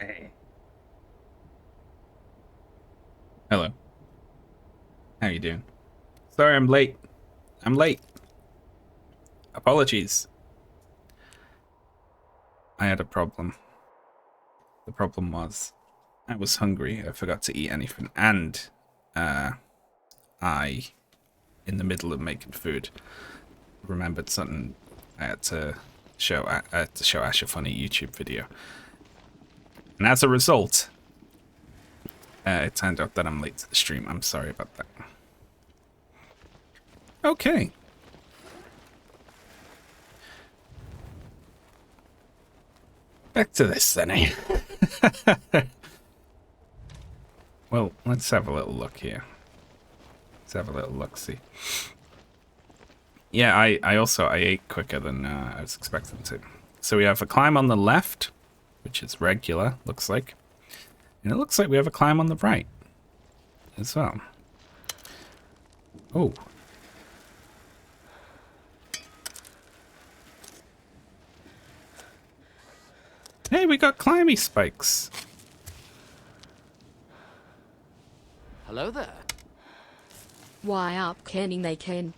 Hey. Hello. How you doing? Sorry, I'm late. I'm late. Apologies. I had a problem. The problem was I was hungry. I forgot to eat anything, and uh, I, in the middle of making food, remembered something. I had to show. I had to show Ash a funny YouTube video, and as a result, it turned out that I'm late to the stream. I'm sorry about that. Okay. Back to this then, eh? Well, let's have a little look here. Let's have a little look-see. Yeah, I ate quicker than I was expecting to. So we have a climb on the left, which is regular, looks like. And it looks like we have a climb on the right as well. Oh. Hey, we got climby spikes. Hello there. Why up, canning they can.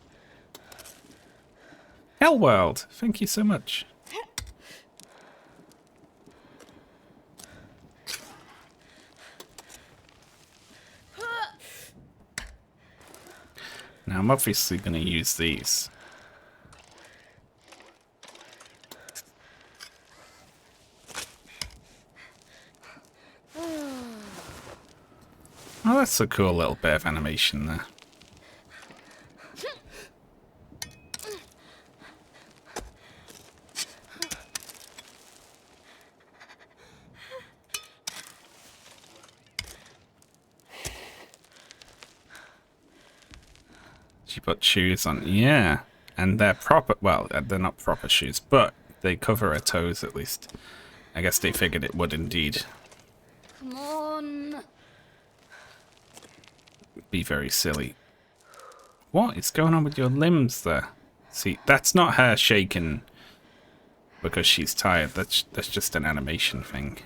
Hellworld, thank you so much. Now I'm obviously going to use these. Oh, that's a cool little bit of animation there. She put shoes on, yeah. And they're proper, well, they're not proper shoes, but they cover her toes at least. I guess they figured it would indeed. Come on. Be very silly. What is going on with your limbs there? See, that's not her shaking because she's tired. That's just an animation thing.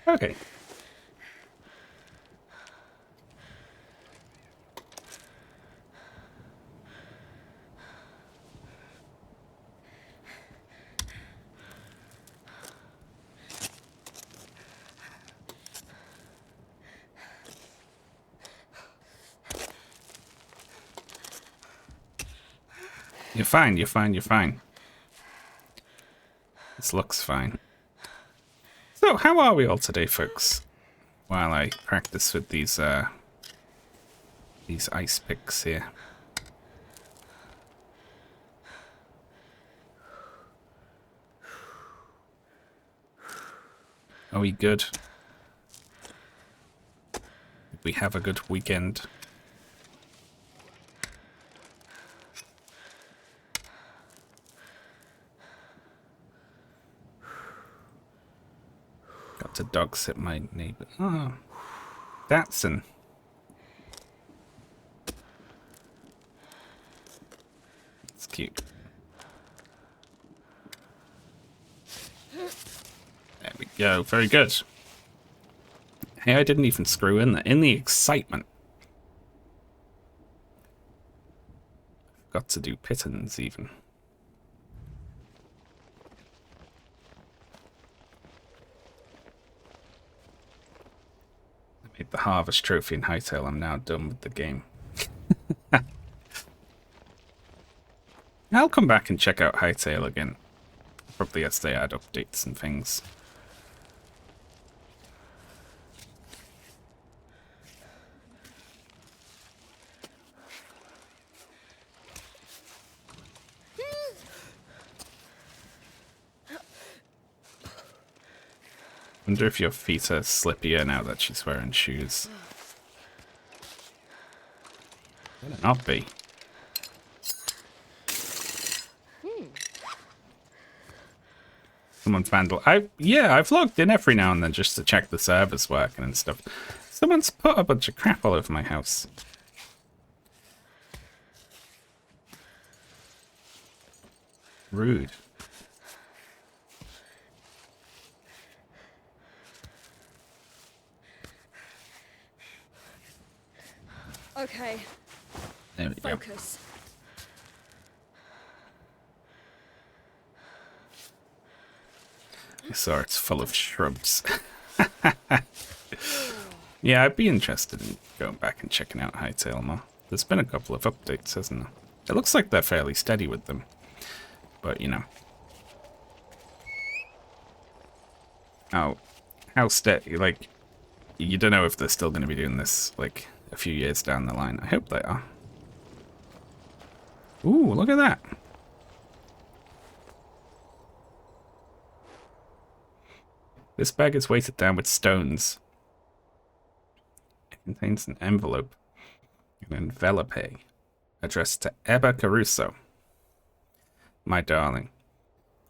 Okay. You're fine, you're fine, you're fine. This looks fine. So, how are we all today, folks? While I practice with these ice picks here. Are we good? Did we have a good weekend? Got to dog sit my neighbor. Oh, Datsun. It's cute. There we go. Very good. Hey, I didn't even screw in the excitement. Got to do pittance even. I made the harvest trophy in Hytale. I'm now done with the game. I'll come back and check out Hytale again. Probably as they add updates and things. Wonder if your feet are slippier now that she's wearing shoes. Better not be. Someone's vandal. I've logged in every now and then just to check the servers working and stuff. Someone's put a bunch of crap all over my house. Rude. Okay, There we go. focus. I saw it's full of shrubs. Yeah, I'd be interested in going back and checking out Hightail more. There's been a couple of updates, hasn't there? It looks like they're fairly steady with them. But, you know. How steady, like, you don't know if they're still going to be doing this, like, a few years down the line. I hope they are. Ooh, look at that. This bag is weighted down with stones. It contains an envelope. An envelope addressed to Ebba Caruso. My darling,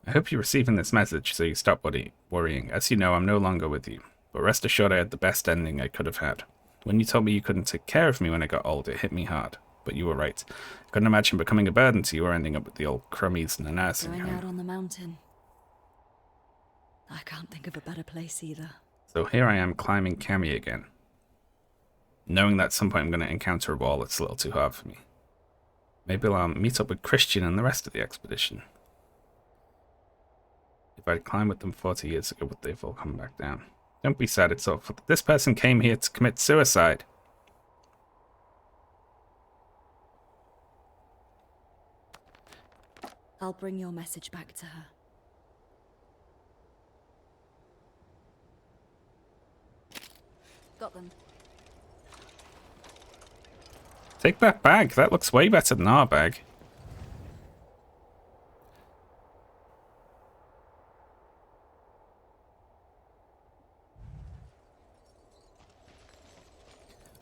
I hope you're receiving this message so you stop worrying. As you know, I'm no longer with you. But rest assured I had the best ending I could have had. When you told me you couldn't take care of me when I got old, it hit me hard. But you were right. I couldn't imagine becoming a burden to you or ending up with the old crummies in a nursing Going home. out on the mountain. I can't think of a better place either. So here I am climbing Cami again. Knowing that at some point I'm going to encounter a wall that's a little too hard for me. Maybe I'll meet up with Christian and the rest of the expedition. If I'd climbed with them 40 years ago, would they've all come back down? Don't be sad, it's awful. This person came here to commit suicide. I'll bring your message back to her. Got them. Take that bag. That looks way better than our bag.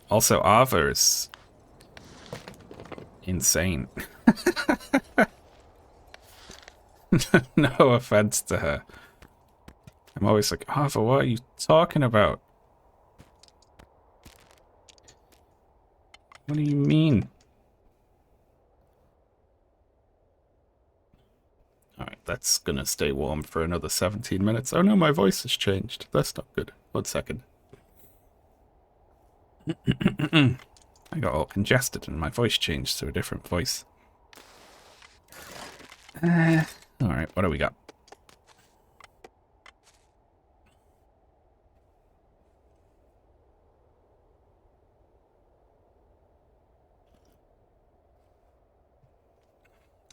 Also, Ava is insane. No offense to her. I'm always like, Ava, what are you talking about? What do you mean? Alright, that's gonna stay warm for another 17 minutes. Oh no, my voice has changed. That's not good. 1 second. I got all congested and my voice changed to a different voice. Alright, what do we got?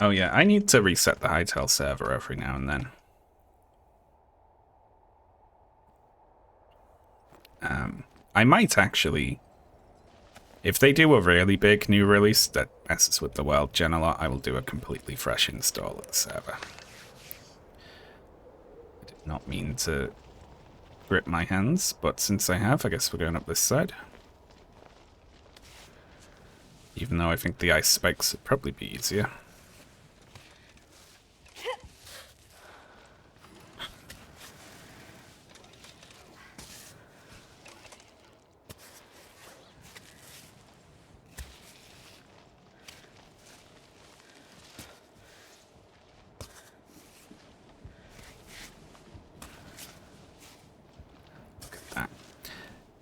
Oh yeah, I need to reset the Hightail server every now and then. I might actually, if they do a really big new release that messes with the world gen a lot, I will do a completely fresh install of the server. I did not mean to grip my hands, but since I have, I guess we're going up this side. Even though I think the ice spikes would probably be easier.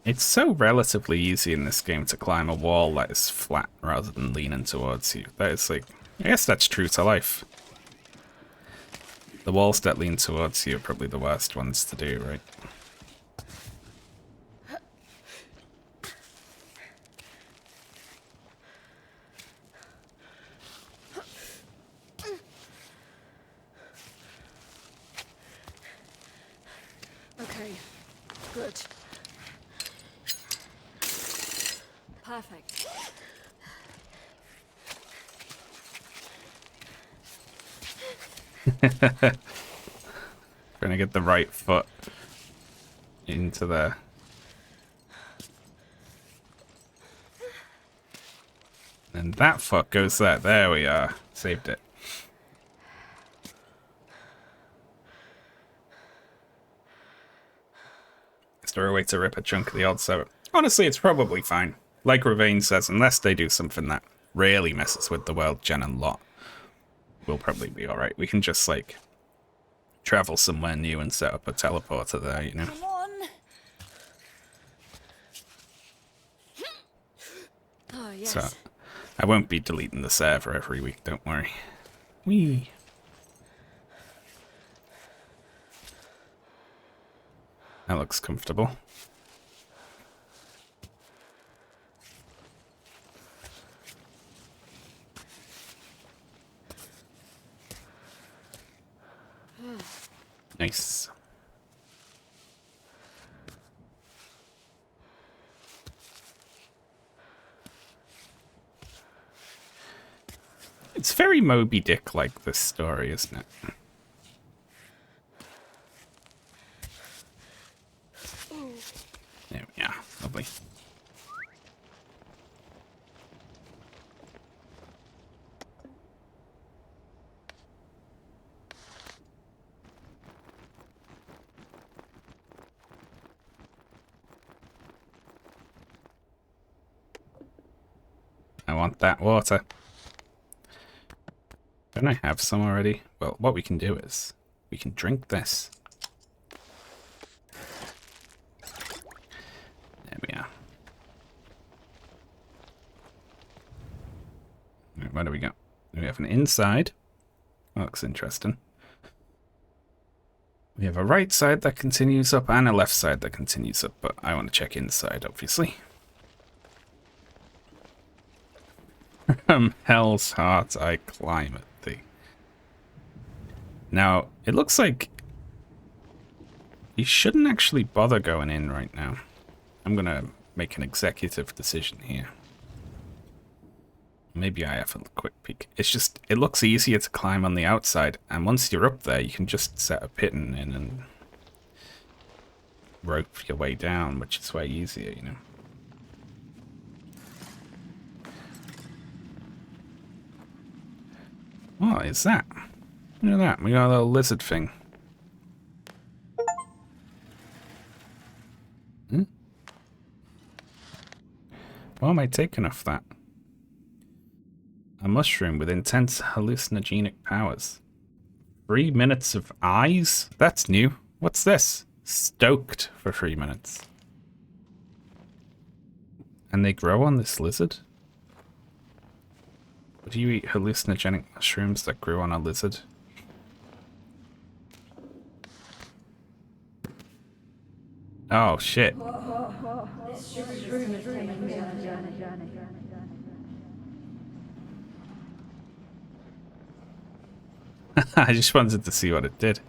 It's so relatively easy in this game to climb a wall that is flat rather than leaning towards you. That is like, I guess that's true to life. The walls that lean towards you are probably the worst ones to do, right? Okay, good. Perfect. Trying to get the right foot into there. And that foot goes there. There we are. Saved it. Is there a way to rip a chunk of the old server? Honestly, it's probably fine. Like Ravane says, unless they do something that really messes with the world gen a lot, we'll probably be alright. We can just, like, travel somewhere new and set up a teleporter there, you know? Come on. Oh, yes. So, I won't be deleting the server every week, don't worry. Whee! That looks comfortable. Nice. It's very Moby Dick like, this story, isn't it? There we are. Lovely. I want that water. Don't I have some already? Well, what we can do is we can drink this. There we are. Right, where do we go? We have an inside. That looks interesting. We have a right side that continues up and a left side that continues up, but I want to check inside, obviously. From Hell's Heart I climb at thee. Now, it looks like you shouldn't actually bother going in right now. I'm going to make an executive decision here. Maybe I have a quick peek. It's just, it looks easier to climb on the outside, and once you're up there, you can just set a pitten in and rope your way down, which is way easier, you know. What is that? Look at that, we got a little lizard thing. Hmm? What am I taking off that? A mushroom with intense hallucinogenic powers. 3 minutes of eyes? That's new. What's this? Stoked for 3 minutes. And they grow on this lizard? Would you eat hallucinogenic mushrooms that grew on a lizard? Oh, shit. I just wanted to see what it did.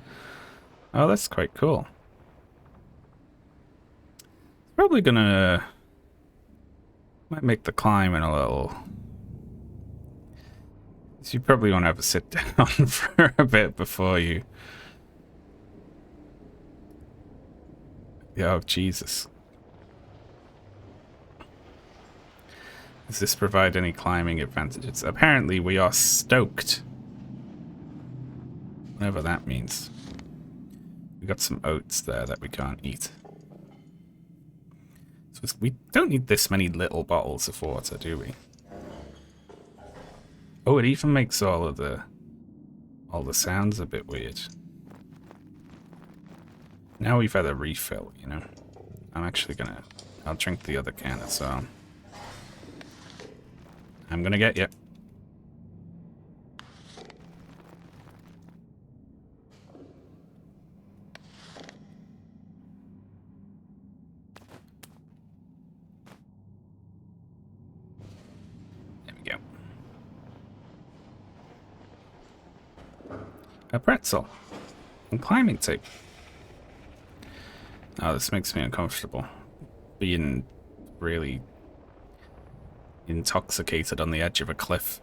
Oh, that's quite cool. Probably gonna... might make the climb in a little... So you probably want to have a sit down for a bit before you... Oh, Jesus. Does this provide any climbing advantages? Apparently we are stoked. Whatever that means. We got some oats there that we can't eat. So we don't need this many little bottles of water, do we? Oh, it even makes all the sounds a bit weird. Now we've had a refill, you know. I'm actually gonna... I'll drink the other can as well. I'm gonna get you. There we go. A pretzel. And climbing tape. Oh, this makes me uncomfortable. Being really intoxicated on the edge of a cliff.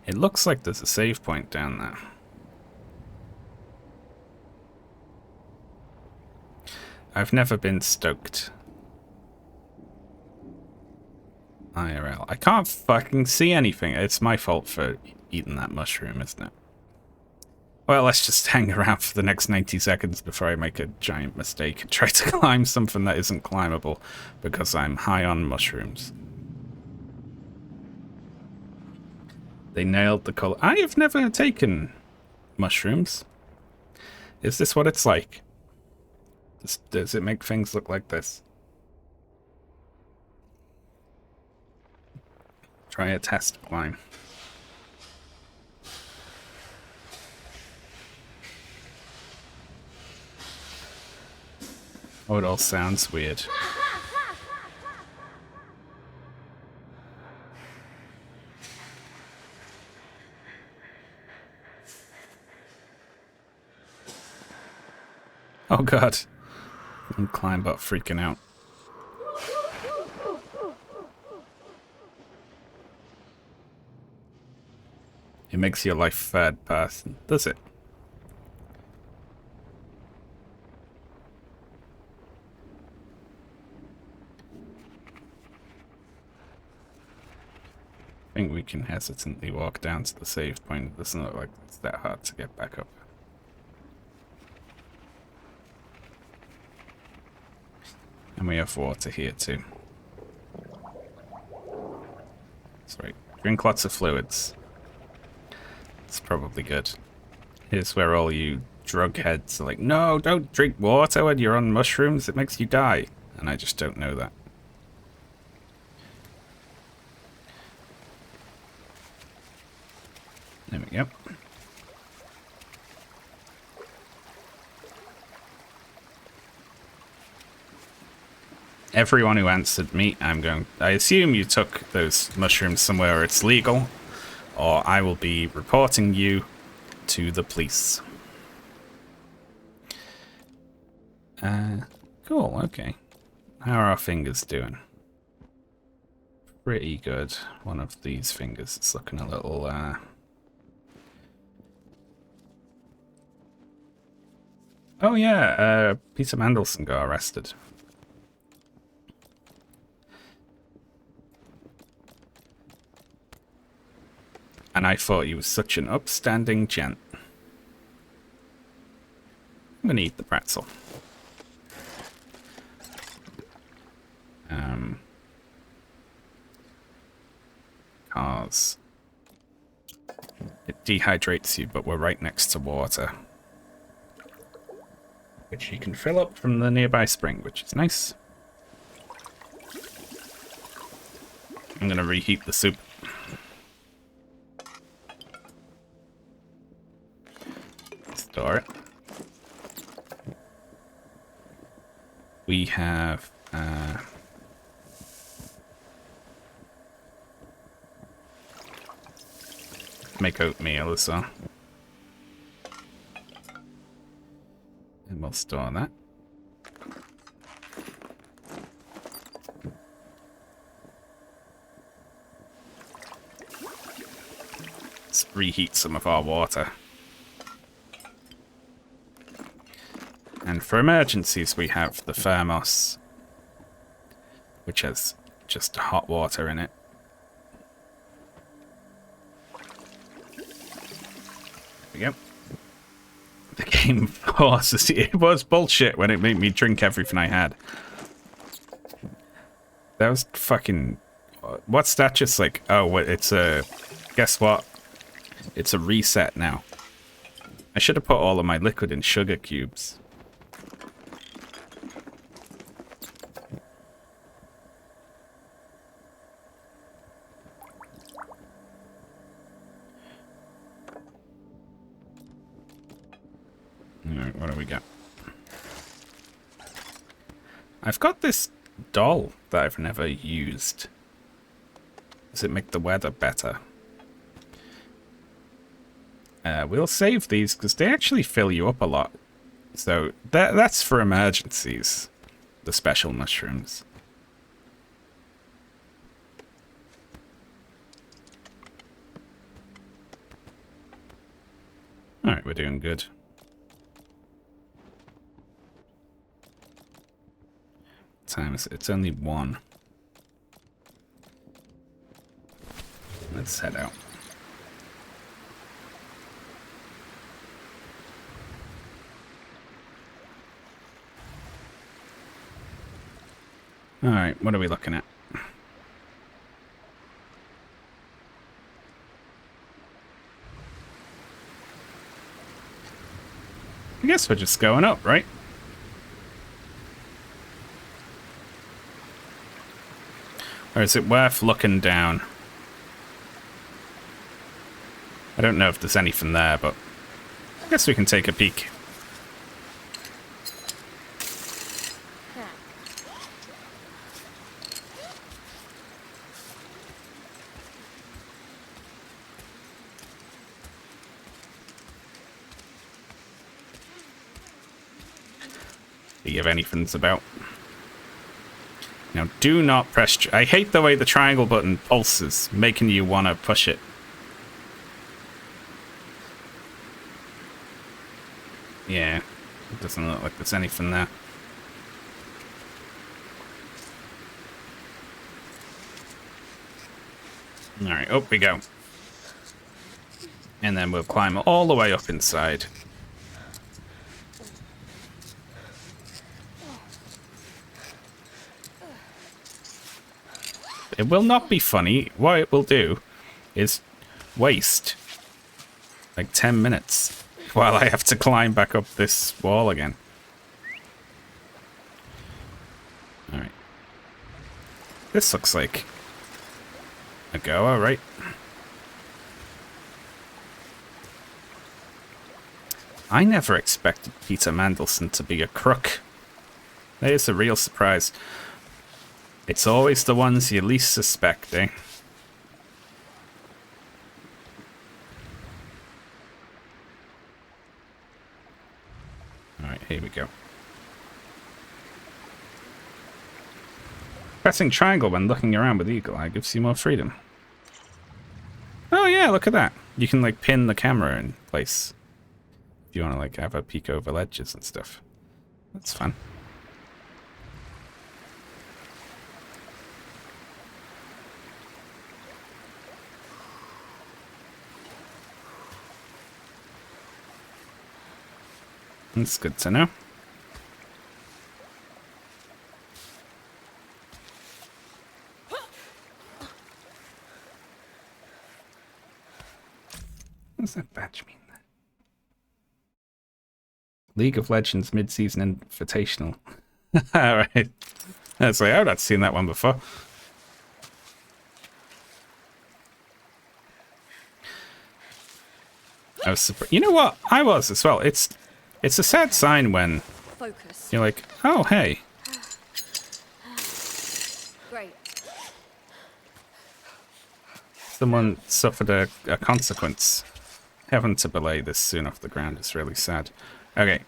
It looks like there's a save point down there. I've never been stoked. IRL. I can't fucking see anything. It's my fault for eating that mushroom, isn't it? Well, let's just hang around for the next 90 seconds before I make a giant mistake and try to climb something that isn't climbable because I'm high on mushrooms. They nailed the color. I have never taken mushrooms. Is this what it's like? Does it make things look like this? Try a test climb. Oh, it all sounds weird. Oh god. I'm climb up freaking out. It makes your life third person, does it? I think we can hesitantly walk down to the save point. It doesn't look like it's that hard to get back up. And we have water here too. That's right. Drink lots of fluids. It's probably good. Here's where all you drug heads are like, no, don't drink water when you're on mushrooms. It makes you die. And I just don't know that. There we go. Everyone who answered me, I assume you took those mushrooms somewhere where it's legal, or I will be reporting you to the police. Cool, okay. How are our fingers doing? Pretty good. One of these fingers is looking a little, Oh yeah, Peter Mandelson got arrested. And I thought he was such an upstanding gent. I'm gonna eat the pretzel. Cars. It dehydrates you, but we're right next to water. Which you can fill up from the nearby spring, which is nice. I'm gonna reheat the soup. Store it. We have make oatmeal as well. And we'll store that. Let's reheat some of our water. And for emergencies, we have the thermos, which has just hot water in it. There we go. The game forces it was bullshit when it made me drink everything I had. That was fucking. What's that just like? Oh, it's a. Guess what? It's a reset now. I should have put all of my liquid in sugar cubes. Alright, what do we got? I've got this doll that I've never used. Does it make the weather better? We'll save these because they actually fill you up a lot. So that's for emergencies. The special mushrooms. Alright, we're doing good. Time is it? It's only 1. Let's head out. Alright, what are we looking at? I guess we're just going up, right? Or is it worth looking down? I don't know if there's anything there, but I guess we can take a peek. See if anything's about. Now, do not press... I hate the way the triangle button pulses, making you want to push it. Yeah, it doesn't look like there's anything there. Alright, up we go. And then we'll climb all the way up inside. It will not be funny. What it will do is waste like 10 minutes while I have to climb back up this wall again. Alright. This looks like a goer, right? I never expected Peter Mandelson to be a crook. That is a real surprise. It's always the ones you least suspect, eh? Alright, here we go. Pressing triangle when looking around with Eagle Eye gives you more freedom. Oh yeah, look at that. You can like pin the camera in place. If you want to like have a peek over ledges and stuff. That's fun. That's good to know. What does that badge mean? League of Legends mid-season invitational. Alright. I was like, I've not seen that one before. I was surprised. You know what? I was as well. It's a sad sign when Focus. you're like, oh, hey. Great. Someone suffered a consequence. Having to belay this soon off the ground is really sad. Okay.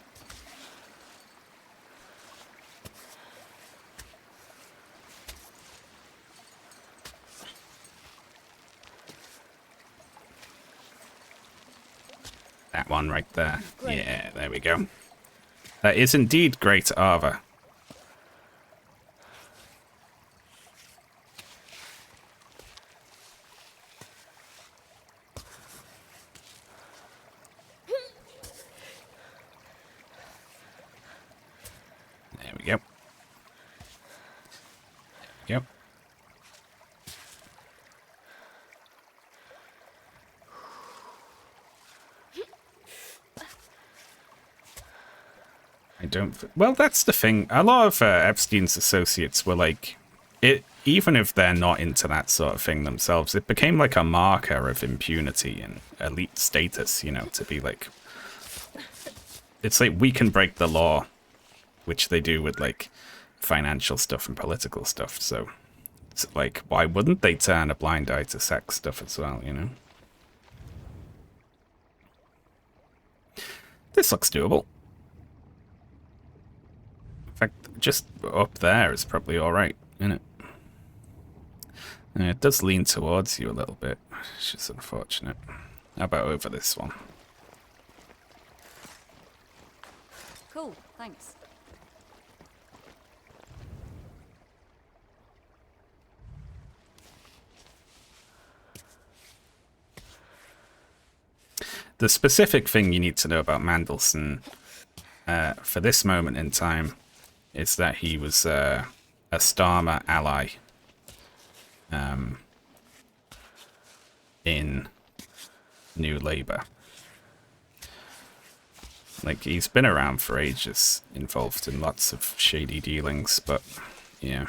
That one right there. Great. Yeah, there we go. That is indeed great Arva. There we go. There we go. I don't... Well, that's the thing. A lot of Epstein's associates were like... Even if they're not into that sort of thing themselves, it became like a marker of impunity and elite status, you know, to be like... It's like, we can break the law, which they do with, like, financial stuff and political stuff, so... It's like, why wouldn't they turn a blind eye to sex stuff as well, you know? This looks doable. In fact, just up there is probably alright, isn't it? And it does lean towards you a little bit, which is unfortunate. How about over this one? Cool, thanks. The specific thing you need to know about Mandelson for this moment in time is that he was a Starmer ally in New Labour. Like, he's been around for ages, involved in lots of shady dealings, but, yeah.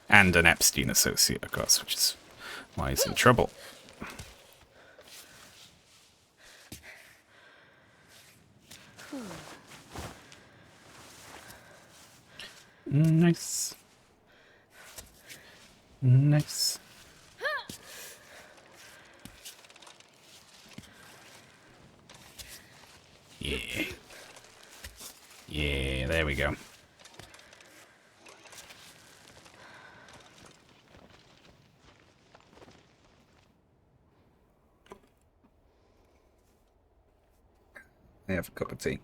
And an Epstein associate, of course, which is why he's in trouble. Nice. Nice. Yeah. Yeah, there we go. I have a cup of tea.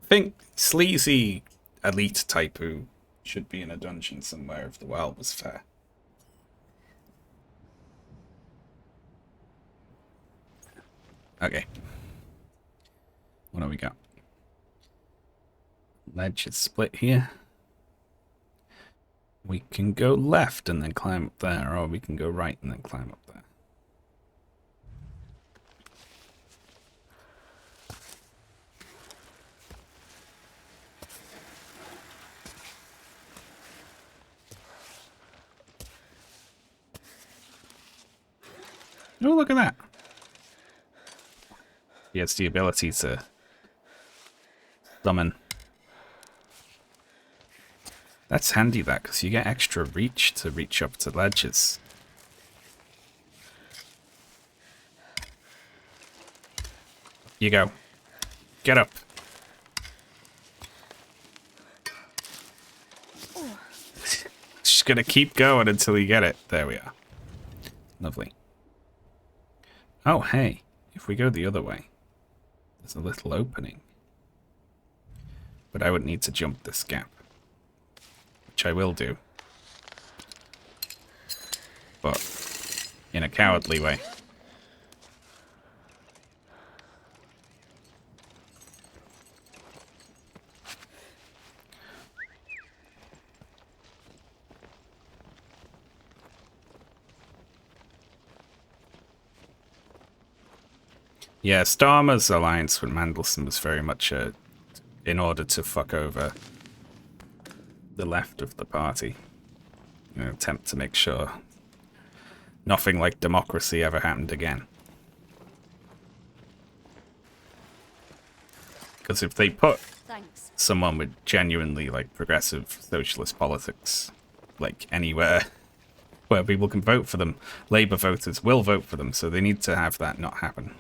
I think sleazy elite type who should be in a dungeon somewhere if the world was fair. Okay. What do we got? Ledge is split here. We can go left and then climb up there, or we can go right and then climb up there. Oh, look at that. He has the ability to summon. That's handy, that, because you get extra reach to reach up to ledges. You go. Get up. Just gonna keep going until you get it. There we are. Lovely. Oh, hey. If we go the other way, there's a little opening. But I would need to jump this gap. Which I will do. But in a cowardly way. Yeah, Starmer's alliance with Mandelson was very much in order to fuck over the left of the party. You know, attempt to make sure nothing like democracy ever happened again. Because if they put someone with genuinely like progressive socialist politics like anywhere where people can vote for them, Labour voters will vote for them, so they need to have that not happen.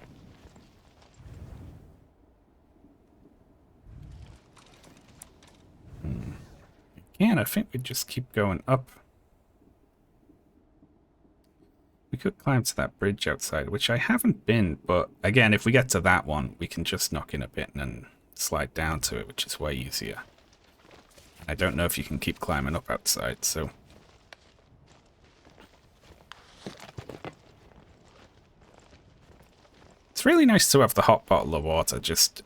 Again, I think we just keep going up. We could climb to that bridge outside, which I haven't been, but again, if we get to that one, we can just knock in a bit and then slide down to it, which is way easier. I don't know if you can keep climbing up outside, so... It's really nice to have the hot bottle of water, just...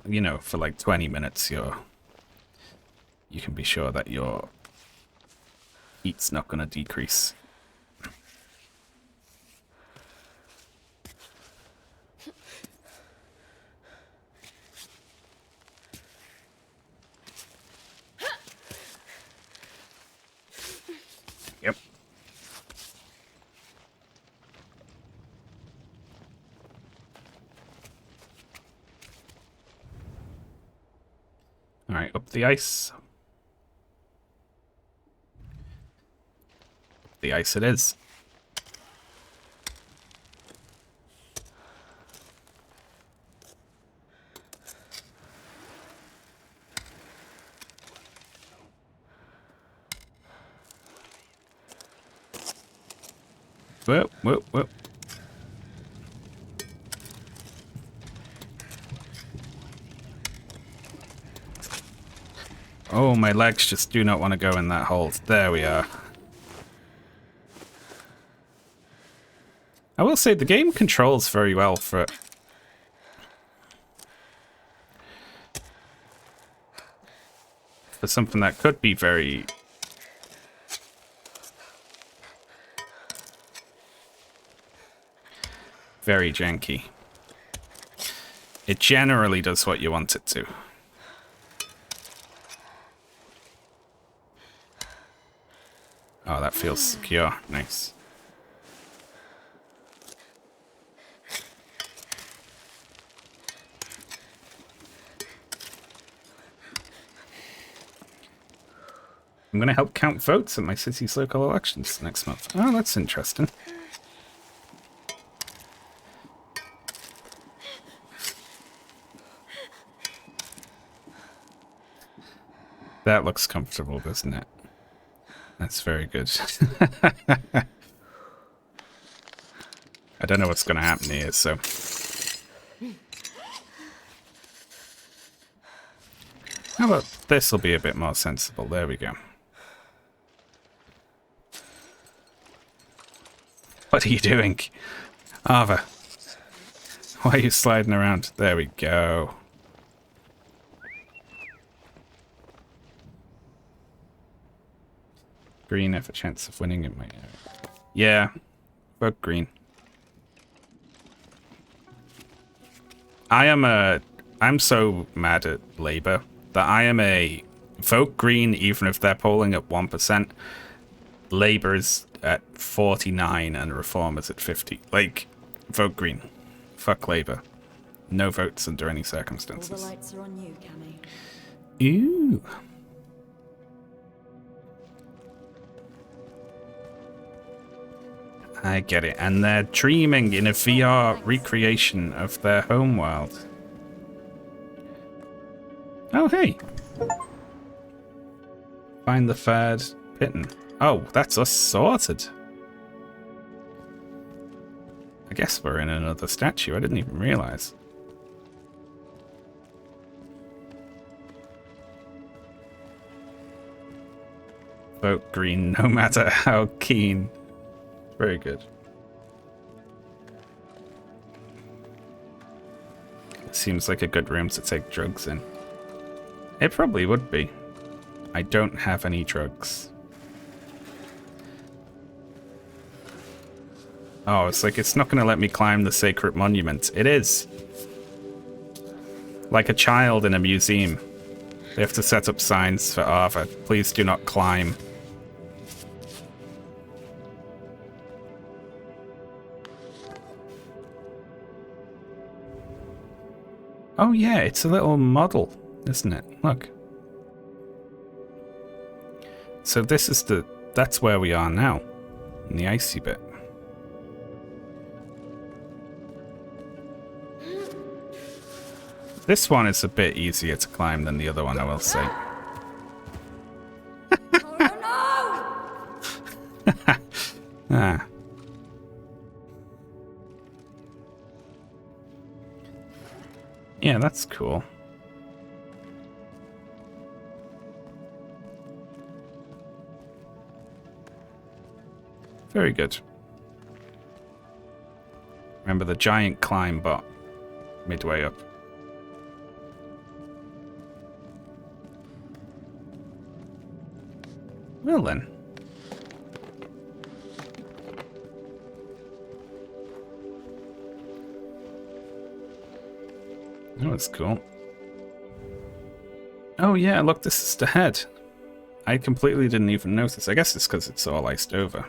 you know, for like 20 minutes, you can be sure that your heat's not going to decrease. Yep. All right, up the ice. The ice it is. Whoop, whoop, whoop. Oh, my legs just do not want to go in that hole. There we are. I will say the game controls very well for for something that could be very... very janky. It generally does what you want it to. Oh, that feels secure. Nice. I'm going to help count votes at my city's local elections next month. Oh, that's interesting. That looks comfortable, doesn't it? That's very good. I don't know what's going to happen here, so... How about this will be a bit more sensible? There we go. What are you doing? Ava. Why are you sliding around? There we go. Green have a chance of winning in my area. Yeah. Vote green. I'm so mad at Labour that I am a vote green even if they're polling at 1%. Labour's at 49 and Reformers at 50. Like, vote green. Fuck Labour. No votes under any circumstances. All the lights are on you, Cammy. Ooh. I get it. And they're dreaming in a VR recreation of their home world. Oh, hey. Find the third pitten. Oh, that's us sorted. I guess we're in another statue. I didn't even realize. Vote green no matter how keen. Very good. It seems like a good room to take drugs in. It probably would be. I don't have any drugs. Oh, it's like it's not going to let me climb the sacred monument. It is. Like a child in a museum. They have to set up signs for Ava. Please do not climb. Oh yeah, it's a little model, isn't it? Look. So this is that's where we are now. In the icy bit. This one is a bit easier to climb than the other one, I will say. Oh no! Ah. Yeah, that's cool. Very good. Remember the giant climb bot midway up. Well then. That was cool. Oh yeah, look, this is the head. I completely didn't even notice. I guess it's because it's all iced over.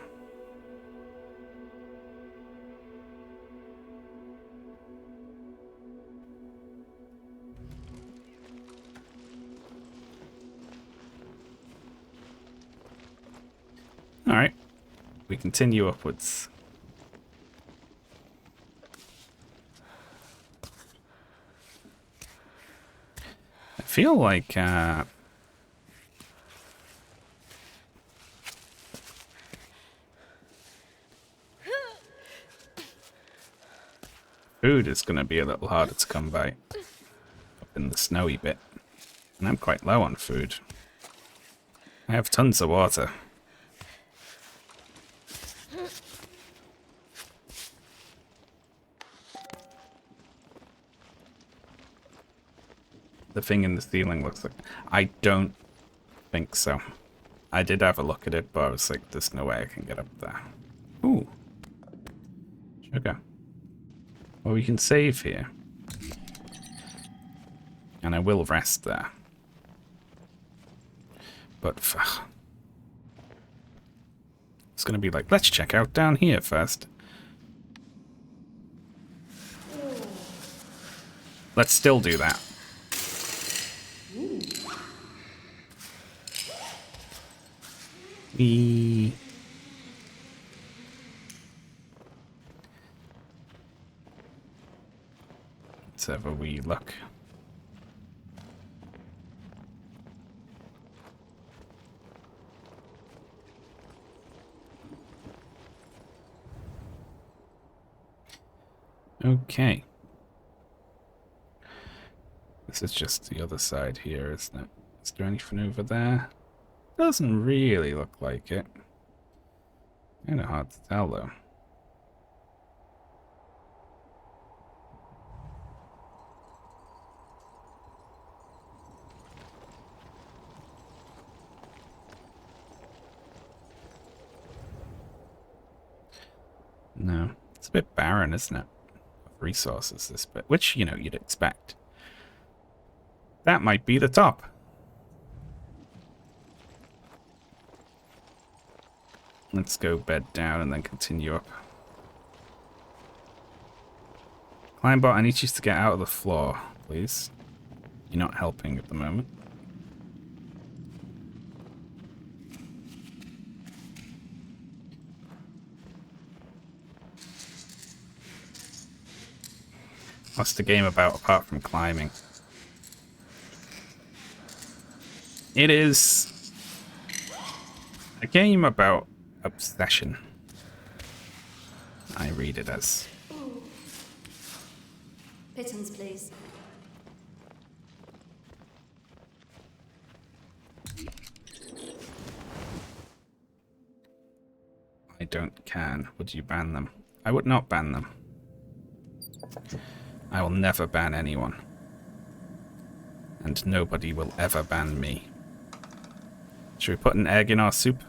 Alright. We continue upwards. I feel like food is going to be a little harder to come by up in the snowy bit. And I'm quite low on food. I have tons of water. The thing in the ceiling looks like... I don't think so. I did have a look at it, but I was like, there's no way I can get up there. Ooh. Sugar. Well, we can save here. And I will rest there. But it's going to be like, let's check out down here first. Let's still do that. Let's have a wee look. Okay. This is just the other side here, isn't it? Is there anything over there? Doesn't really look like it. Kind of hard to tell, though. No. It's a bit barren, isn't it? Of resources, this bit. Which, you know, you'd expect. That might be the top. Let's go bed down and then continue up. Climbbot, I need you to get out of the floor, please. You're not helping at the moment. What's the game about apart from climbing? It is a game about obsession. I read it as. Pittance, please. I don't can. Would you ban them? I would not ban them. I will never ban anyone. And nobody will ever ban me. Should we put an egg in our soup?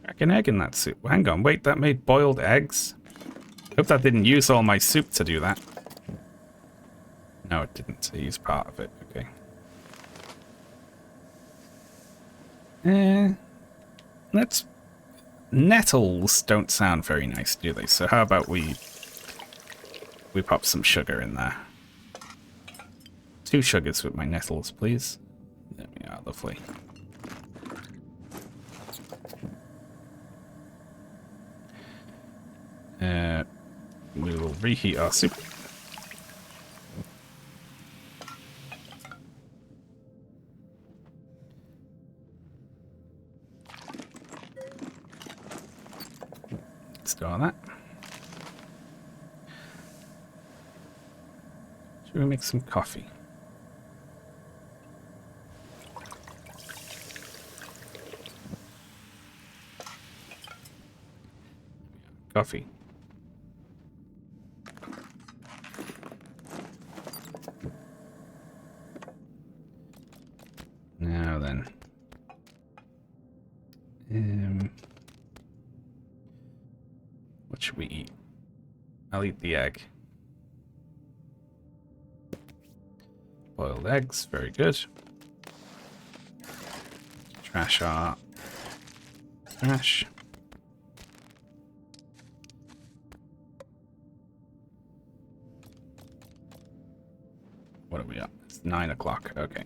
Crack an egg in that soup. Hang on, wait, that made boiled eggs? Hope that didn't use all my soup to do that. No, it didn't. I used part of it. Okay. Let's... Nettles don't sound very nice, do they? So how about we pop some sugar in there. 2 sugars with my nettles, please. There we are, lovely. We will reheat our soup. Let's do all that. Should we make some coffee? Coffee. Now then. What should we eat? I'll eat the egg. Boiled eggs, very good. Trash our trash. What are we up? It's 9 o'clock. Okay.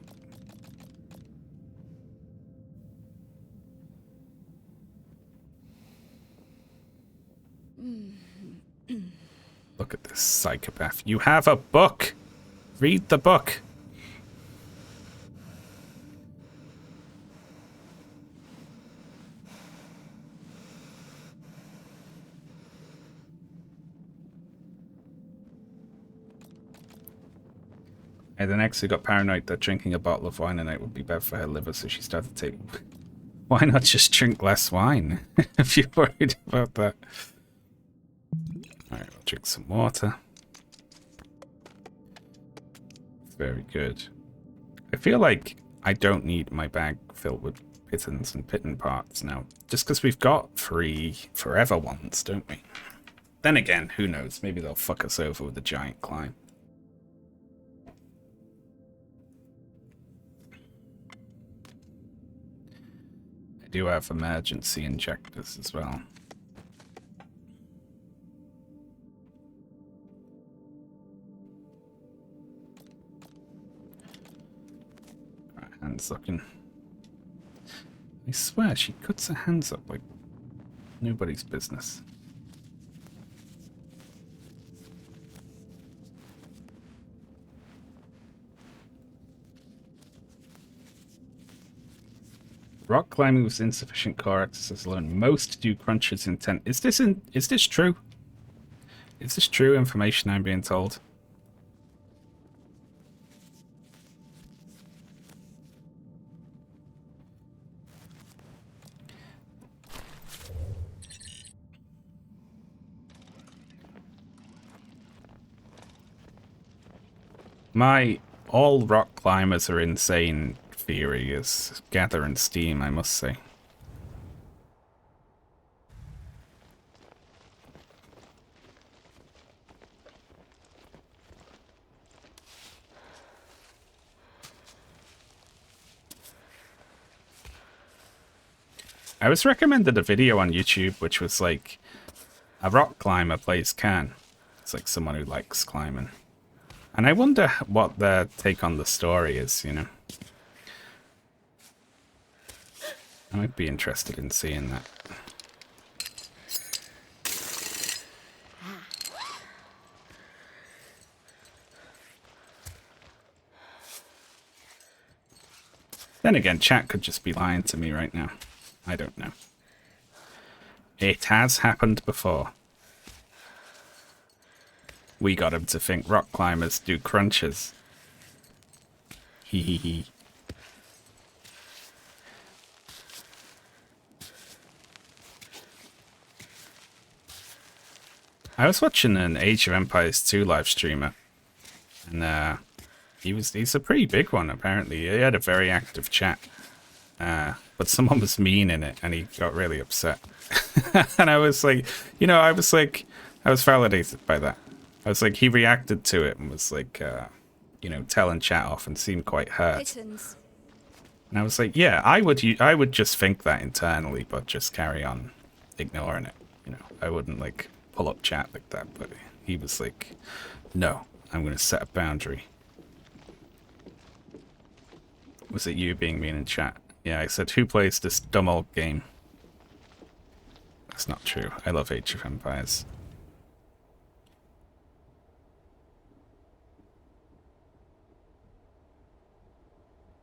Look at this psychopath. You have a book. Read the book. And then actually got paranoid that drinking a bottle of wine a night would be bad for her liver, so she started taking... Why not just drink less wine if you're worried about that? Alright, we'll drink some water. Very good. I feel like I don't need my bag filled with pittons and pitten parts now. Just because we've got 3 forever ones, don't we? Then again, who knows? Maybe they'll fuck us over with a giant climb. I do have emergency injectors as well. Right, hands looking. I swear she cuts her hands up like nobody's business. Rock climbing with insufficient core exercise alone. Most do crunches in 10. Is this true? Is this true information I'm being told? My all rock climbers are insane theory is gathering steam, I must say. I was recommended a video on YouTube which was like a rock climber plays Cairn. It's like someone who likes climbing. And I wonder what their take on the story is, you know. I might be interested in seeing that. Then again, chat could just be lying to me right now. I don't know. It has happened before. We got him to think rock climbers do crunches. Hee hee hee. I was watching an Age of Empires 2 live streamer, and he's a pretty big one apparently. He had a very active chat, but someone was mean in it, and he got really upset. And I was like, you know, I was validated by that. I was like, he reacted to it and was like, you know, telling chat off and seemed quite hurt. Kittens. And I was like, yeah, I would just think that internally, but just carry on ignoring it. You know, I wouldn't like pull up chat like that. But he was like, no, I'm going to set a boundary. Was it you being mean in chat? Yeah, I said, who plays this dumb old game? That's not true. I love Age of Empires.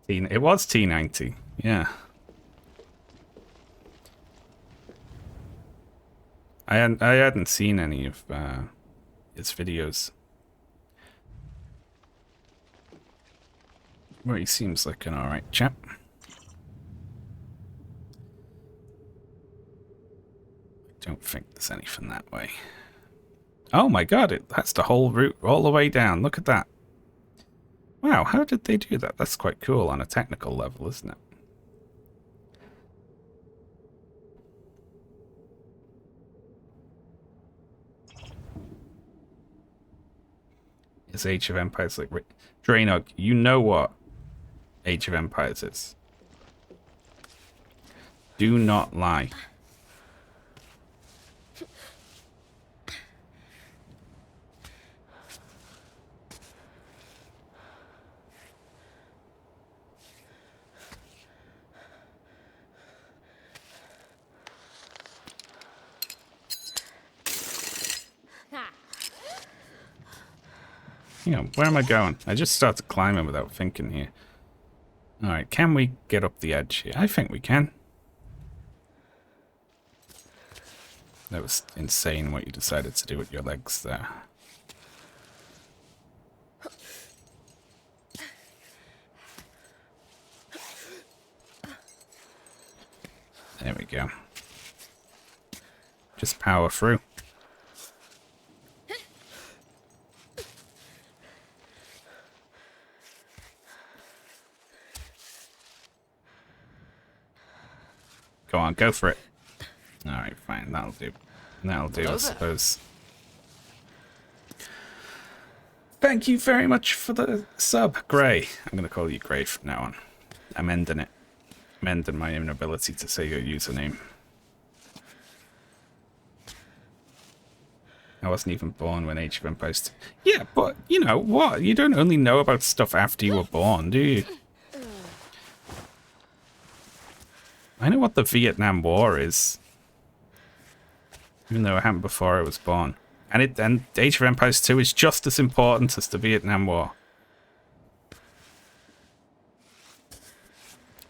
It was T90, yeah. I hadn't seen any of his videos. Well, he seems like an alright chap. I don't think there's anything that way. Oh my god, that's the whole route all the way down. Look at that. Wow, how did they do that? That's quite cool on a technical level, isn't it? Is Age of Empires like... Drainog, you know what Age of Empires is. Do not lie. You know, where am I going? I just started climbing without thinking here. Alright, can we get up the edge here? I think we can. That was insane what you decided to do with your legs there. There we go. Just power through. Go on, go for it. Alright, fine. That'll do. That'll do, Hello I there. suppose. Thank you very much for the sub, Gray. I'm going to call you Gray from now on. I'm ending it. I'm ending my inability to say your username. I wasn't even born when Age of Empires. Yeah, but you know what? You don't only know about stuff after you were born, do you? I know what the Vietnam War is, even though it happened before I was born. And Age of Empires 2 is just as important as the Vietnam War.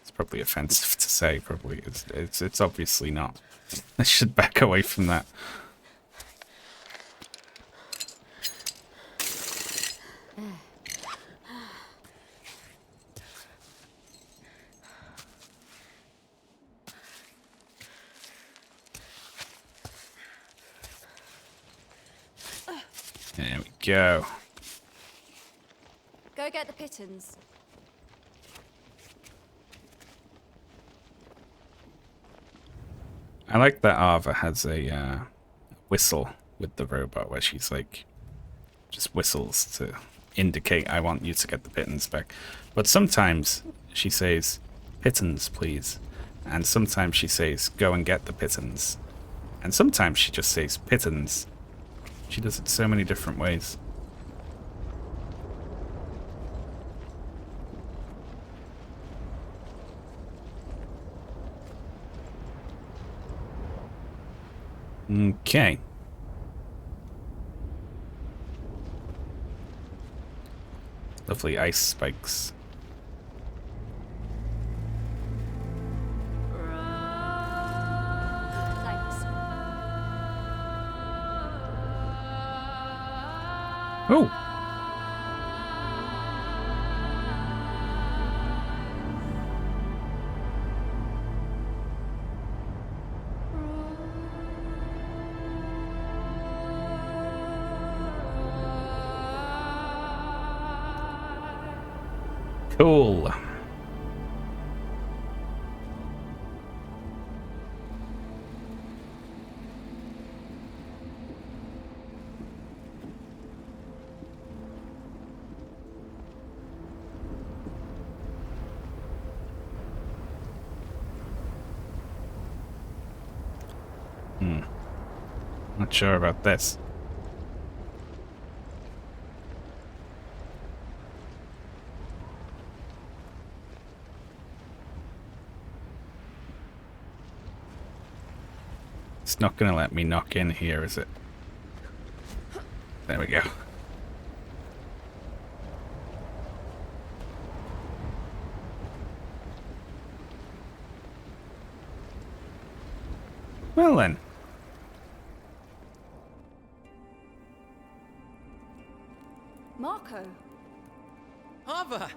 It's probably offensive to say. Probably it's obviously not. I should back away from that. There we go. Go get the pittons. I like that Ava has a whistle with the robot where she's like, just whistles to indicate I want you to get the pittance back. But sometimes she says, pittance, please. And sometimes she says, go and get the pittance. And sometimes she just says, pittance. She does it so many different ways. Okay. Lovely ice spikes. Thanks. Oh! Cool. Not sure about this. It's not going to let me knock in here, is it? There we go. Well then. Marco, Ava!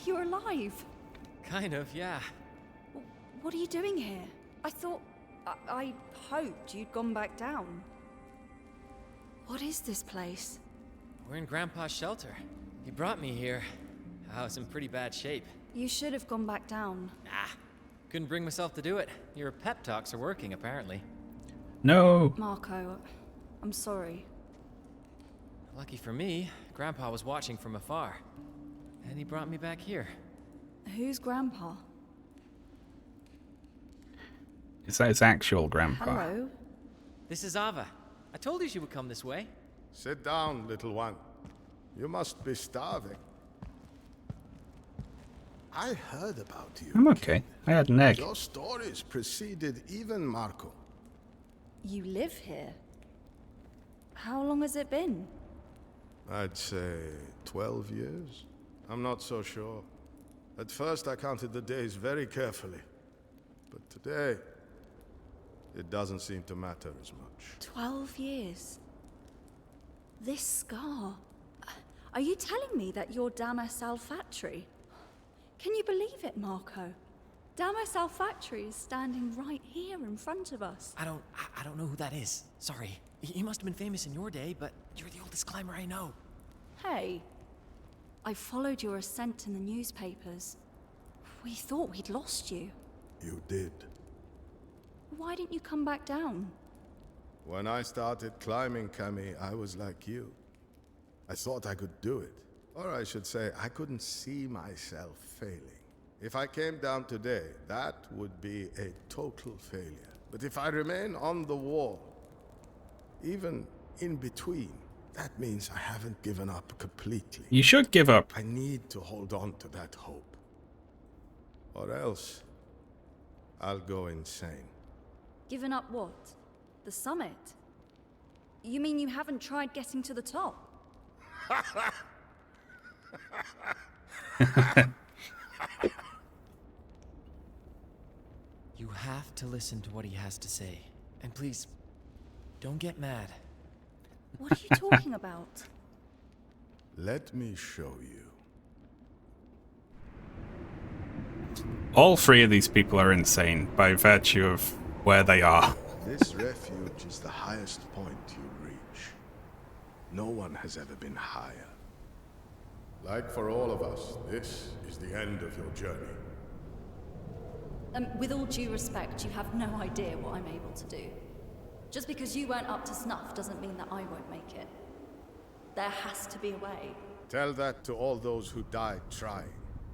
you're alive. Kind of, yeah. What are you doing here? I thought... I hoped you'd gone back down. What is this place? We're in Grandpa's shelter. He brought me here. I was in pretty bad shape. You should have gone back down. Nah, couldn't bring myself to do it. Your pep talks are working, apparently. No. Marco, I'm sorry. Lucky for me, Grandpa was watching from afar. And he brought me back here. Who's Grandpa? Is that his actual grandpa? Hello? This is Ava. I told you she would come this way. Sit down, little one. You must be starving. I heard about you. I'm okay. I had an egg. Your stories preceded even Marco. You live here? How long has it been? I'd say 12 years. I'm not so sure. At first I counted the days very carefully. But today, it doesn't seem to matter as much. 12 years. This scar. Are you telling me that you're Damas Alfatri? Can you believe it, Marco? Damas Alfatri is standing right here in front of us. I don't know who that is. Sorry. He must have been famous in your day, but you're the oldest climber I know. Hey, I followed your ascent in the newspapers. We thought we'd lost you. You did. Why didn't you come back down? When I started climbing, Cammy, I was like you. I thought I could do it. Or I should say, I couldn't see myself failing. If I came down today, that would be a total failure. But if I remain on the wall, even in between, that means I haven't given up completely. You should give up. I need to hold on to that hope. Or else, I'll go insane. Given up what? The summit? You mean you haven't tried getting to the top? You have to listen to what he has to say. And please, don't get mad. What are you talking about? Let me show you. All three of these people are insane by virtue of where they are. This refuge is the highest point you reach. No one has ever been higher. Like for all of us, this is the end of your journey. With all due respect, you have no idea what I'm able to do. Just because you weren't up to snuff doesn't mean that I won't make it. There has to be a way. Tell that to all those who died trying,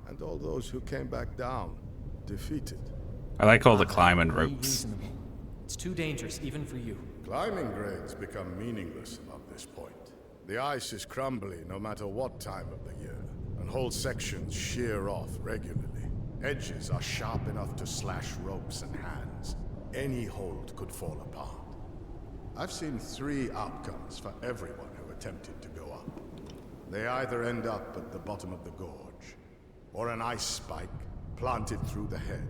and all those who came back down, defeated. I like all the climbing Be ropes. reasonable. It's too dangerous, even for you. Climbing grades become meaningless above this point. The ice is crumbly no matter what time of the year, and whole sections shear off regularly. Edges are sharp enough to slash ropes and hands. Any hold could fall apart. I've seen 3 outcomes for everyone who attempted to go up. They either end up at the bottom of the gorge, or an ice spike planted through the head,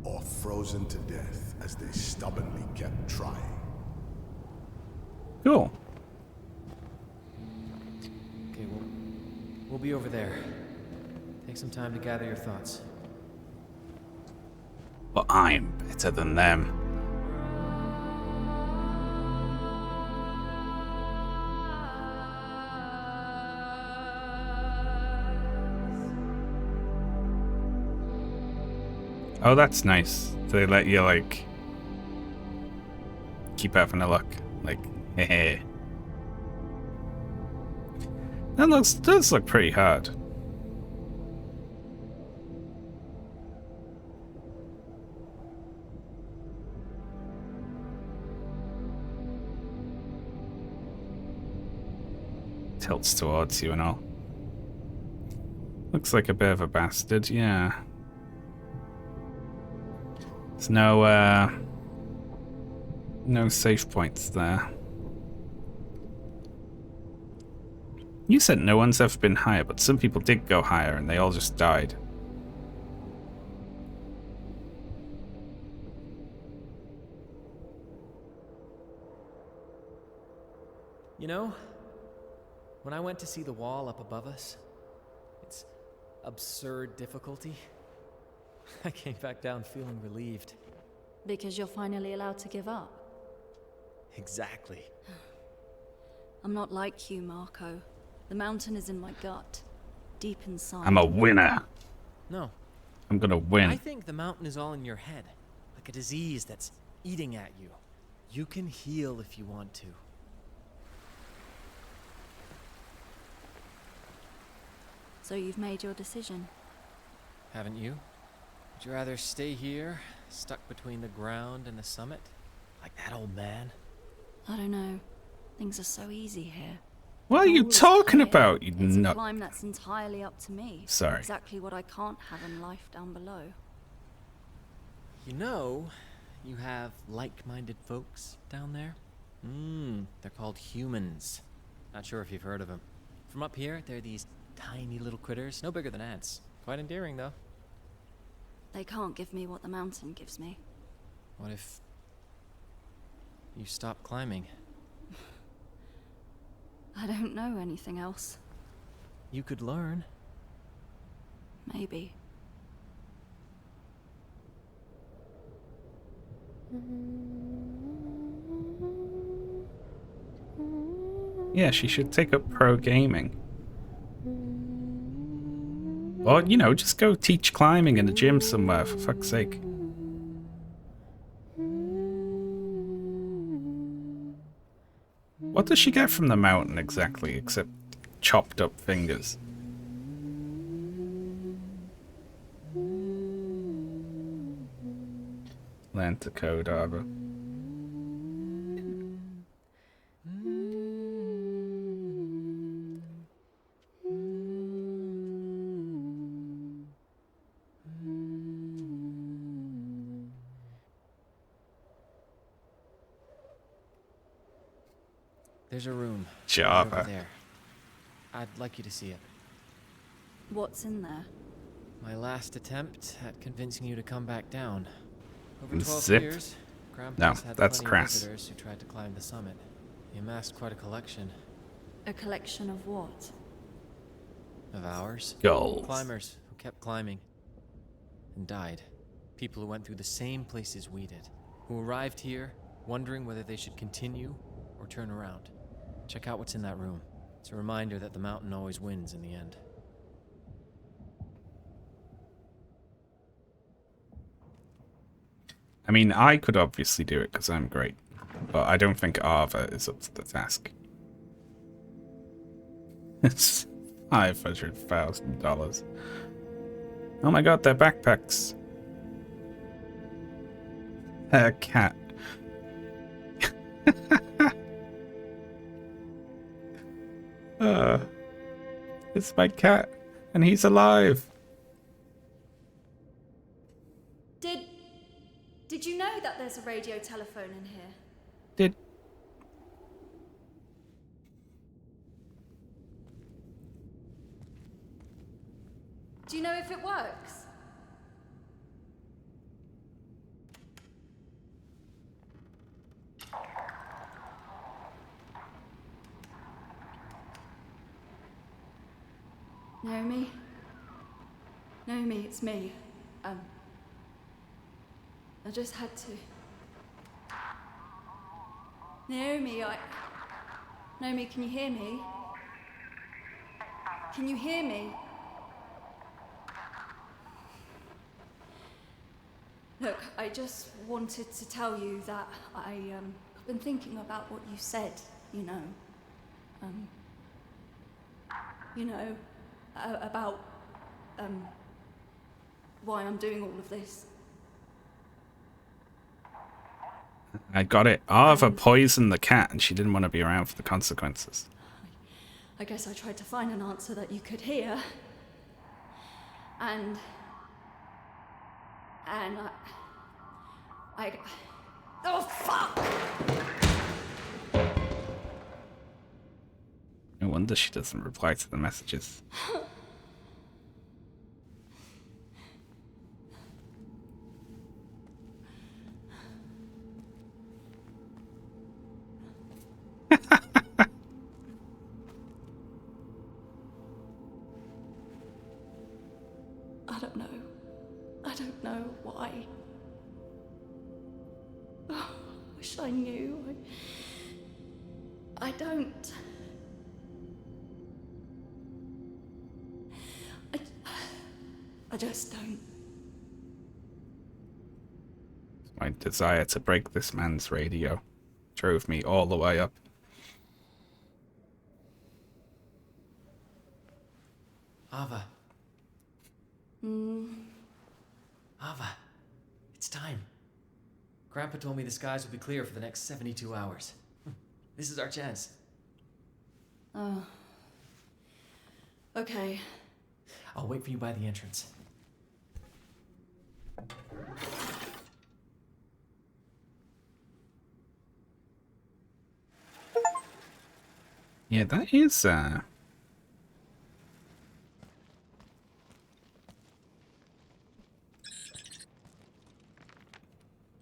or frozen to death as they stubbornly kept trying. Cool. Okay, we'll be over there. Take some time to gather your thoughts. But I'm better than them. Oh, that's nice. They let you, like, keep having a look. Like, heh. That does look pretty hard. Tilts towards you and all. Looks like a bit of a bastard, yeah. There's no safe points there. You said no one's ever been higher, but some people did go higher and they all just died. You know, when I went to see the wall up above us, its absurd difficulty, I came back down feeling relieved. Because you're finally allowed to give up. Exactly. I'm not like you, Marco. The mountain is in my gut, deep inside. I'm a winner. No, I'm gonna win. I think the mountain is all in your head, like a disease that's eating at you. You can heal if you want to. So you've made your decision. Haven't you? Would you rather stay here, stuck between the ground and the summit? Like that old man? I don't know. Things are so easy here. What are you Goal is talking clear. about, you It's a nut? climb that's entirely up to me. Sorry. Exactly what I can't have in life down below. You know, you have like-minded folks down there? They're called humans. Not sure if you've heard of them. From up here, they're these tiny little critters, no bigger than ants. Quite endearing, though. They can't give me what the mountain gives me. What if you stop climbing? I don't know anything else. You could learn. Maybe. Yeah, she should take up pro gaming. Or, you know, just go teach climbing in a gym somewhere, for fuck's sake. What does she get from the mountain exactly, except chopped up fingers? Learn to code, Arbor. There's a room right Java. over there. I'd like you to see it. What's in there? My last attempt at convincing you to come back down. Over 12 Zip. years, Grandpa's No, had that's plenty crass. of visitors who tried to climb the summit. He amassed quite a collection A collection of what? of ours. Goals. Climbers who kept climbing and died. People who went through the same places we did. Who arrived here wondering whether they should continue or turn around. Check out what's in that room. It's a reminder that the mountain always wins in the end. I mean, I could obviously do it because I'm great, but I don't think Arva is up to the task. It's $500,000. Oh my god, they're backpacks. A cat. It's my cat, and he's alive. Did you know that there's a radio telephone in here? Did Do you know if it works? Naomi? Naomi, it's me. I just had to. Naomi, Naomi, can you hear me? Can you hear me? Look, I just wanted to tell you that I've been thinking about what you said, you know. About why I'm doing all of this. I got it? Arva poisoned the cat, and she didn't want to be around for the consequences. I guess I tried to find an answer that you could hear. And I oh fuck! No wonder she doesn't reply to the messages. I don't know why. Oh, I wish I knew. I don't. I just don't. My desire to break this man's radio drove me all the way up. Ava. Ava, it's time. Grandpa told me the skies will be clear for the next 72 hours. This is our chance. Oh. Okay. I'll wait for you by the entrance. Yeah, that is,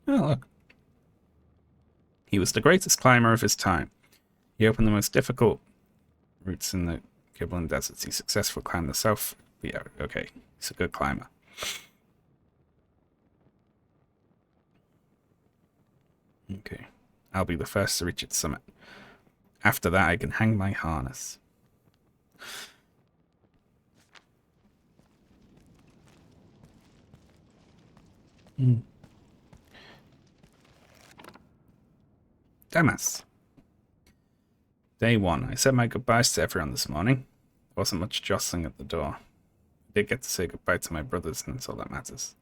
Oh, look. He was the greatest climber of his time. He opened the most difficult routes in the Kibblin deserts. He successfully climbed the south. Yeah, okay. He's a good climber. Okay. I'll be the first to reach its summit. After that, I can hang my harness. Damas. Day 1. I said my goodbyes to everyone this morning. There wasn't much jostling at the door. I did get to say goodbye to my brothers, and that's all that matters.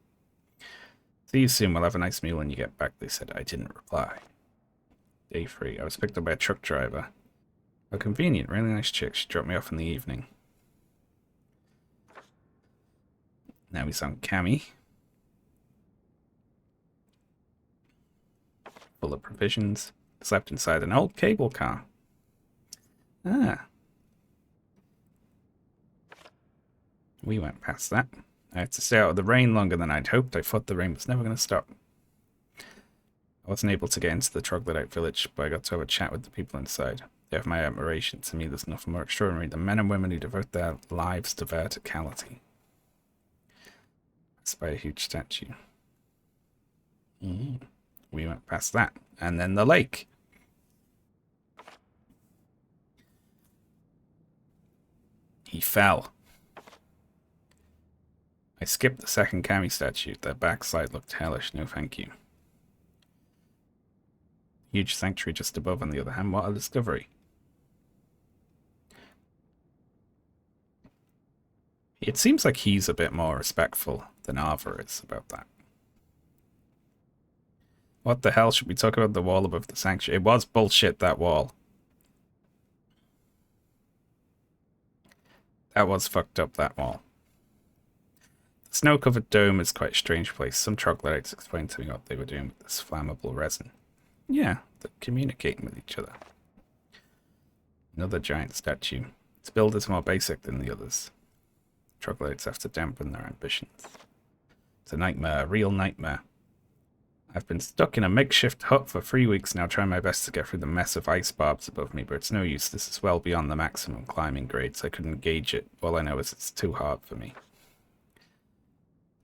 See you soon. We'll have a nice meal when you get back, they said. I didn't reply. Day 3. I was picked up by a truck driver. How convenient. Really nice chick. She dropped me off in the evening. Now he's on Cammy. Full of provisions. Slept inside an old cable car. Ah. We went past that. I had to stay out of the rain longer than I'd hoped. I thought the rain was never going to stop. I wasn't able to get into the troglodyte village, but I got to have a chat with the people inside. They have my admiration. To me, there's nothing more extraordinary than men and women who devote their lives to verticality. That's by a huge statue. We went past that. And then the lake. He fell. I skipped the second Kami statue. Their backside looked hellish. No thank you. Huge sanctuary just above, on the other hand. What a discovery. It seems like he's a bit more respectful than Arthur is about that. What the hell? Should we talk about the wall above the sanctuary? It was bullshit, that wall. That was fucked up, that wall. The snow-covered dome is quite a strange place. Some troglodytes explained to me what they were doing with this flammable resin. Yeah, they're communicating with each other. Another giant statue. Its build is more basic than the others. Troglodytes have to dampen their ambitions. It's a nightmare, a real nightmare. I've been stuck in a makeshift hut for 3 weeks now, trying my best to get through the mess of ice barbs above me, but it's no use. This is well beyond the maximum climbing grades. I couldn't gauge it. All I know is it's too hard for me.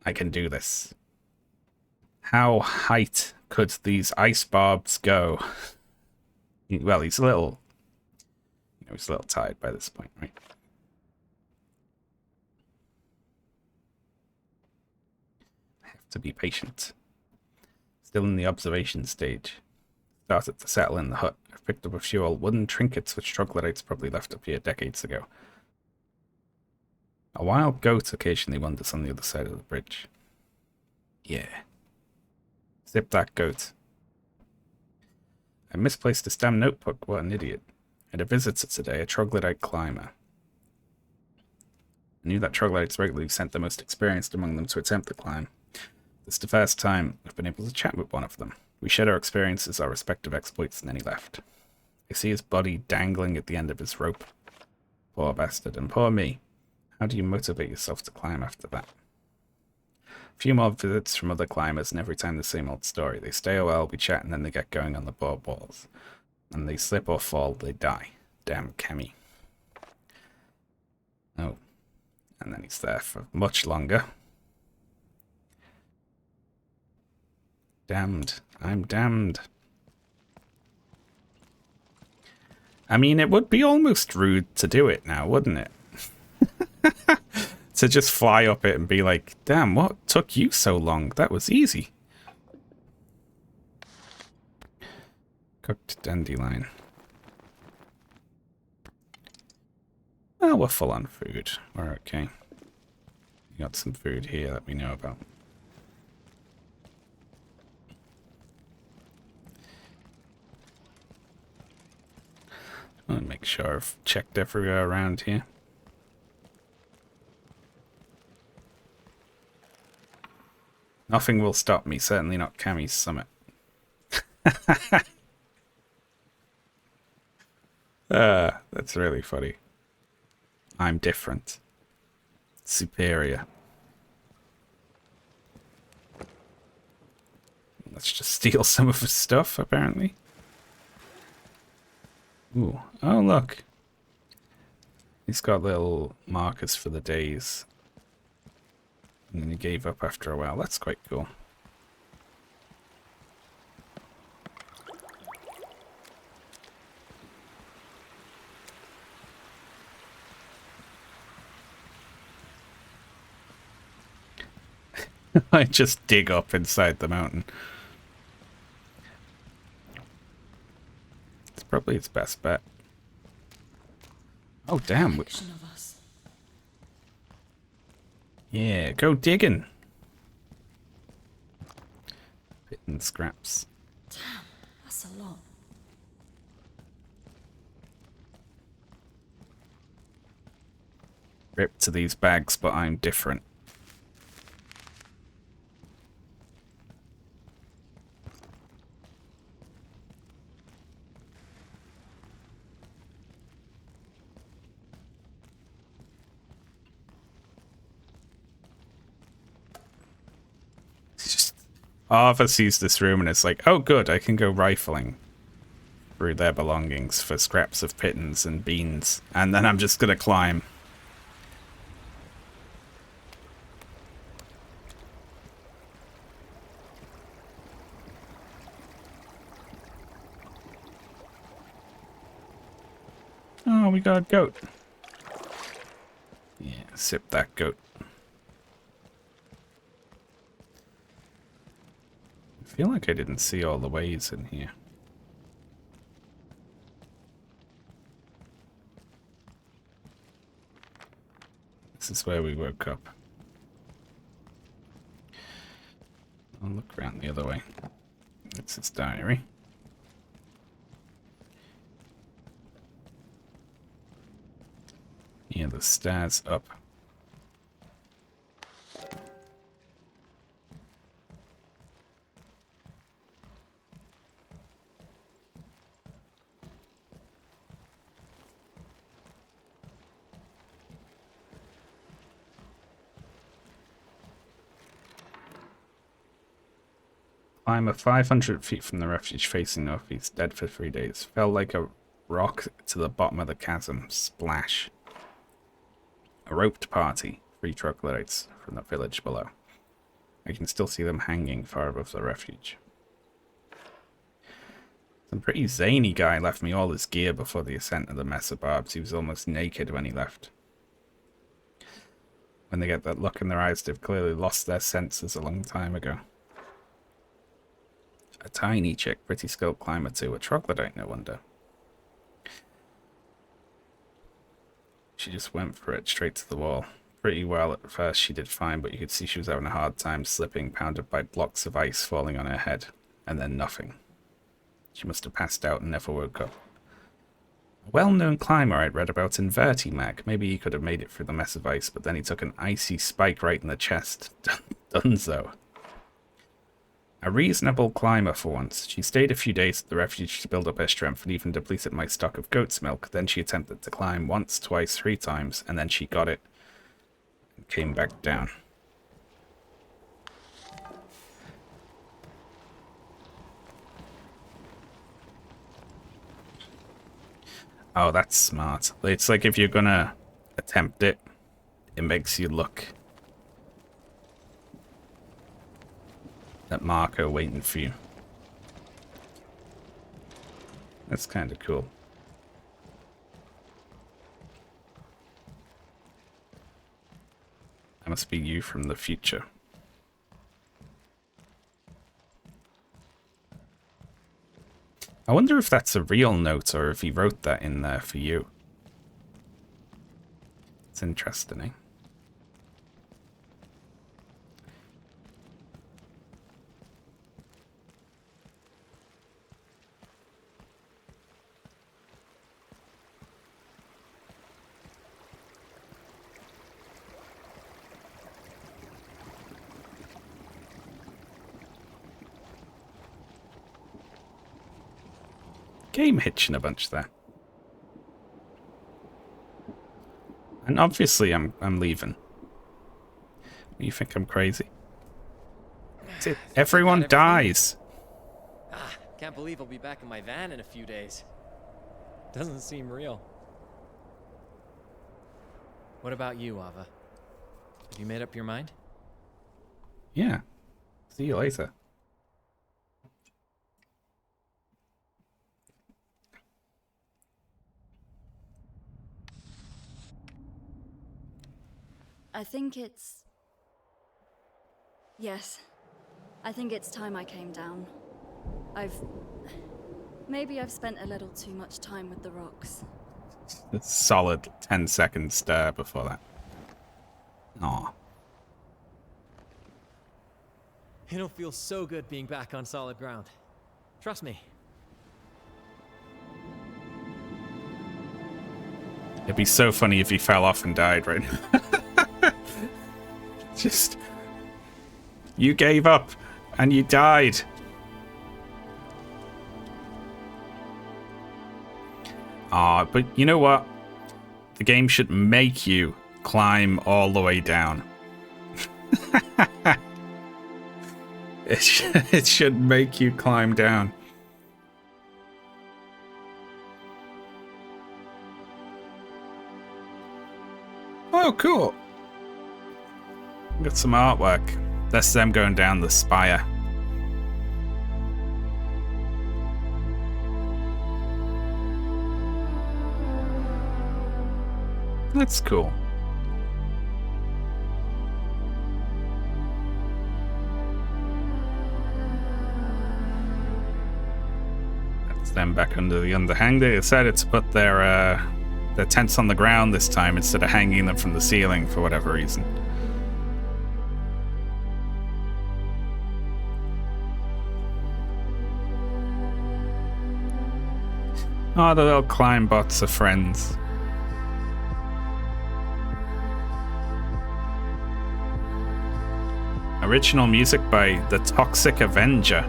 I can do this. How height could these ice barbs go? Well, he's a little... he's a little tired by this point, right? I have to be patient. Still in the observation stage. Started to settle in the hut. I've picked up a few old wooden trinkets which troglodytes probably left up here decades ago. A wild goat occasionally wanders on the other side of the bridge. Yeah. Zip that goat. I misplaced this damn notebook. What an idiot. I had a visitor today, a troglodyte climber. I knew that troglodytes regularly sent the most experienced among them to attempt the climb. This is the first time I've been able to chat with one of them. We shared our experiences, our respective exploits, and then he left. I see his body dangling at the end of his rope. Poor bastard, and poor me. How do you motivate yourself to climb after that? A few more visits from other climbers, and every time the same old story. They stay a while, we chat, and then they get going on the board walls. And they slip or fall, they die. Damn Kemi. Oh. And then he's there for much longer. Damned. I'm damned. I mean, it would be almost rude to do it now, wouldn't it? To just fly up it and be like, damn, what took you so long? That was easy. Cooked dandelion. Oh, we're full on food. We're okay. We got some food here that we know about. I want to make sure I've checked everywhere around here. Nothing will stop me, certainly not Kami's summit. That's really funny. I'm different. Superior. Let's just steal some of his stuff, apparently. Ooh. Oh, look. He's got little markers for the days. And then he gave up after a while. That's quite cool. I just dig up inside the mountain. It's probably its best bet. Oh, damn. Collection of us. Yeah, go digging. Hitting scraps. Damn, that's a lot. Ripped to these bags, but I'm different. It's just Arva sees this room and it's like, oh good, I can go rifling through their belongings for scraps of pittance and beans, and then I'm just gonna climb. Oh, we got a goat. Yeah, sip that goat. I feel like I didn't see all the ways in here. This is where we woke up. I'll look around the other way. It's his diary. Yeah, the stairs up. Climber 500 feet from the refuge facing northeast, dead for 3 days. Fell like a rock to the bottom of the chasm. Splash. A roped party. 3 troglodytes from the village below. I can still see them hanging far above the refuge. Some pretty zany guy left me all his gear before the ascent of the mess of barbs. He was almost naked when he left. When they get that look in their eyes, they've clearly lost their senses a long time ago. A tiny chick, pretty skilled climber too. A troglodyte, no wonder. She just went for it, straight to the wall. Pretty well at first, she did fine, but you could see she was having a hard time slipping, pounded by blocks of ice falling on her head. And then nothing. She must have passed out and never woke up. A well-known climber I'd read about in Vertimag. Maybe he could have made it through the mess of ice, but then he took an icy spike right in the chest. Dunzo. A reasonable climber for once. She stayed a few days at the refuge to build up her strength and even depleted my stock of goat's milk. Then she attempted to climb once, twice, 3 times, and then she got it and came back down. Oh, that's smart. It's like if you're gonna attempt it, it makes you look at Marco waiting for you. That's kind of cool. That must be you from the future. I wonder if that's a real note or if he wrote that in there for you. It's interesting, eh? Game hitching a bunch there. And obviously I'm leaving. You think I'm crazy? That's it. Everyone dies. Can't believe I'll be back in my van in a few days. Doesn't seem real. What about you, Ava? Have you made up your mind? Yeah. See you later. I think it's... Yes. I think it's time I came down. Maybe I've spent a little too much time with the rocks. A solid 10-second stir before that. Aw. It'll feel so good being back on solid ground. Trust me. It'd be so funny if he fell off and died right now. Just... You gave up, and you died. But you know what? The game should make you climb all the way down. It should make you climb down. Oh, cool. Got some artwork. That's them going down the spire. That's cool. That's them back under the underhang. They decided to put their tents on the ground this time instead of hanging them from the ceiling for whatever reason. Oh, the little climb bots are friends. Original music by The Toxic Avenger.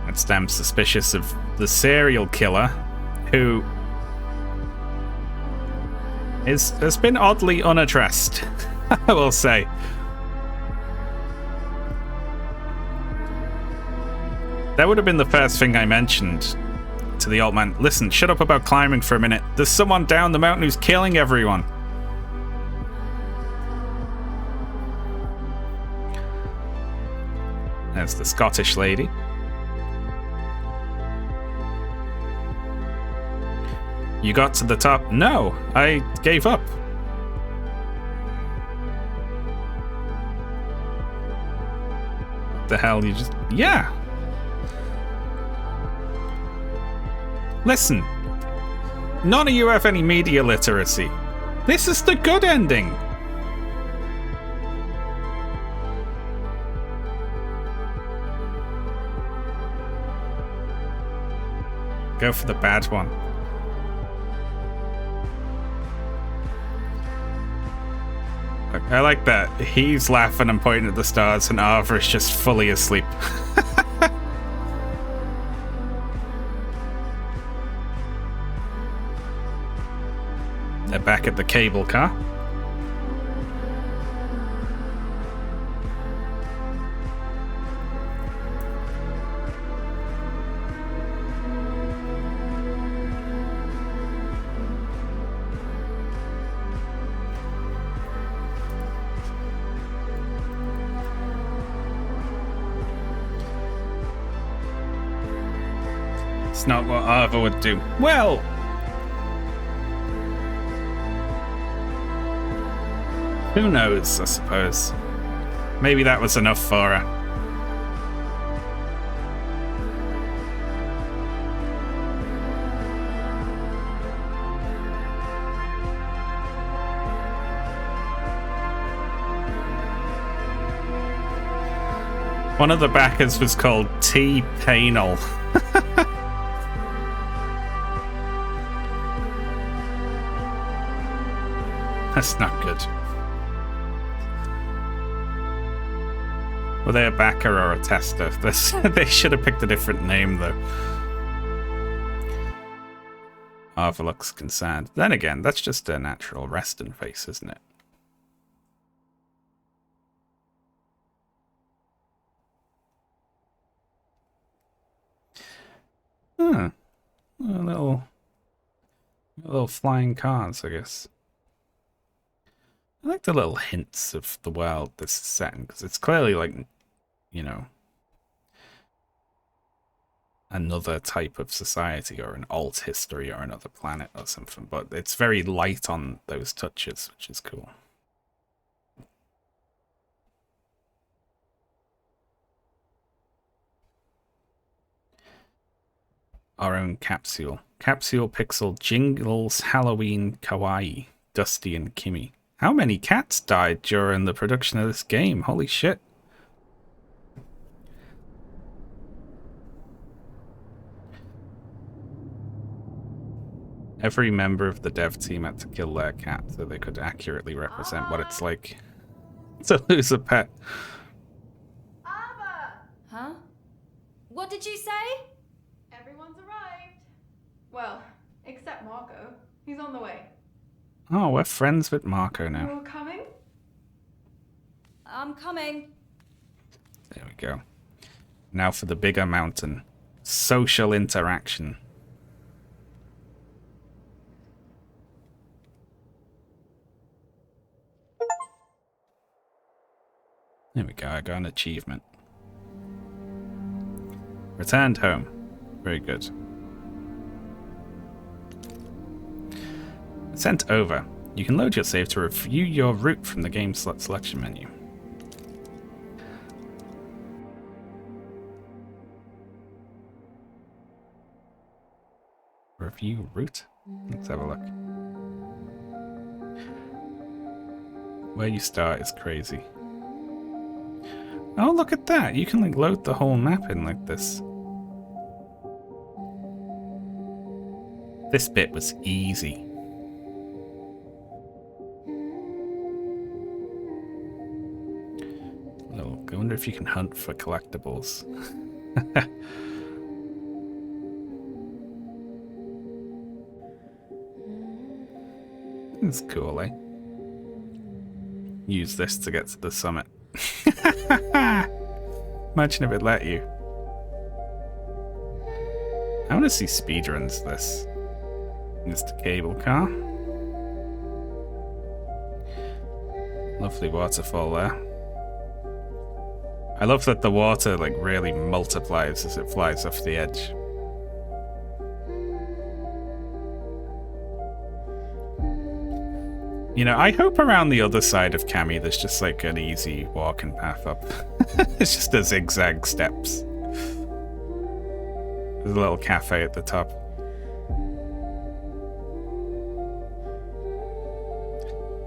That's them suspicious of the serial killer who has been oddly unaddressed, I will say. That would have been the first thing I mentioned to the old man. Listen, shut up about climbing for a minute. There's someone down the mountain who's killing everyone. There's the Scottish lady. You got to the top? No, I gave up. What the hell? You just... Yeah. Listen. None of you have any media literacy. This is the good ending. Go for the bad one. I like that. He's laughing and pointing at the stars, and Arthur is just fully asleep. They're back at the cable car. It's not what Arthur would do. Well, who knows, I suppose. Maybe that was enough for her. One of the backers was called T-Painal. That's not good. Were they a backer or a tester? They should have picked a different name, though. Arthur looks concerned. Then again, that's just a natural resting face, isn't it? Huh. A little flying cars, I guess. I like the little hints of the world this is set in, because it's clearly like, you know, another type of society or an alt history or another planet or something, but it's very light on those touches, which is cool. our own capsule. Capsule Pixel Jingles Halloween Kawaii, Dusty and Kimmy. How many cats died during the production of this game? Holy shit. Every member of the dev team had to kill their cat so they could accurately represent what it's like to lose a pet. Huh? What did you say? Everyone's arrived. Well, except Marco. He's on the way. Oh, we're friends with Marco now. You're coming? I'm coming. There we go. Now for the bigger mountain. Social interaction. There we go, I got an achievement. Returned home. Very good. Sent over. You can load your save to review your route from the game slot selection menu. Review route? Let's have a look. Where you start is crazy. Oh, look at that! You can like load the whole map in like this. This bit was easy. I wonder if you can hunt for collectibles. It's cool, eh? Use this to get to the summit. Imagine if it let you. I want to see speedruns this. Mr. Cable Car. Lovely waterfall there. I love that the water like really multiplies as it flies off the edge. You know, I hope around the other side of Cami there's just like an easy walking path up. It's just a zigzag steps. There's a little cafe at the top.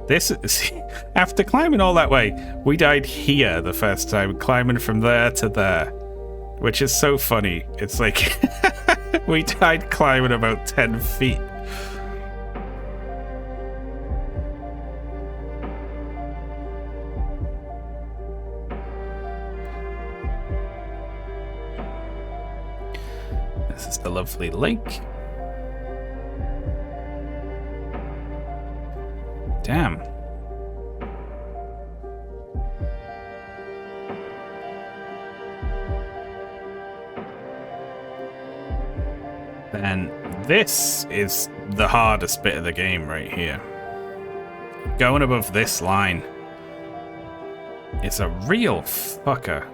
This is, after climbing all that way, we died here the first time, climbing from there to there, which is so funny. It's like, we died climbing about 10 feet. This is the lovely lake. Damn. Then this is the hardest bit of the game right here. Going above this line is a real fucker.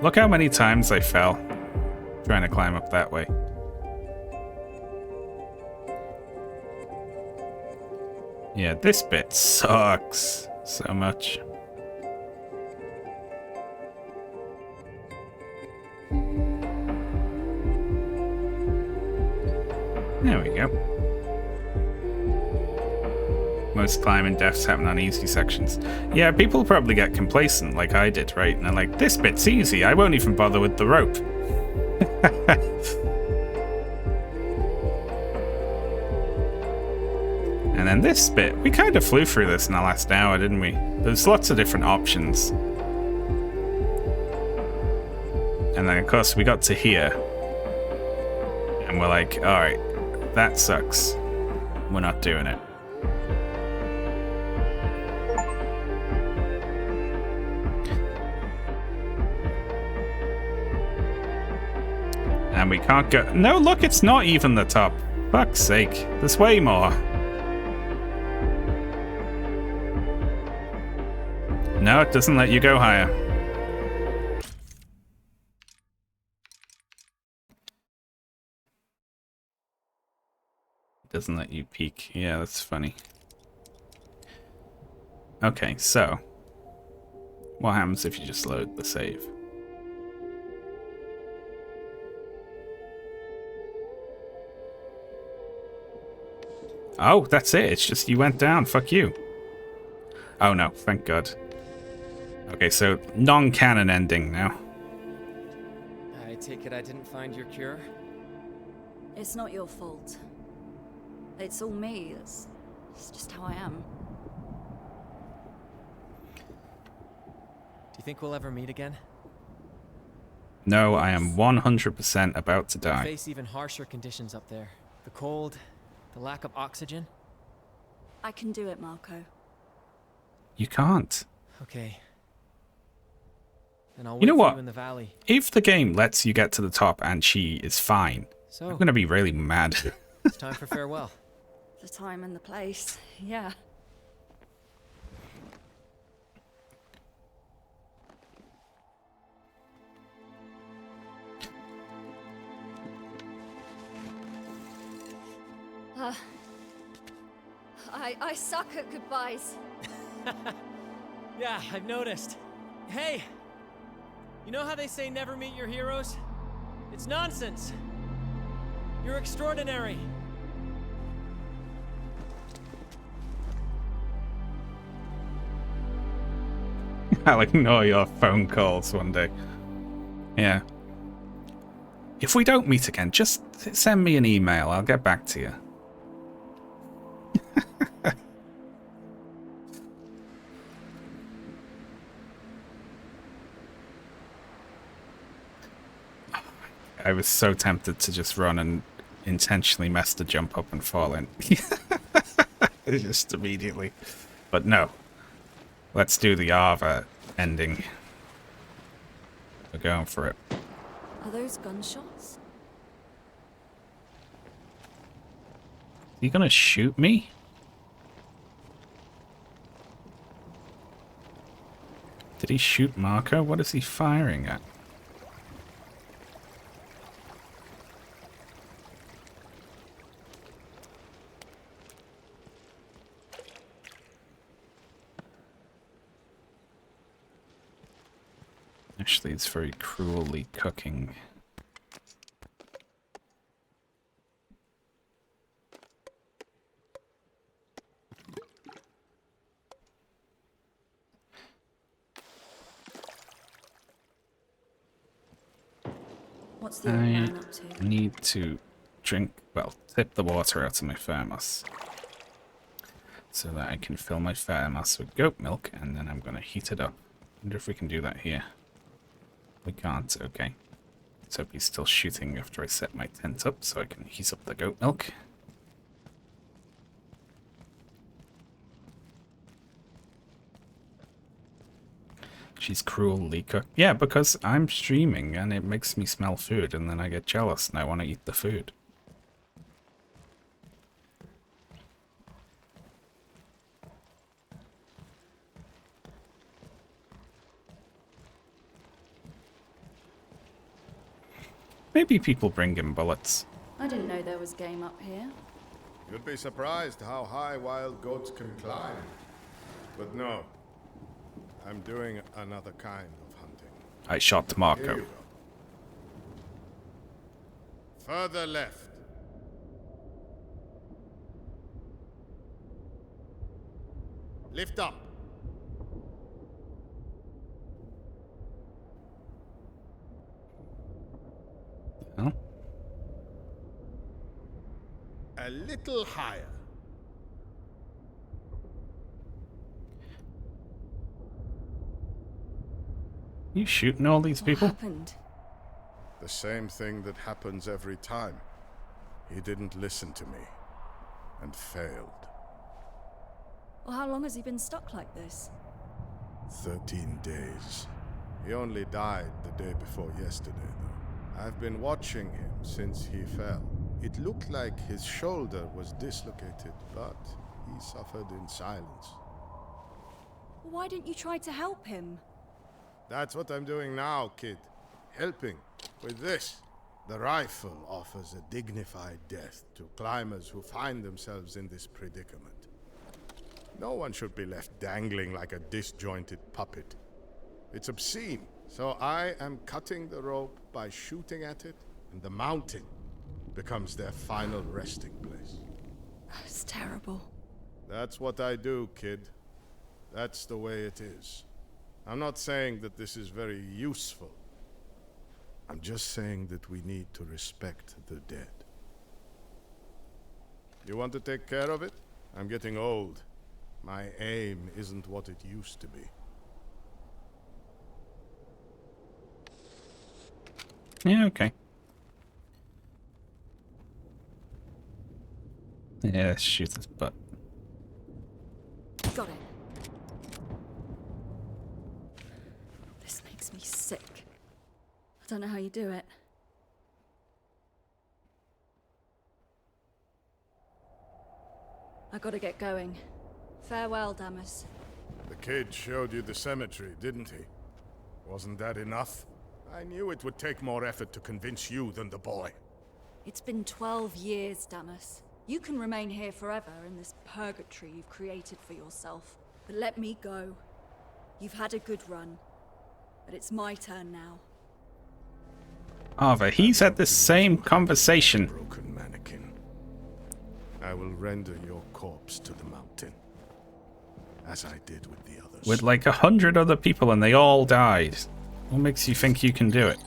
Look how many times I fell trying to climb up that way. Yeah, this bit sucks so much. There we go. Most climbing deaths happen on easy sections. Yeah, people probably get complacent like I did, right? And they're like, this bit's easy, I won't even bother with the rope. And then this bit, we kind of flew through this in the last hour, didn't we? There's lots of different options. And then, of course, we got to here. And we're like, alright, that sucks. We're not doing it. And we can't go... No, look, it's not even the top. Fuck's sake. There's way more. No, it doesn't let you go higher. It doesn't let you peek. Yeah, that's funny. Okay, so... what happens if you just load the save? Oh, that's it. It's just you went down. Fuck you. Oh no, thank God. Okay, so non-canon ending now. I take it I didn't find your cure? It's not your fault. It's all me. It's just how I am. Do you think we'll ever meet again? No, I am 100% about to We'll die. face even harsher conditions up there. The cold, the lack of oxygen. I can do it, Marco. You can't. Okay. Then I'll wait You know for what? you in the valley. If the game lets you get to the top and she is fine, So, I'm gonna be really mad. it's time for farewell. The time and the place. Yeah. I suck at goodbyes. Yeah, I've noticed. Hey! You know how they say never meet your heroes? It's nonsense. You're extraordinary. I'll ignore your phone calls one day. Yeah. If we don't meet again, just send me an email. I'll get back to you. I was so tempted to just run and intentionally mess the jump up and fall in. Just immediately. But no. Let's do the Ava ending. We're going for it. Are those gunshots? Are you gonna shoot me? Did he shoot Marco? What is he firing at? Actually, it's very cruelly cooking. What's the old man up to? Need to drink, well, tip the water out of my thermos so that I can fill my thermos with goat milk, and then I'm going to heat it up. Wonder if we can do that here. We can't, okay. Let's hope he's still shooting after I set my tent up so I can heat up the goat milk. She's cruelly cooked. Yeah, because I'm streaming and it makes me smell food and then I get jealous and I want to eat the food. Maybe people bring him bullets. I didn't know there was game up here. You'd be surprised how high wild goats can climb. But no, I'm doing another kind of hunting. I shot Here Marco. you go. Further left. Lift up. Oh. A little higher. You shooting all these people? What happened? The same thing that happens every time. He didn't listen to me and failed. Well, how long has he been stuck like this? 13 days. He only died the day before yesterday, though. I've been watching him since he fell. It looked like his shoulder was dislocated, but he suffered in silence. Why didn't you try to help him? That's what I'm doing now, kid. Helping with this. The rifle offers a dignified death to climbers who find themselves in this predicament. No one should be left dangling like a disjointed puppet. It's obscene, so I am cutting the rope by shooting at it, and the mountain becomes their final resting place. It's terrible. That's what I do, kid. That's the way it is. I'm not saying that this is very useful. I'm just saying that we need to respect the dead. You want to take care of it? I'm getting old. My aim isn't what it used to be. Yeah, okay. Yeah, let's shoot his butt. Got it. This makes me sick. I don't know how you do it. I gotta get going. Farewell, Damas. The kid showed you the cemetery, didn't he? Wasn't that enough? I knew it would take more effort to convince you than the boy. It's been 12 years, Damas. You can remain here forever in this purgatory you've created for yourself. But let me go. You've had a good run. But it's my turn now. Arva, he's had the same conversation. Broken mannequin. I will render your corpse to the mountain. As I did with the others. With like 100 other people and they all died. What makes you think you can do it?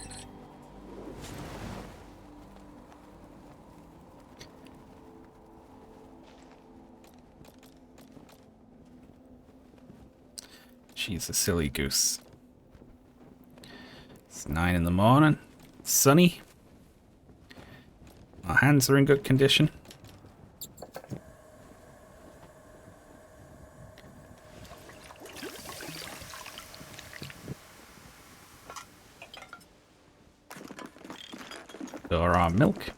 She's a silly goose. It's 9 in the morning. It's sunny. Our hands are in good condition. Store our milk.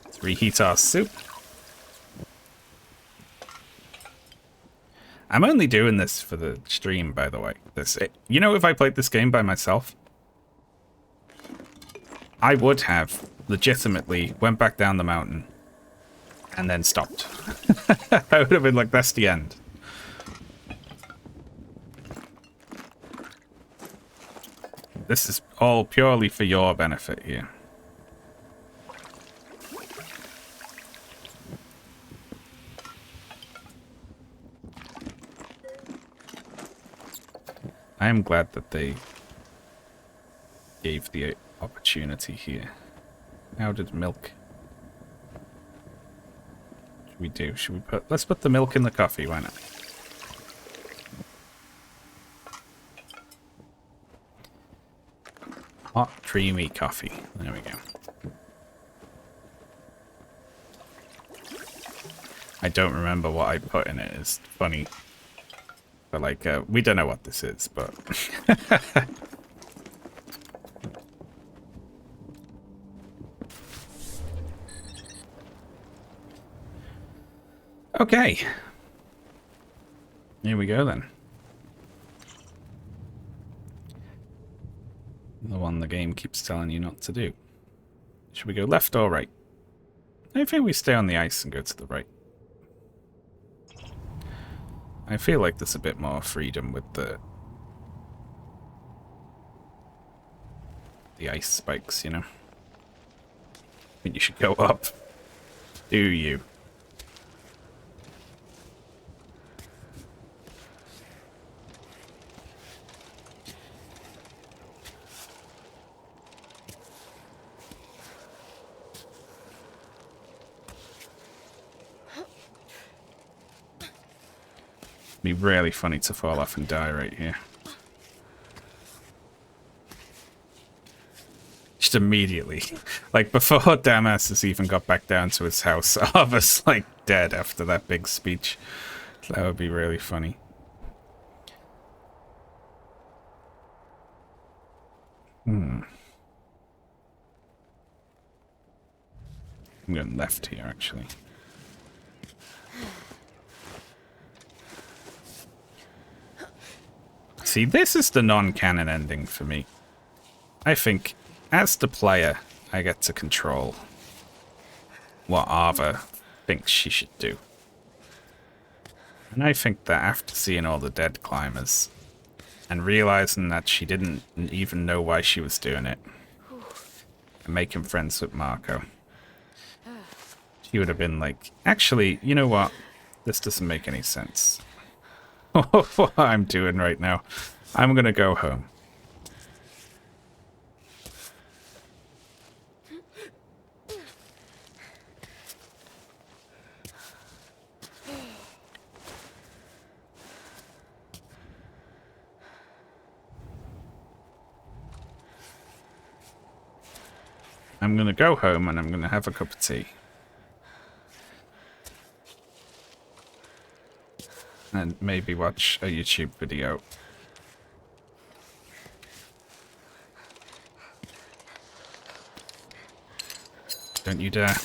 Let's reheat our soup. I'm only doing this for the stream, by the way. You know, if I played this game by myself, I would have legitimately went back down the mountain and then stopped. I would have been like, that's the end. This is all purely for your benefit here. I am glad that they gave the opportunity here. How did milk? What should we do? Should we let's put the milk in the coffee, why not? Hot, creamy coffee. There we go. I don't remember what I put in it. It's funny. But like, we don't know what this is, but... Okay. Here we go then. The one the game keeps telling you not to do. Should we go left or right? I think we stay on the ice and go to the right. I feel like there's a bit more freedom with the ice spikes, you know? I think you should go up. Do you? Be really funny to fall off and die right here. Just immediately. Like, before Damas has even got back down to his house, Arva's like dead after that big speech. That would be really funny. I'm going left here, actually. See, this is the non-canon ending for me. I think, as the player, I get to control what Arva thinks she should do. And I think that after seeing all the dead climbers, and realizing that she didn't even know why she was doing it, and making friends with Marco, he would have been like, actually, you know what? This doesn't make any sense. What I'm doing right now. I'm gonna go home. I'm going to go home and I'm going to have a cup of tea. And maybe watch a YouTube video. Don't you dare.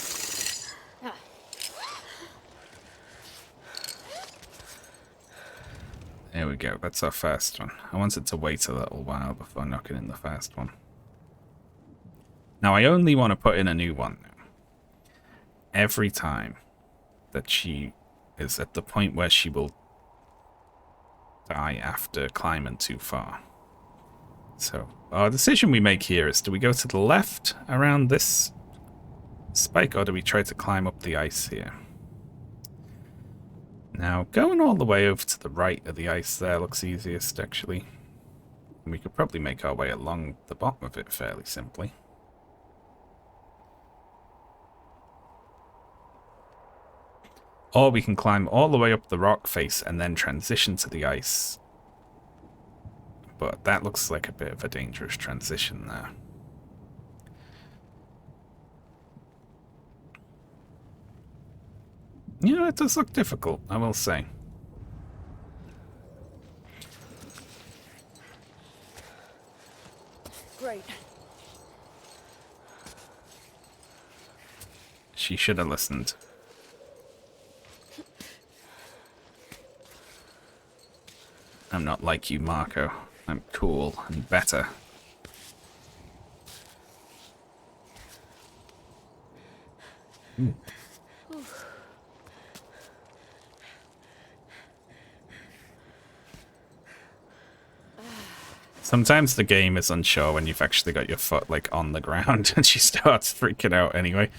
There we go. That's our first one. I wanted to wait a little while before knocking in the first one. Now, I only want to put in a new one now. Every time that she is at the point where she will die after climbing too far. So, our decision we make here is, do we go to the left around this spike, or do we try to climb up the ice here? Now, going all the way over to the right of the ice there looks easiest, actually. We could probably make our way along the bottom of it fairly simply. Or we can climb all the way up the rock face and then transition to the ice. But that looks like a bit of a dangerous transition there. You know, it does look difficult, I will say. Great. She should have listened. I'm not like you, Marco. I'm cool and better. Sometimes the game is unsure when you've actually got your foot, like, on the ground, and she starts freaking out anyway.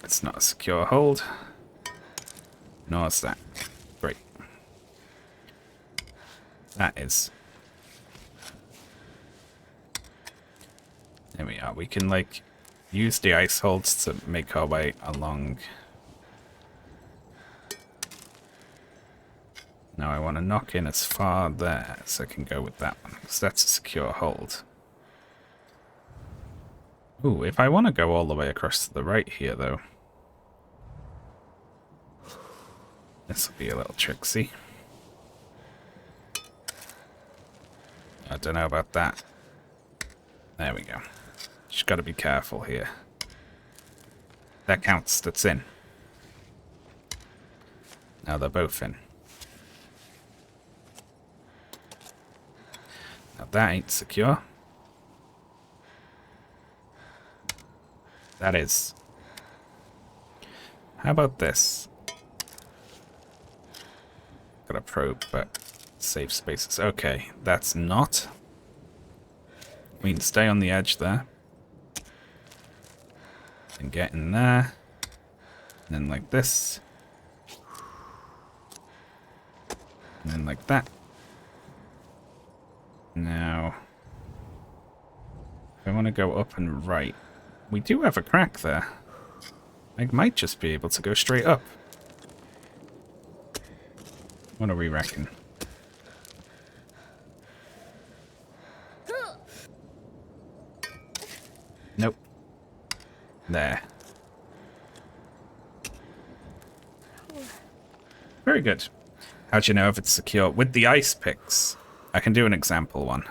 It's not a secure hold. Nor is that. Great. That is. There we are. We can, like, use the ice holds to make our way along. Now I want to knock in as far there as I can go with that one, because that's a secure hold. Ooh, if I want to go all the way across to the right here, though, this will be a little tricksy. I don't know about that. There we go. Just got to be careful here. That counts. That's in. Now they're both in. Now that ain't secure. That is. How about this? Got a probe, but safe spaces. Okay, that's not. We can stay on the edge there. And get in there. And then like this. And then like that. Now, if I want to go up and right, we do have a crack there. I might just be able to go straight up. What do we reckon? Nope. There. Very good. How do you know if it's secure? With the ice picks, I can do an example one.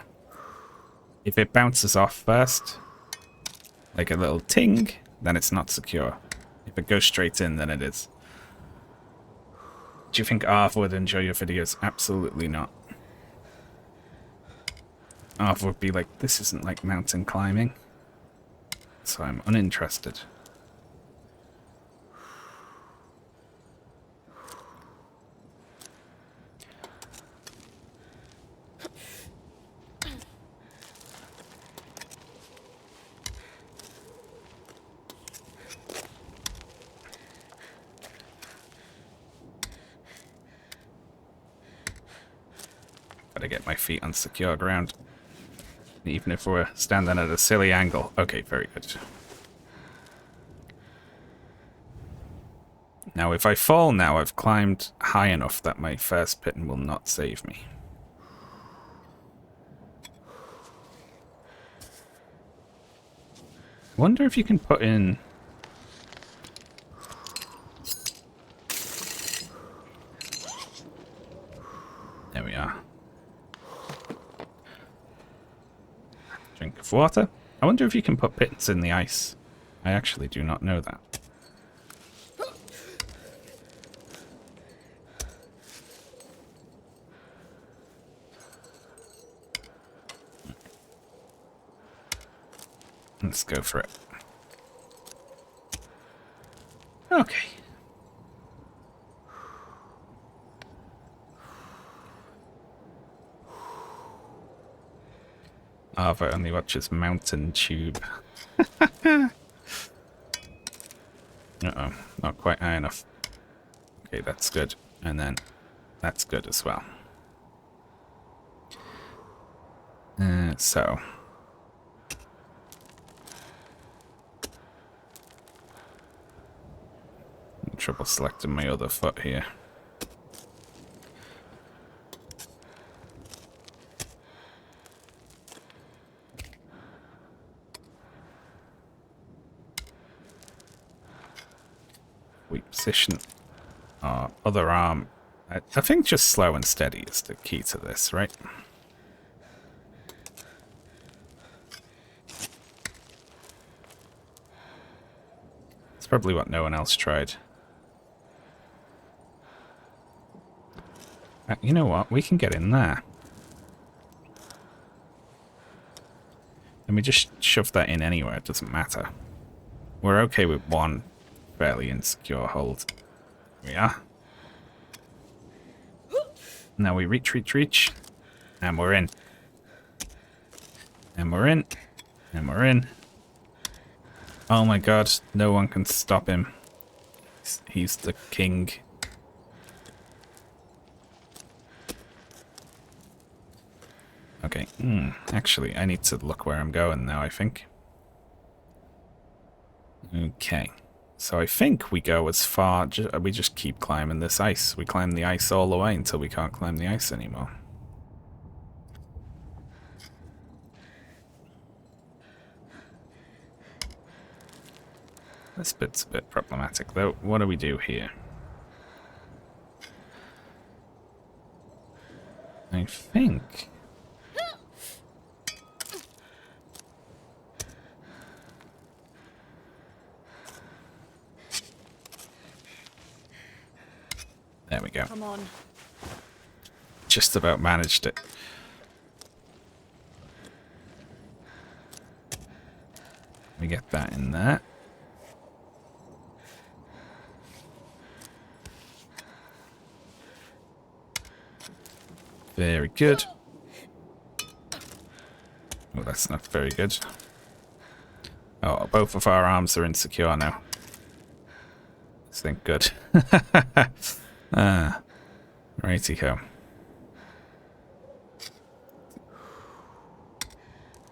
If it bounces off first, like a little ting, then it's not secure. If it goes straight in, then it is. Do you think Arthur would enjoy your videos? Absolutely not. Arthur would be like, this isn't like mountain climbing. So I'm uninterested. Gotta get my feet on secure ground. Even if we're standing at a silly angle. Okay, very good. Now, if I fall now, I've climbed high enough that my first pitten will not save me. I wonder if you can put in... There we are. Drink of water. I wonder if you can put pittons in the ice. I actually do not know that. Let's go for it. Okay. Arva only watches Mountain Tube. Uh-oh, not quite high enough. Okay, that's good. And then that's good as well. So... trouble selecting my other foot here. We position our other arm. I think just slow and steady is the key to this, right? It's probably what no one else tried. You know what? We can get in there. And we just shove that in anywhere. It doesn't matter. We're okay with one fairly insecure hold. Here we are. Now we reach, reach, reach. And we're in. And we're in. And we're in. Oh my god. No one can stop him. He's the king. Okay, actually, I need to look where I'm going now, I think. Okay, so I think we go as far, we just keep climbing this ice. We climb the ice all the way until we can't climb the ice anymore. This bit's a bit problematic, though. What do we do here? I think... There we go. Come on. Just about managed it. We get that in there. Very good. Oh, that's not very good. Oh, both of our arms are insecure now. Thank good. Righty-ho.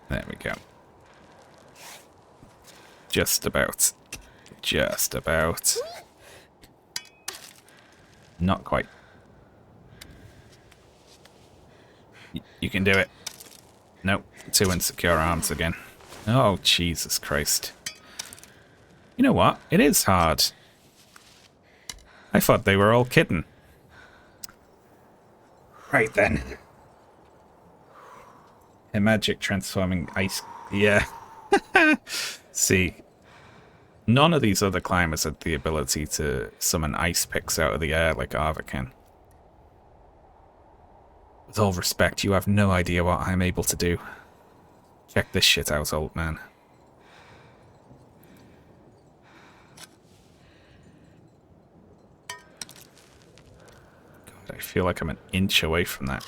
There we go. Just about. Just about. Not quite. You can do it. Nope. 2 insecure arms again. Oh, Jesus Christ. You know what? It is hard. I thought they were all kidding. Right then. A magic transforming ice... Yeah. See. None of these other climbers had the ability to summon ice picks out of the air like Arva can. With all respect, you have no idea what I'm able to do. Check this shit out, old man. God, I feel like I'm an inch away from that.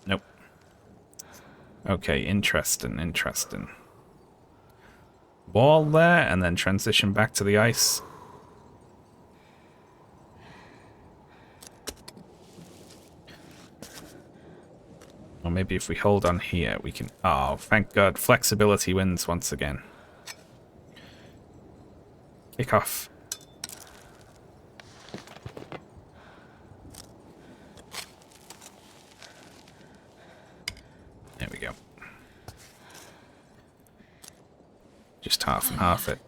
Nope. Okay, interesting, interesting. Wall there, and then transition back to the ice. Or maybe if we hold on here, we can... Oh, thank God. Flexibility wins once again. Kick off. There we go. Just half and half it.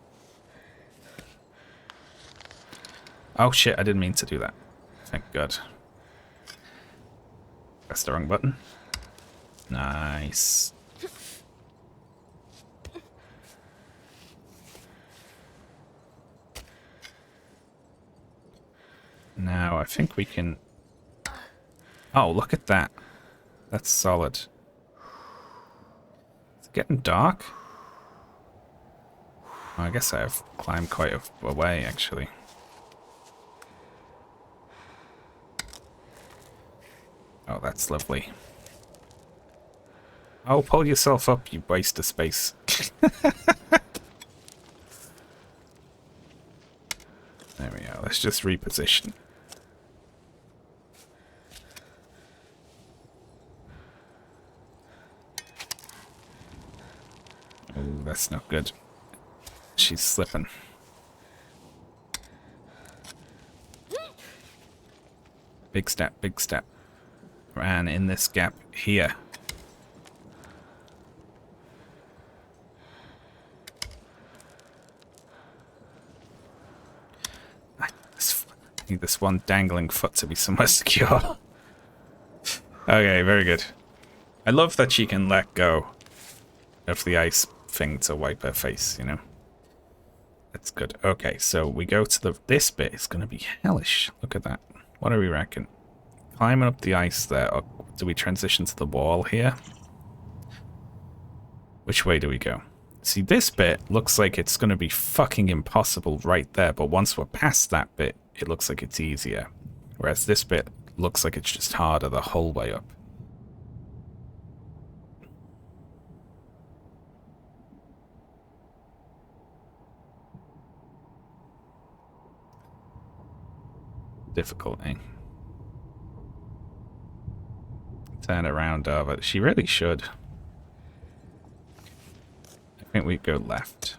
Oh shit, I didn't mean to do that. Thank God. Pressed the wrong button. Nice. Now I think we can... Oh, look at that. That's solid. Is it getting dark? Oh, I guess I have climbed quite a way, actually. Oh, that's lovely. Oh, pull yourself up, you waste of space. There we go. Let's just reposition. Oh, that's not good. She's slipping. Big step, big step. Ran in this gap here. I need this one dangling foot to be somewhere secure. Okay, very good. I love that she can let go of the ice thing to wipe her face, you know? That's good. Okay, so we go to this bit. It's going to be hellish. Look at that. What do we reckon? Climbing up the ice there, or do we transition to the wall here? Which way do we go? See, this bit looks like it's going to be fucking impossible right there, but once we're past that bit, it looks like it's easier. Whereas this bit looks like it's just harder the whole way up. Difficult, eh? Turn around over. She really should. I think we go left.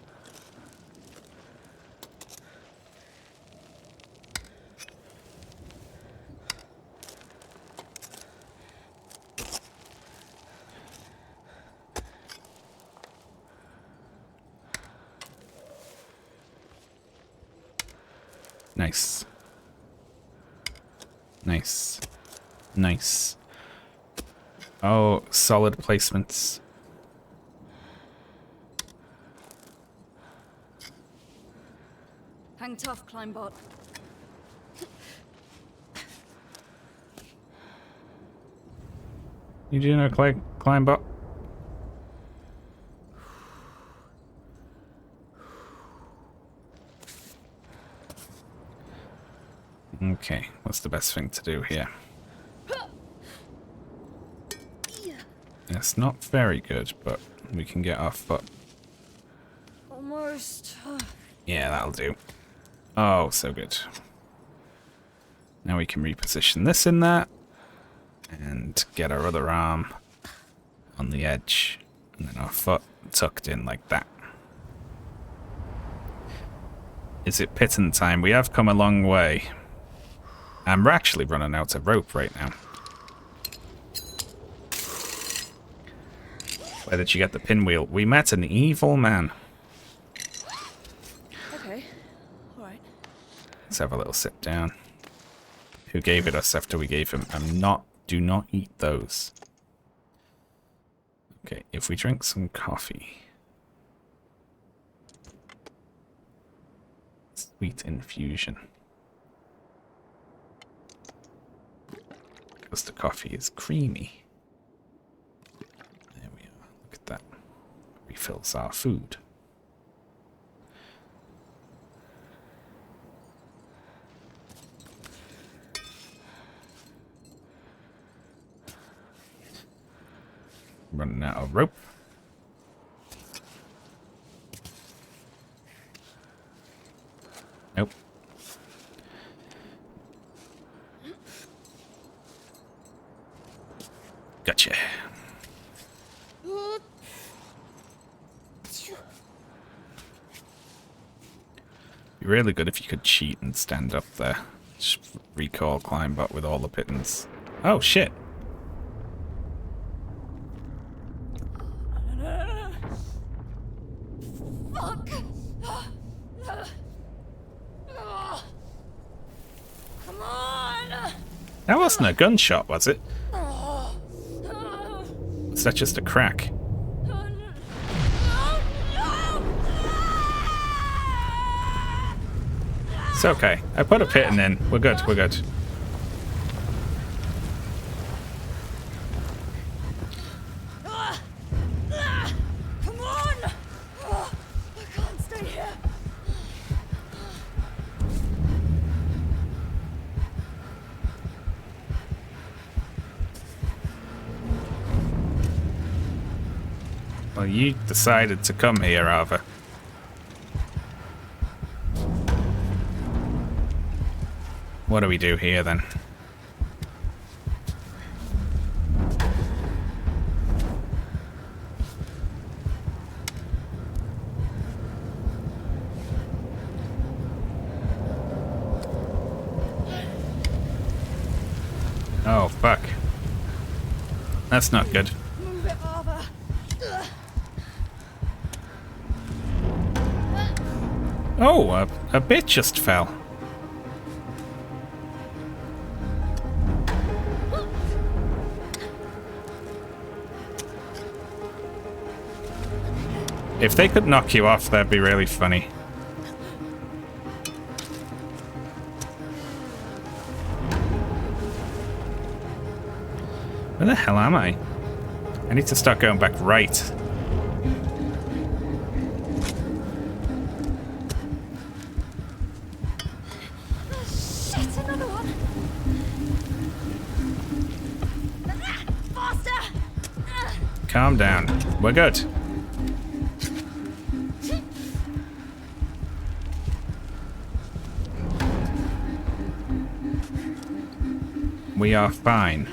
Nice. Nice. Nice. Oh, solid placements. Hang tough, Climbot. You doing okay, Climbot? Okay, what's the best thing to do here? It's not very good, but we can get our foot. Almost. Yeah, that'll do. Oh, so good. Now we can reposition this in there and get our other arm on the edge and then our foot tucked in like that. Is it pitting time? We have come a long way. And we're actually running out of rope right now. Where did you get the pinwheel? We met an evil man. Okay. Alright. Let's have a little sit down. Who gave it us after we gave him? Do not eat those. Okay, if we drink some coffee. Sweet infusion. Because the coffee is creamy. There we are. Look at that. Refills our food. Running out of rope. Nope. Gotcha. Be really good if you could cheat and stand up there. Just recall climb up with all the pittons. Oh shit! Fuck! Come on! That wasn't a gunshot, was it? Was that just a crack? It's okay. I put a pitton in. We're good, we're good. Come on! I can't stay here. Well, you decided to come here, Ava. What do we do here, then? Oh, fuck. That's not good. Move it, Ava. Oh, a bit just fell. If they could knock you off, that'd be really funny. Where the hell am I? I need to start going back right. Shit, another one. Faster! Calm down. We're good. We are fine.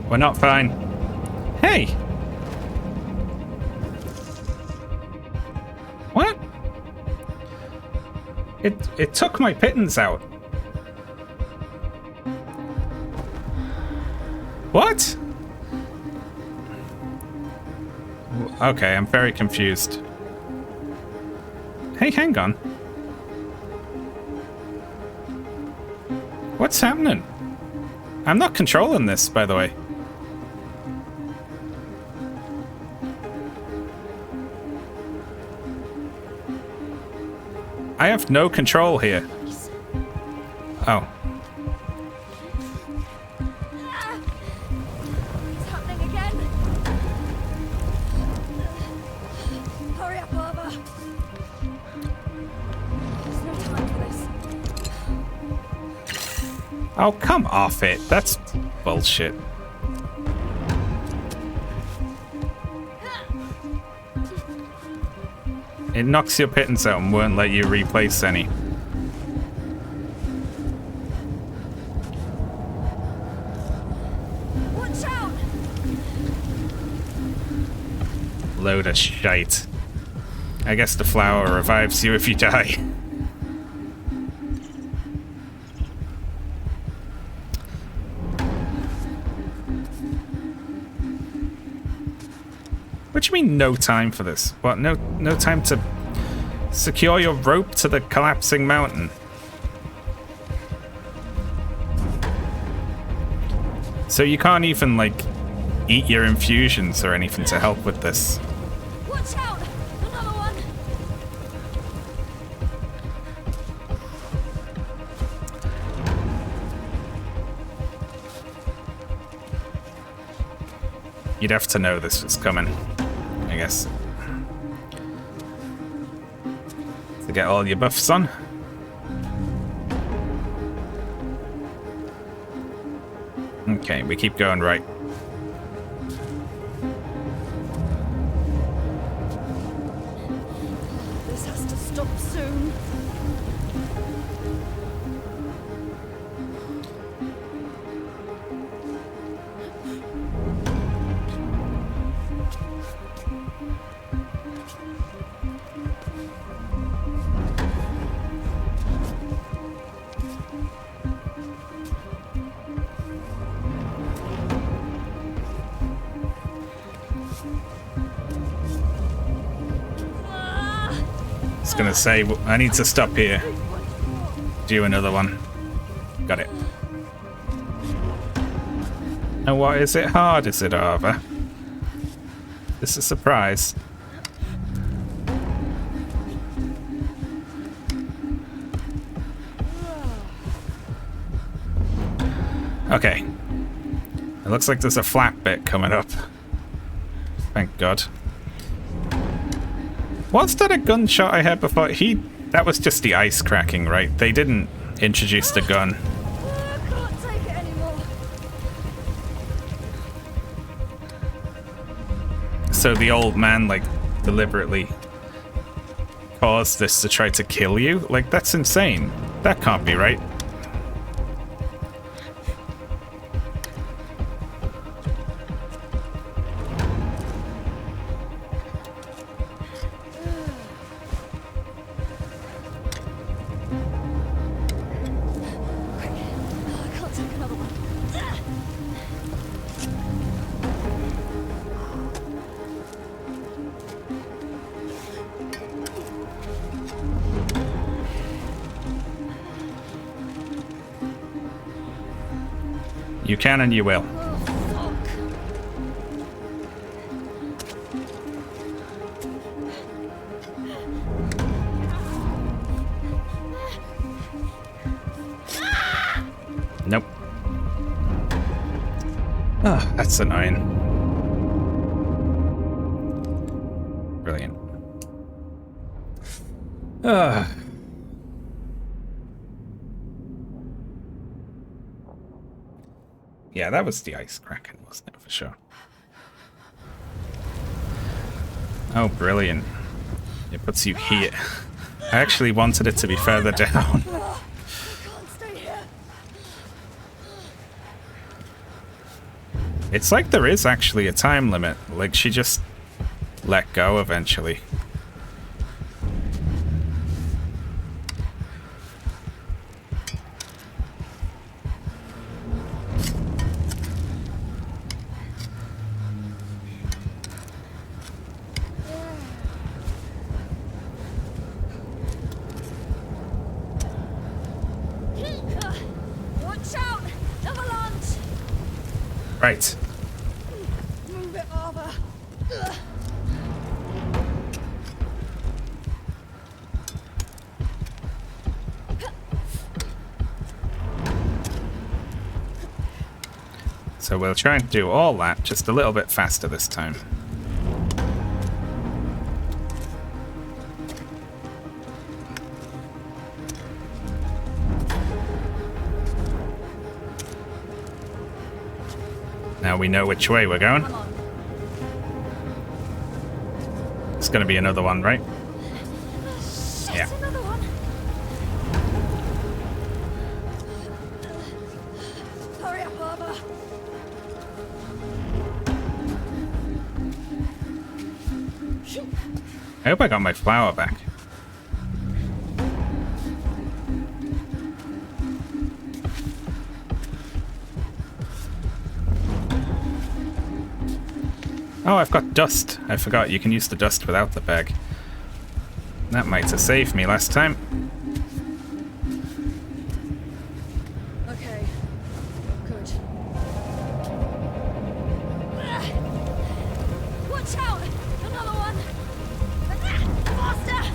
We're not fine. Hey! What? It took my pittance out. What? Okay, I'm very confused. Hey, hang on. What's happening? I'm not controlling this, by the way. I have no control here. Oh. It's happening again. Hurry up, Ava. There's no time for this. Oh, come off it. That's bullshit. It knocks your pittance out and won't let you replace any. Watch out! Load of shite. I guess the flower revives you if you die. What do you mean, no time for this? What, no time to secure your rope to the collapsing mountain? So you can't even, like, eat your infusions or anything to help with this? Watch out! Another one! You'd have to know this was coming, I guess. To get all your buffs on. Okay, we keep going right. gonna say, I need to stop here. Do another one. Got it. And what is it hard, is it, Arva? It's a surprise. Okay. It looks like there's a flat bit coming up. Thank God. Was that a gunshot I heard before? That was just the ice cracking, right? They didn't introduce the gun. I can't take it anymore. So the old man, like, deliberately caused this to try to kill you? Like, that's insane. That can't be right. I can't take another one. You can and you will. Nope. Ah, that's annoying. Brilliant. Ah. Yeah, that was the ice cracking, wasn't it, for sure? Oh, brilliant. It puts you here. I actually wanted it to be further down. I can't stay here. It's like there is actually a time limit. Like, she just let go eventually. Watch out! Avalanche! Right. Move it over. So we'll try and do all that just a little bit faster this time. Now we know which way we're going. Come on. It's gonna be another one, right? Shit, Yeah. another one. Hurry up, Barbara. I hope I got my flower back. Oh, I've got dust. I forgot you can use the dust without the bag. That might have saved me last time. Okay. Good. Watch out! Another one! Faster!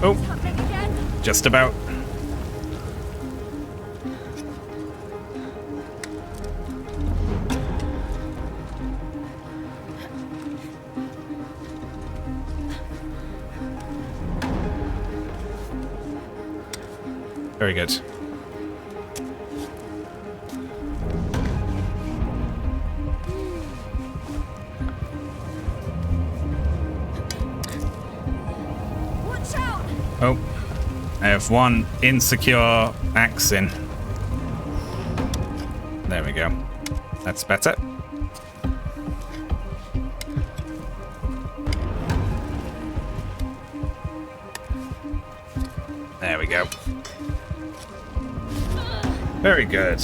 Oh, Happening again. just about. Very good. Watch out! Oh, I have one insecure axe in. There we go. That's better. There we go. Very good.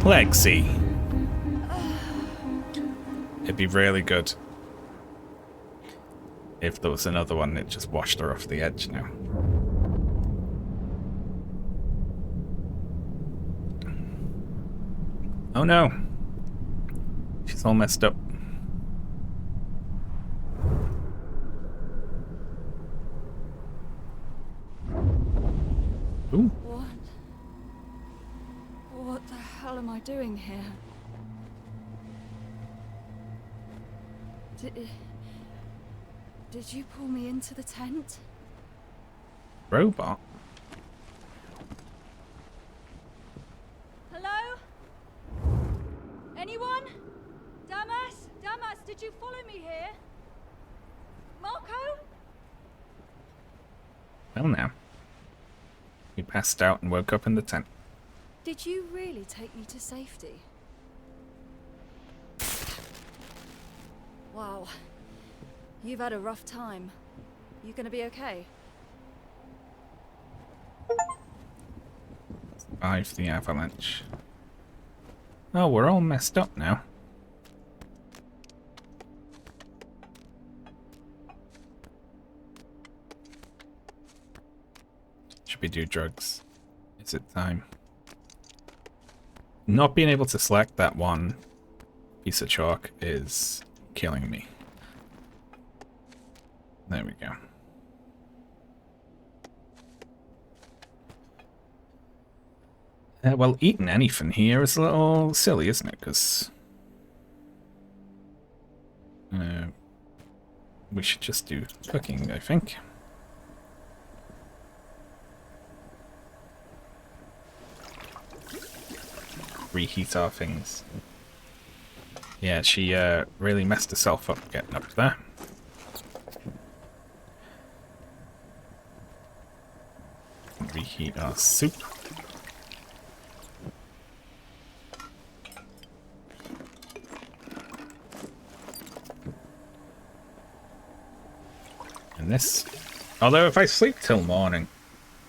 Lexi. It'd be really good if there was another one that just washed her off the edge now. Oh no. She's all messed up. Ooh. What the hell am I doing here? Did you pull me into the tent? Robot? Hello? Anyone? Damas? Damas, did you follow me here? Marco? Well now. He passed out and woke up in the tent. Did you really take me to safety? Wow. You've had a rough time. You gonna be okay? Survived the avalanche. Oh, we're all messed up now. Should we do drugs? Is it time? Not being able to select that one piece of chalk is killing me. There we go. Well, eating anything here is a little silly, isn't it? Because we should just do cooking, I think. Reheat our things. Yeah, she really messed herself up getting up there. Reheat our soup. And this. Although if I sleep till morning,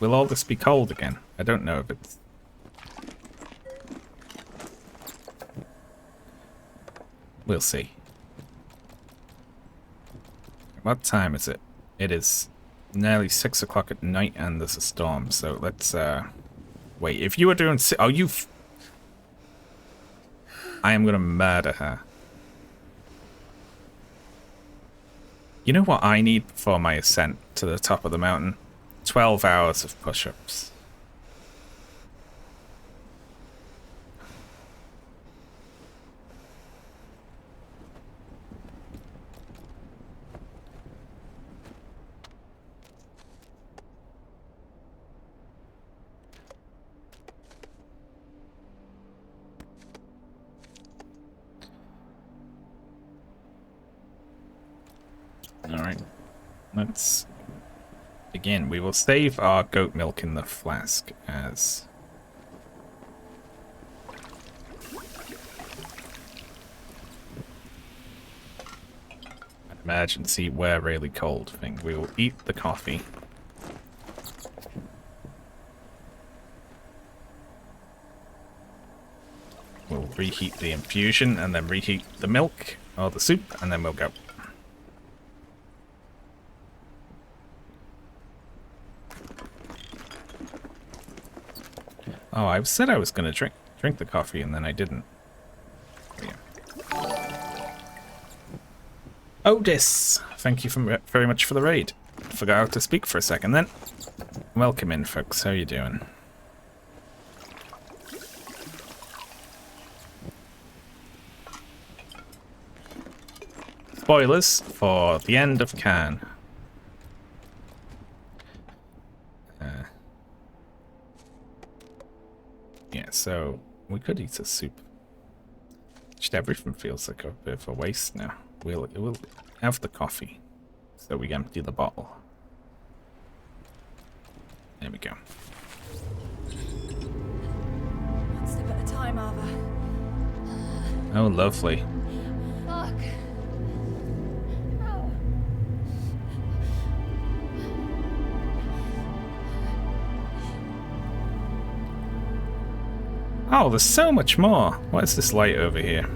will all this be cold again? I don't know if it's... We'll see. What time is it? It is nearly 6 o'clock at night and there's a storm, so let's wait, if you were doing oh, I am gonna murder her. You know what I need for my ascent to the top of the mountain? 12 hours of push-ups. Alright, let's begin. We will save our goat milk in the flask as... an emergency, we're really cold thing. We will eat the coffee. We'll reheat the infusion and then reheat the milk or the soup and then we'll go. Oh, I said I was going to drink the coffee, and then I didn't. Yeah. Otis! Thank you very much for the raid. Forgot how to speak for a second then. Welcome in, folks. How you doing? Spoilers for the end of Cairn. Yeah, so we could eat a soup. Just everything feels like a bit of a waste now. We'll have the coffee, so we empty the bottle. There we go. One step at a time, Ava. Oh, lovely. Fuck. Oh. Oh, there's so much more. What is this light over here?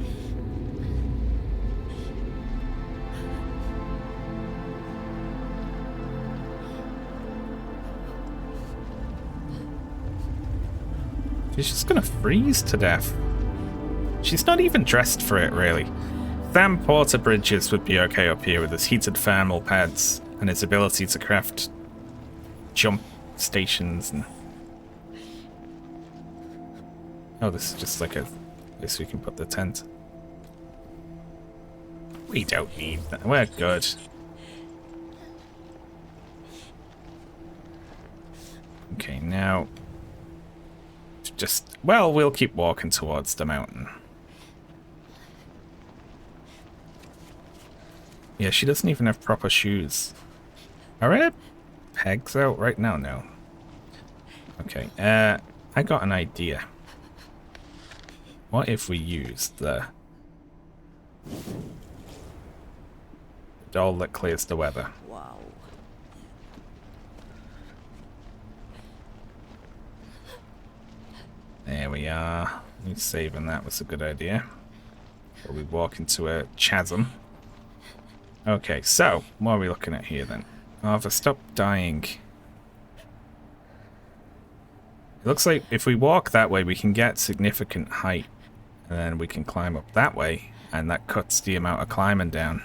She's just gonna freeze to death. She's not even dressed for it, really. Sam Porter Bridges would be okay up here with his heated thermal pads and his ability to craft jump stations and... Oh, this is just like a place we can put the tent. We don't need that. We're good. Okay, now... Just... Well, we'll keep walking towards the mountain. Yeah, she doesn't even have proper shoes. Are her pegs out right now? No. Okay, I got an idea. What if we used the doll that clears the weather? Wow. There we are. Me saving that was a good idea. But we walk into a chasm. Okay, so what are we looking at here then? Arthur, stop dying. It looks like if we walk that way, we can get significant height. And then we can climb up that way, and that cuts the amount of climbing down.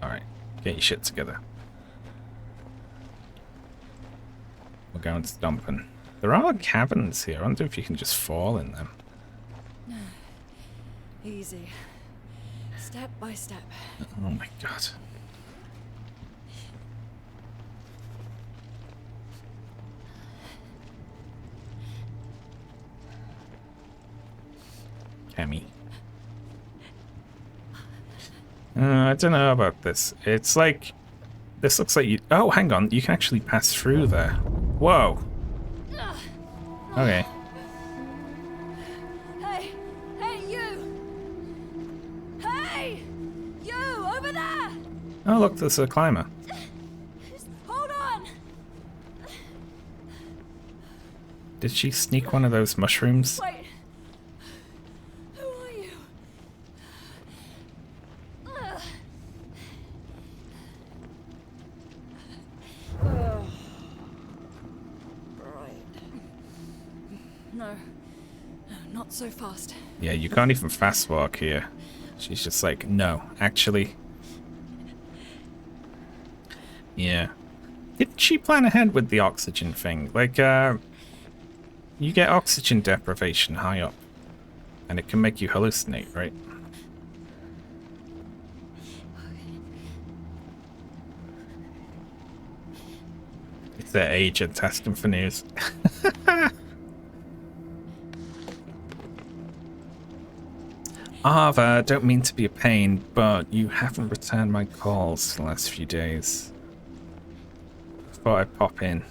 Alright, get your shit together. We're going to Dumpin. There are caverns here. I wonder if you can just fall in them. Easy. Step by step. Oh my god. Cammy. I don't know about this. It's like... This looks like you... Oh, hang on. You can actually pass through there. Whoa. Okay. Hey! Hey, you! Hey! You! Over there! Oh, look, there's a climber. Hold on! Did she sneak one of those mushrooms? Wait. Who are you? Ugh. Ugh. Right. No. No, not so fast. Yeah, you can't even fast walk here. She's just like, no, actually. Yeah. Didn't she plan ahead with the oxygen thing? Like, you get oxygen deprivation high up, and it can make you hallucinate, right? It's their agent asking for news. Ava, don't mean to be a pain, but you haven't returned my calls the last few days. Thought I'd pop in.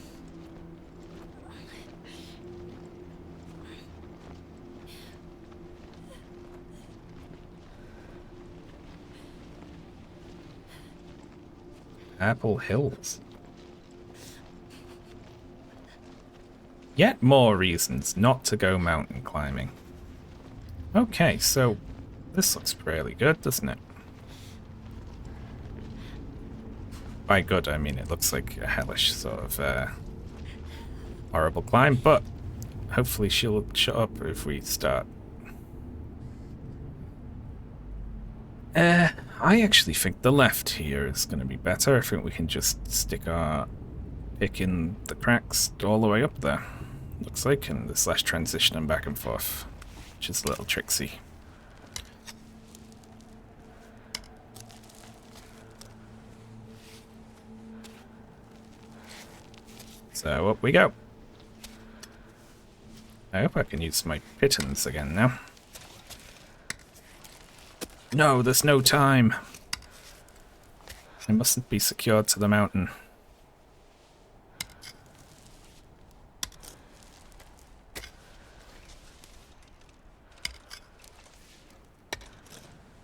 Apple Hills. Yet more reasons not to go mountain climbing. Okay, so this looks really good, doesn't it? By good, I mean it looks like a hellish sort of horrible climb, but hopefully she'll shut up if we start. I actually think the left here is going to be better. I think we can just stick our pick in the cracks all the way up there. Looks like, and there's less transitioning back and forth, which is a little tricksy. So up we go. I hope I can use my pittons again now. No, there's no time. I mustn't be secured to the mountain.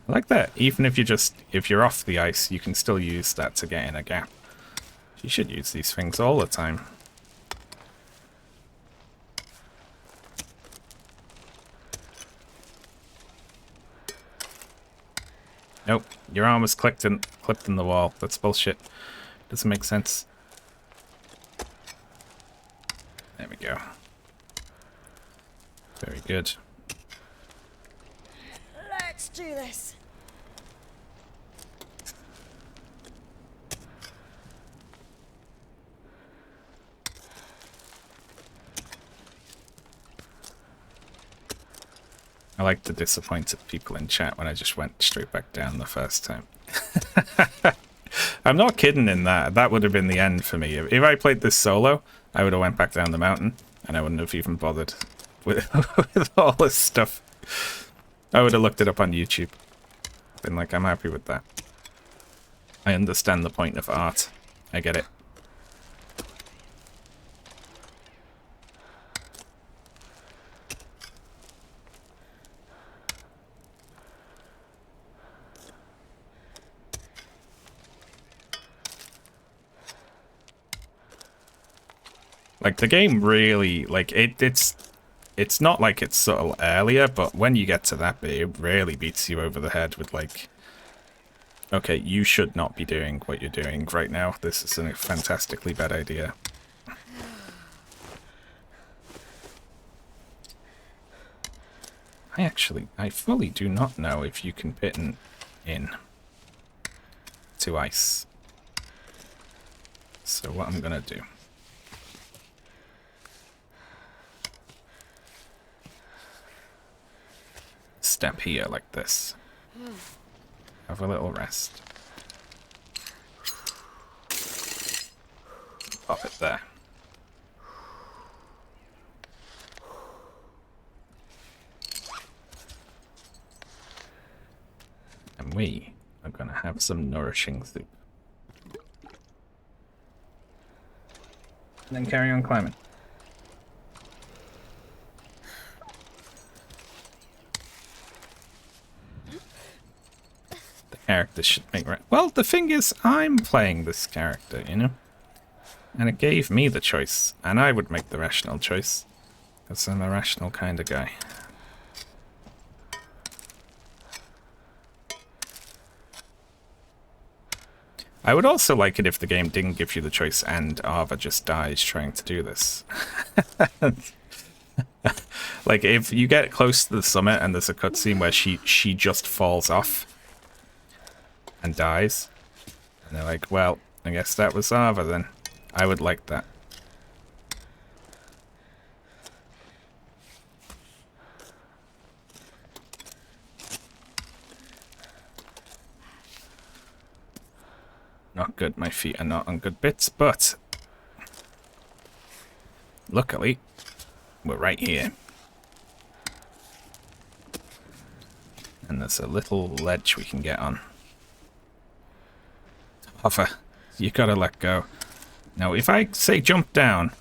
I like that. Even if you're off the ice, you can still use that to get in a gap. You should use these things all the time. Nope, your arm was clipped in the wall. That's bullshit. Doesn't make sense. There we go. Very good. Let's do this. I like the disappointed people in chat when I just went straight back down the first time. I'm not kidding in that. That would have been the end for me. If I played this solo, I would have went back down the mountain, and I wouldn't have even bothered with, with all this stuff. I would have looked it up on YouTube. Been like, I'm happy with that. I understand the point of art. I get it. Like, the game really, like, it's not like it's subtle earlier, but when you get to that bit, it really beats you over the head with, like, okay, you should not be doing what you're doing right now. This is a fantastically bad idea. I fully do not know if you can pitten in to ice. So what I'm gonna do. Step here like this. Have a little rest. Pop it there. And we are going to have some nourishing soup. And then carry on climbing. The character should make right. Well, the thing is, I'm playing this character, you know? And it gave me the choice. And I would make the rational choice. Because I'm a rational kind of guy. I would also like it if the game didn't give you the choice and Ava just dies trying to do this. Like, if you get close to the summit and there's a cutscene where she just falls off and dies, and they're like, well, I guess that was Ava then. I would like that. Not good, my feet are not on good bits, but luckily, we're right here. And there's a little ledge we can get on. Hover, you gotta let go. Now, if I say jump down,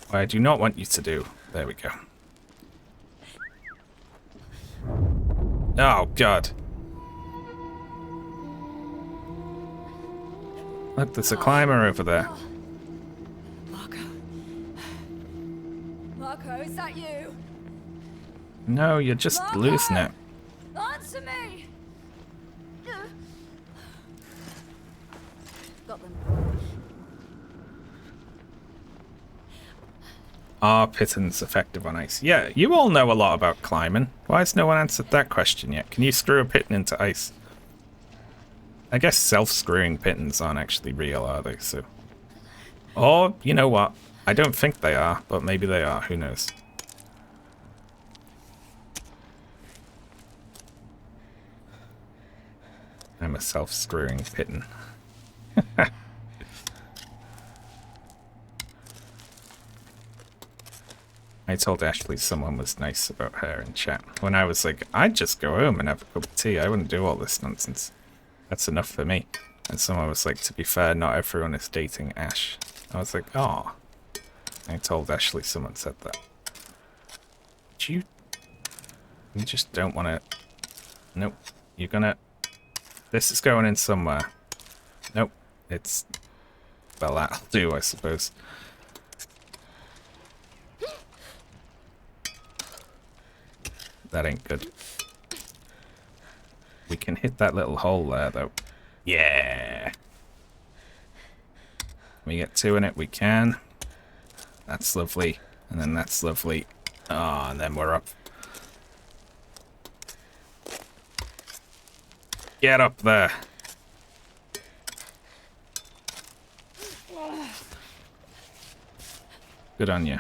what I do not want you to do, there we go. Oh, God. Look, there's a climber over there. Marco. Marco, is that you? No, you're just Marco! losing it. Answer me! Got them. Are pittons effective on ice? Yeah, you all know a lot about climbing. Why has no one answered that question yet? Can you screw a pitton into ice? I guess self-screwing pittons aren't actually real, are they? So, or, you know what? I don't think they are, but maybe they are. Who knows? I'm a self-screwing pitton. I told Ashley someone was nice about her in chat. When I was like, I'd just go home and have a cup of tea. I wouldn't do all this nonsense. That's enough for me. And someone was like, to be fair, not everyone is dating Ash. I was like, oh. I told Ashley someone said that. You just don't want to... Nope. You're gonna... This is going in somewhere. Nope. It's... Well, that'll do, I suppose. That ain't good. We can hit that little hole there, though. Yeah! We get two in it, we can. That's lovely. And then that's lovely. Ah, and then we're up. Get up there. Good on you.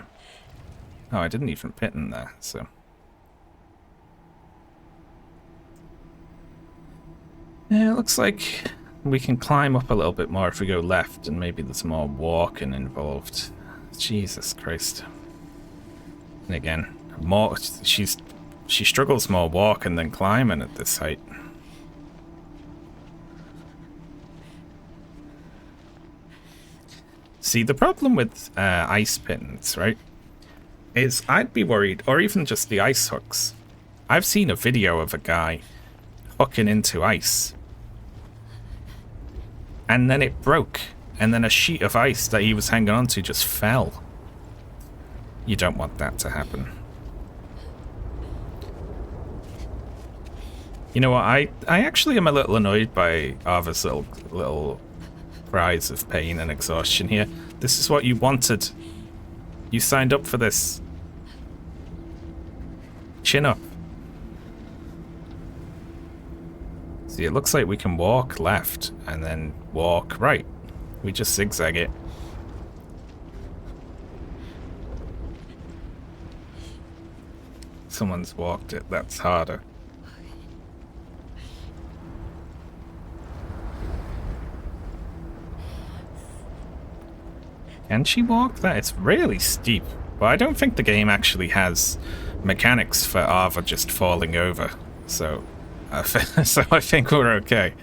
Oh, I didn't even pit in there, so... Yeah, it looks like we can climb up a little bit more if we go left, and maybe there's more walking involved. Jesus Christ. And again, more she struggles more walking than climbing at this height. See, the problem with ice pins, right, is I'd be worried, or even just the ice hooks. I've seen a video of a guy hooking into ice, and then it broke, and then a sheet of ice that he was hanging onto just fell. You don't want that to happen. You know what, I actually am a little annoyed by Arva's little cries of pain and exhaustion here. This is what you wanted. You signed up for this. Chin up. See, it looks like we can walk left and then walk right. We just zigzag it. Someone's walked it. That's harder. Can she walk that? It's really steep. But I don't think the game actually has mechanics for Arva just falling over. So I think we're okay.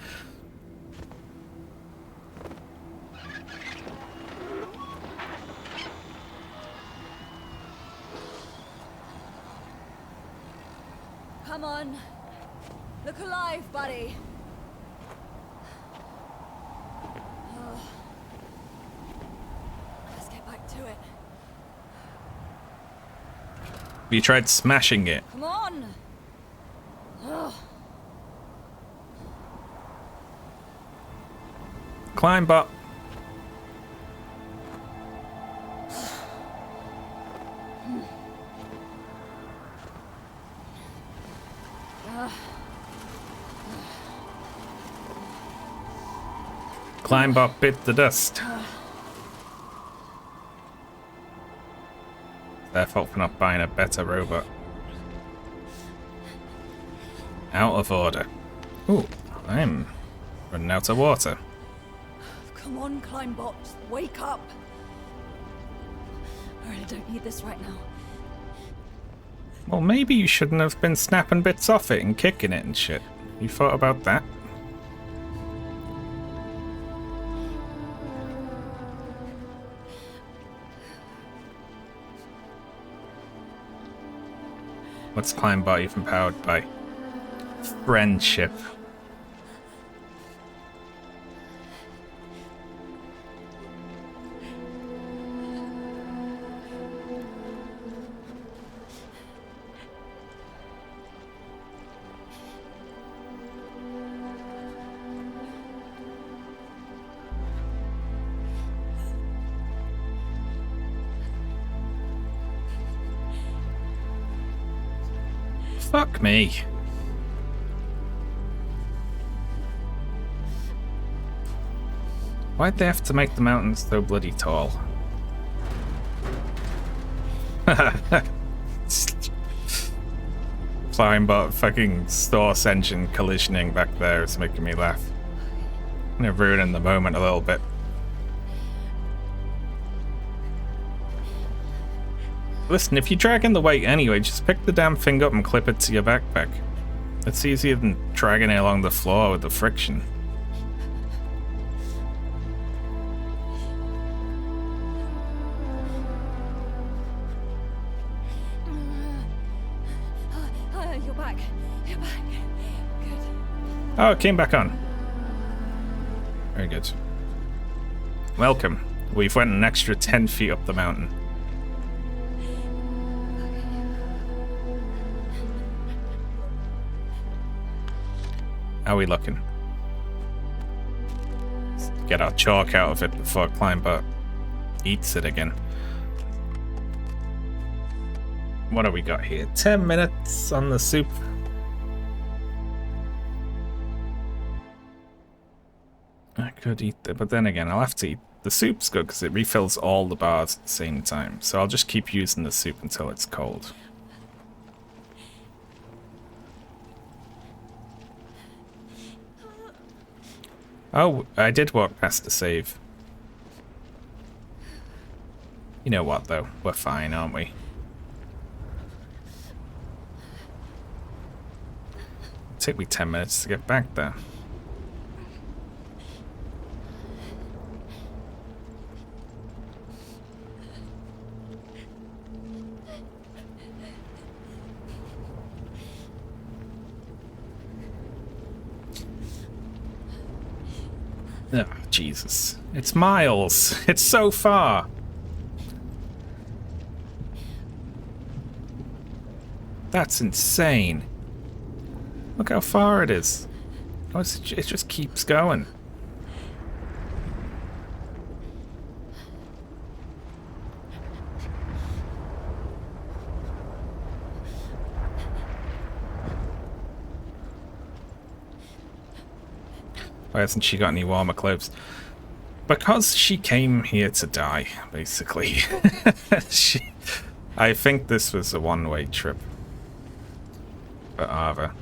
Come on. Look alive, buddy. Let's get back to it. You tried smashing it. Come on. Climb up. Climb up, bit the dust. Their fault for not buying a better robot. Out of order. Ooh, I'm running out of water. Come on, Climbot. Wake up. I really don't need this right now. Well, maybe you shouldn't have been snapping bits off it and kicking it and shit. You thought about that? What's Climbot even powered by? Friendship. Fuck me. Why'd they have to make the mountains so bloody tall? Climbot fucking Source engine collisioning back there is making me laugh. Kind of ruining the moment a little bit. Listen, if you're dragging the weight anyway, just pick the damn thing up and clip it to your backpack. It's easier than dragging it along the floor with the friction. You're back. You're back. Good. Oh, it came back on. Very good. Welcome. We've went an extra 10 feet up the mountain. How are we looking? Let's get our chalk out of it before Climber eats it again. What have we got here? 10 minutes on the soup. I could eat it, but then again, I'll have to eat. The soup's good because it refills all the bars at the same time. So I'll just keep using the soup until it's cold. Oh, I did walk past the save. You know what, though? We're fine, aren't we? It'll take me 10 minutes to get back there. Oh, Jesus. It's miles. It's so far. That's insane. Look how far it is. Oh, it just keeps going. Why hasn't she got any warmer clothes? Because she came here to die, basically. I think this was a one-way trip for Ava.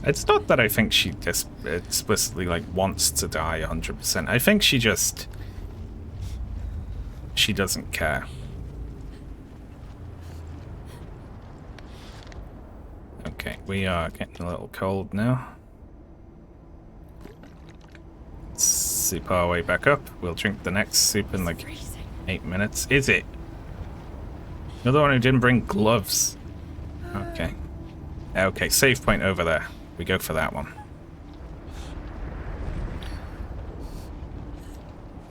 It's not that I think she just explicitly like wants to die 100%. I think she doesn't care. Okay, we are getting a little cold now. Let's soup our way back up. We'll drink the next soup in like 8 minutes. Is it? You're the one who didn't bring gloves. Okay. Okay, save point over there. We go for that one.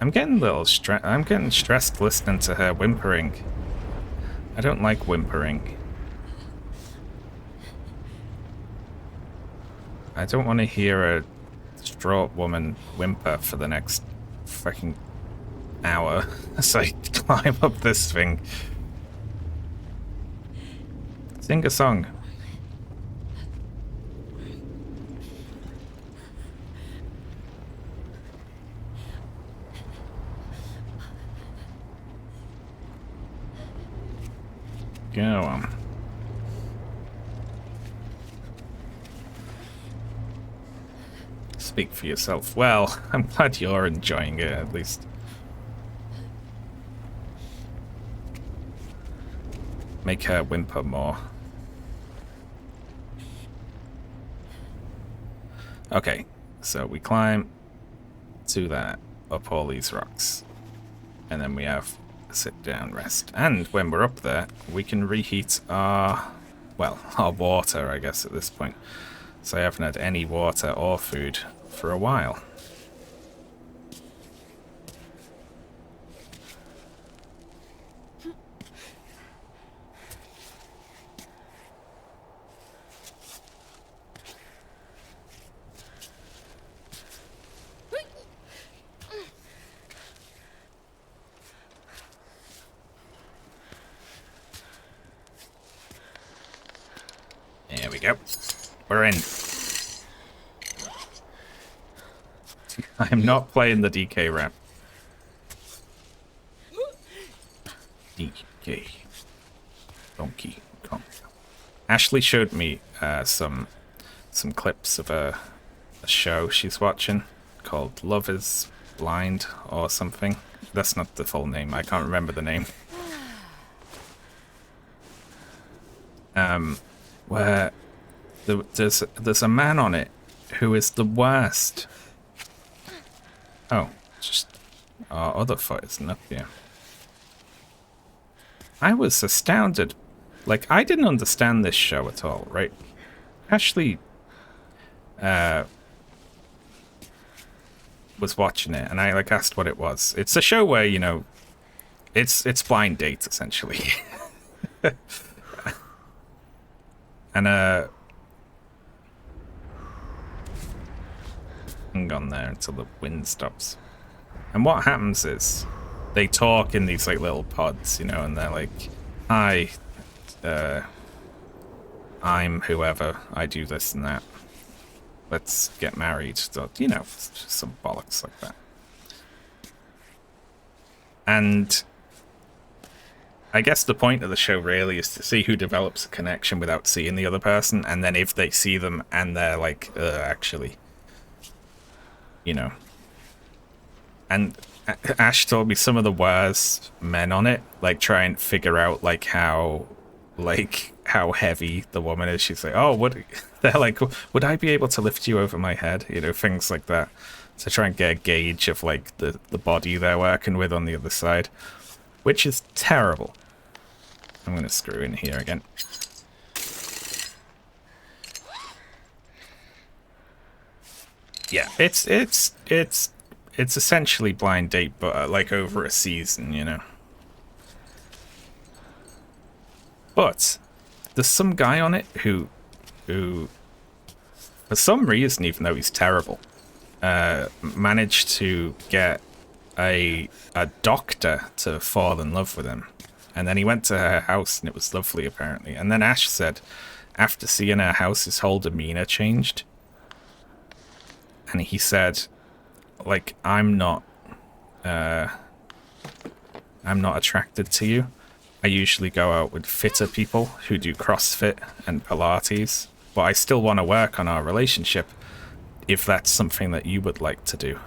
I'm getting a little I'm getting stressed listening to her whimpering. I don't like whimpering. I don't want to hear a distraught woman whimper for the next fucking hour as I climb up this thing. Sing a song. Go on. Speak for yourself. Well, I'm glad you're enjoying it, at least. Make her whimper more. Okay, so we climb to that, up all these rocks. And then we have a sit down rest. And when we're up there, we can reheat our, well, our water, I guess, at this point. So I haven't had any water or food for a while. There we go. We're in. I'm not playing the DK rap. DK. Donkey Kong. Ashley showed me some clips of a show she's watching called Love is Blind or something. That's not the full name. I can't remember the name. Where there's a man on it who is the worst. Oh, just our other foot isn't up here. I was astounded. Like, I didn't understand this show at all, right? Ashley was watching it, and I like asked what it was. It's a show where, you know, it's blind dates essentially. And hang on there until the wind stops. And what happens is they talk in these like little pods, you know, and they're like, "Hi, I'm whoever. I do this and that. Let's get married." So, you know, just some bollocks like that. And I guess the point of the show really is to see who develops a connection without seeing the other person, and then if they see them and they're like, actually, you know. And Ash told me some of the worst men on it, like, try and figure out, like, how heavy the woman is. She's like, oh, they're like, would I be able to lift you over my head? You know, things like that. To try and get a gauge of, like, the body they're working with on the other side. Which is terrible. I'm going to screw in here again. Yeah, it's essentially blind date, but like over a season, you know. But there's some guy on it who for some reason, even though he's terrible, managed to get a doctor to fall in love with him. And then he went to her house and it was lovely, apparently. And then Ash said, after seeing her house, his whole demeanor changed. And he said, like, I'm not attracted to you. I usually go out with fitter people who do CrossFit and Pilates, but I still want to work on our relationship if that's something that you would like to do.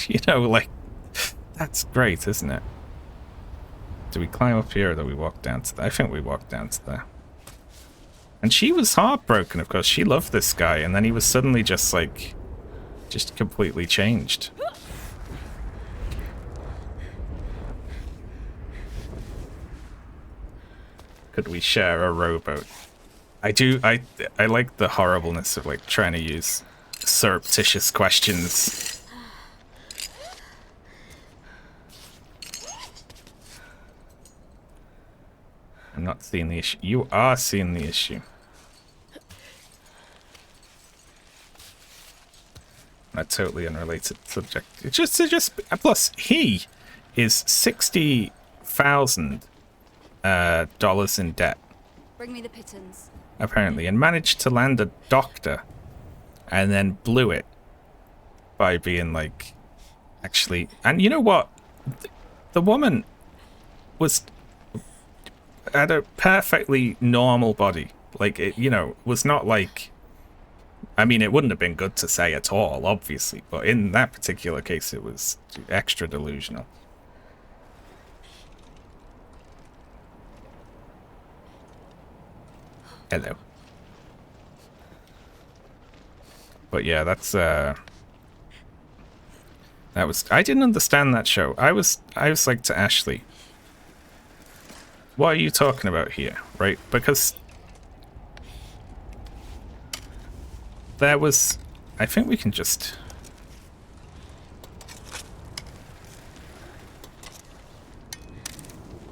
You know, like, that's great, isn't it? Do we climb up here or do we walk down to there? I think we walked down to there. And she was heartbroken, of course. She loved this guy, and then he was suddenly just, like, just completely changed. Could we share a rowboat? I like the horribleness of, like, trying to use surreptitious questions. I'm not seeing the issue. You are seeing the issue. A totally unrelated subject. It's just plus he is $60,000 in debt. Bring me the pittance. Apparently, and managed to land a doctor, and then blew it by being like, actually. And you know what? The woman had a perfectly normal body. Like, it, you know, was not like. I mean, it wouldn't have been good to say at all, obviously, but in that particular case, it was extra delusional. Hello. But yeah, that's that was. I didn't understand that show. I was like to Ashley, what are you talking about here, right? Because there was, I think we can just.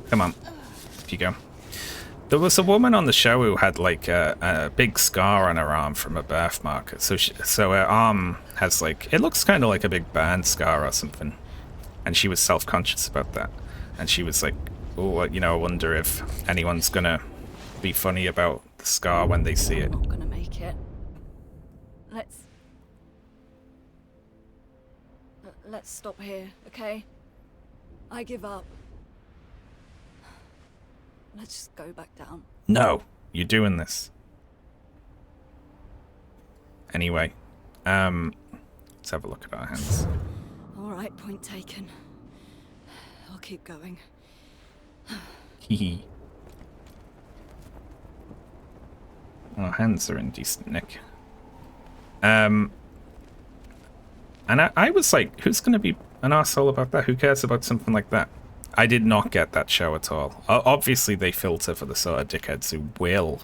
Come on, if you go. There was a woman on the show who had like a big scar on her arm from a birthmark. So her arm has like, it looks kind of like a big burn scar or something. And she was self-conscious about that. And she was like, oh, you know, I wonder if anyone's gonna be funny about the scar when they see it. I'm not gonna make it. Let's stop here, okay? I give up. Let's just go back down. No, you're doing this. Anyway, let's have a look at our hands. All right, point taken. I'll keep going. Hee. Our hands are in decent nick. And I was like, who's going to be an asshole about that? Who cares about something like that? I did not get that show at all. Obviously, they filter for the sort of dickheads who will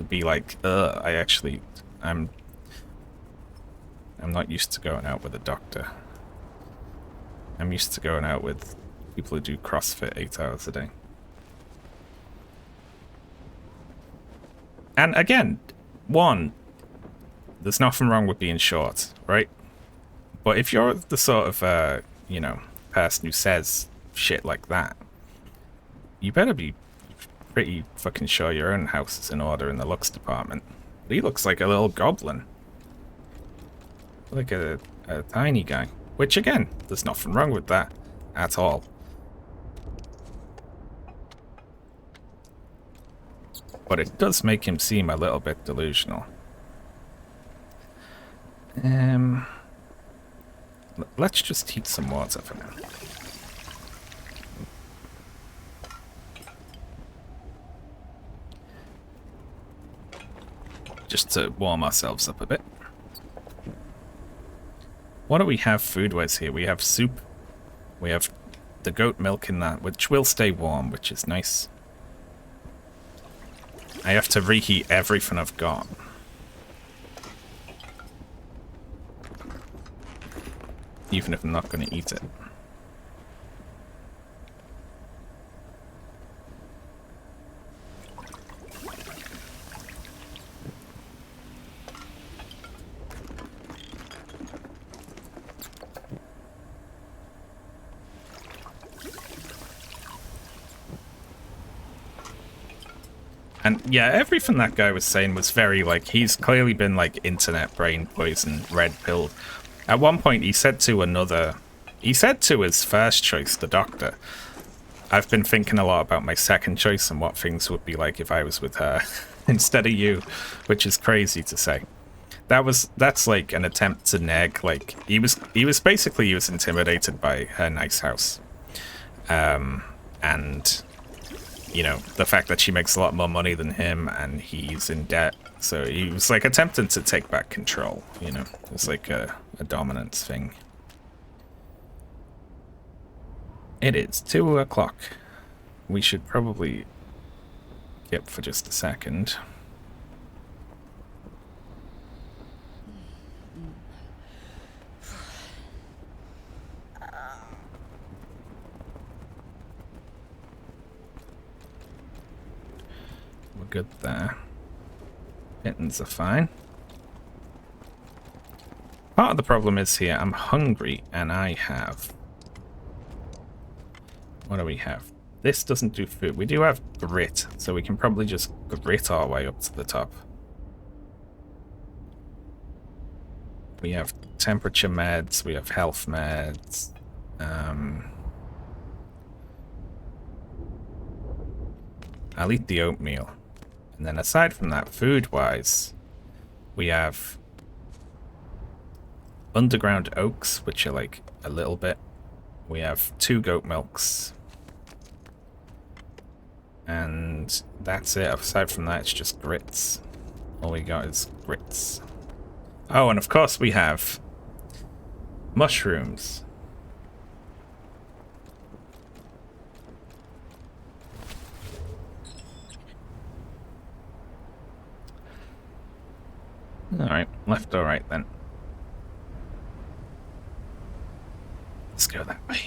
be like, I'm not used to going out with a doctor. I'm used to going out with people who do CrossFit 8 hours a day. And again, one, there's nothing wrong with being short, right? But if you're the sort of, person who says shit like that, you better be pretty fucking sure your own house is in order in the looks department. He looks like a little goblin. Like a tiny guy. Which, again, there's nothing wrong with that at all. But it does make him seem a little bit delusional. Let's just heat some water for now. Just to warm ourselves up a bit. What do we have food-wise here? We have soup. We have the goat milk in that, which will stay warm, which is nice. I have to reheat everything I've got. Even if I'm not going to eat it. And yeah, everything that guy was saying was very, like, he's clearly been, like, internet brain poison, red pilled. At one point, he said to his first choice, the doctor, I've been thinking a lot about my second choice and what things would be like if I was with her instead of you, which is crazy to say. That's like an attempt to neg, like, he was intimidated by her nice house. And you know, the fact that she makes a lot more money than him and he's in debt. So he was like attempting to take back control, you know. It's like a dominance thing. It is 2 o'clock. We should probably get up for just a second. We're good there. Mittens are fine. Part of the problem is here, I'm hungry and I have... What do we have? This doesn't do food. We do have grit, so we can probably just grit our way up to the top. We have temperature meds, we have health meds. I'll eat the oatmeal. And then aside from that, food-wise, we have underground oaks, which are like a little bit. We have 2 goat milks. And that's it. Aside from that, it's just grits. All we got is grits. Oh, and of course we have mushrooms. Alright, left or right then. Let's go that way.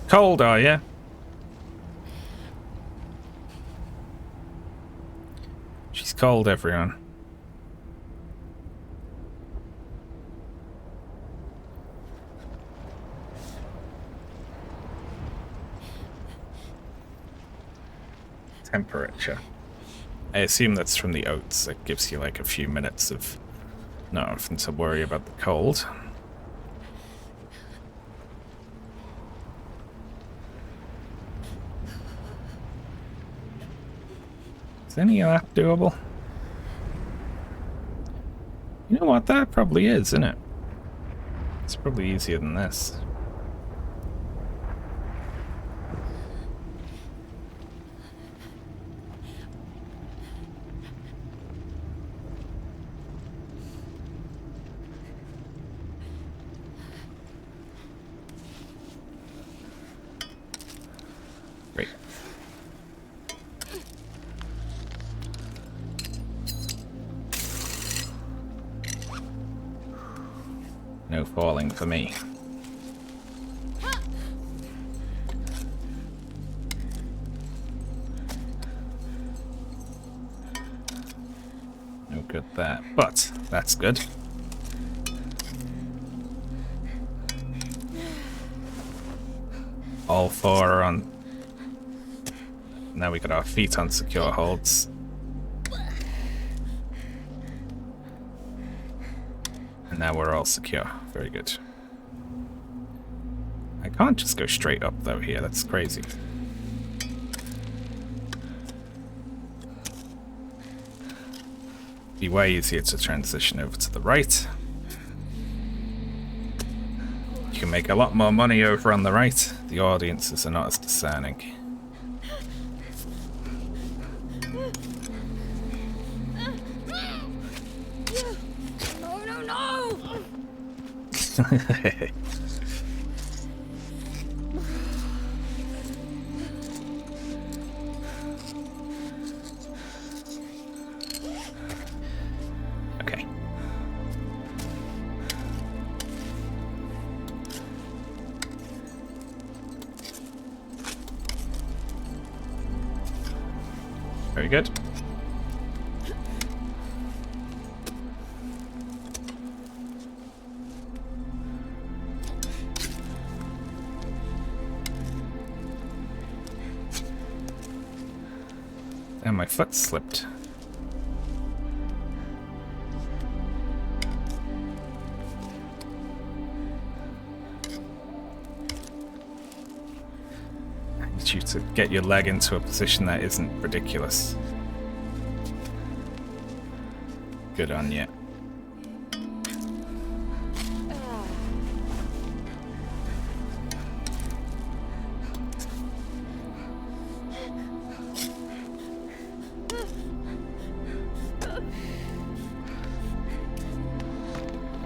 Cold, are you? She's cold, everyone. Temperature. I assume that's from the oats. It gives you like a few minutes of not having to worry about the cold. Is any of that doable? You know what? That probably is, isn't it? It's probably easier than this. Great. No falling for me. No good there, but that's good. All four are on. Now we got our feet on secure holds. And now we're all secure. Very good. I can't just go straight up though here, that's crazy. Be way easier to transition over to the right. You can make a lot more money over on the right. The audiences are not as discerning. Okay. Very good. And my foot slipped. I need you to get your leg into a position that isn't ridiculous. Good on you.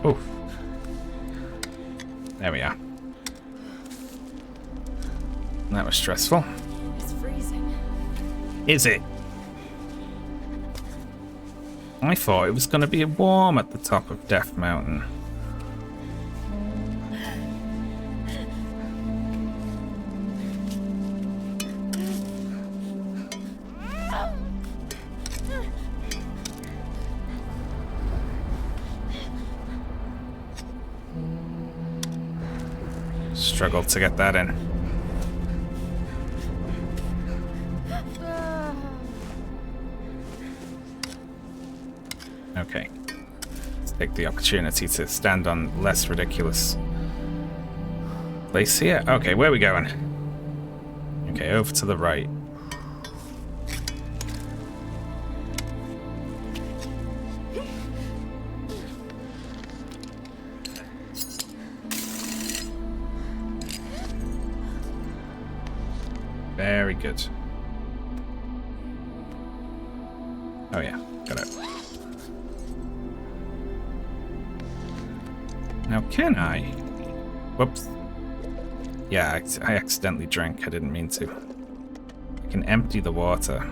Oof. There we are. That was stressful. It's freezing. Is it? I thought it was going to be warm at the top of Death Mountain. Struggled to get that in. Okay. Let's take the opportunity to stand on less ridiculous place here. Okay, where are we going? Okay, over to the right. Very good. Oh yeah, got it. Now can I? Whoops. Yeah, I accidentally drank. I didn't mean to. I can empty the water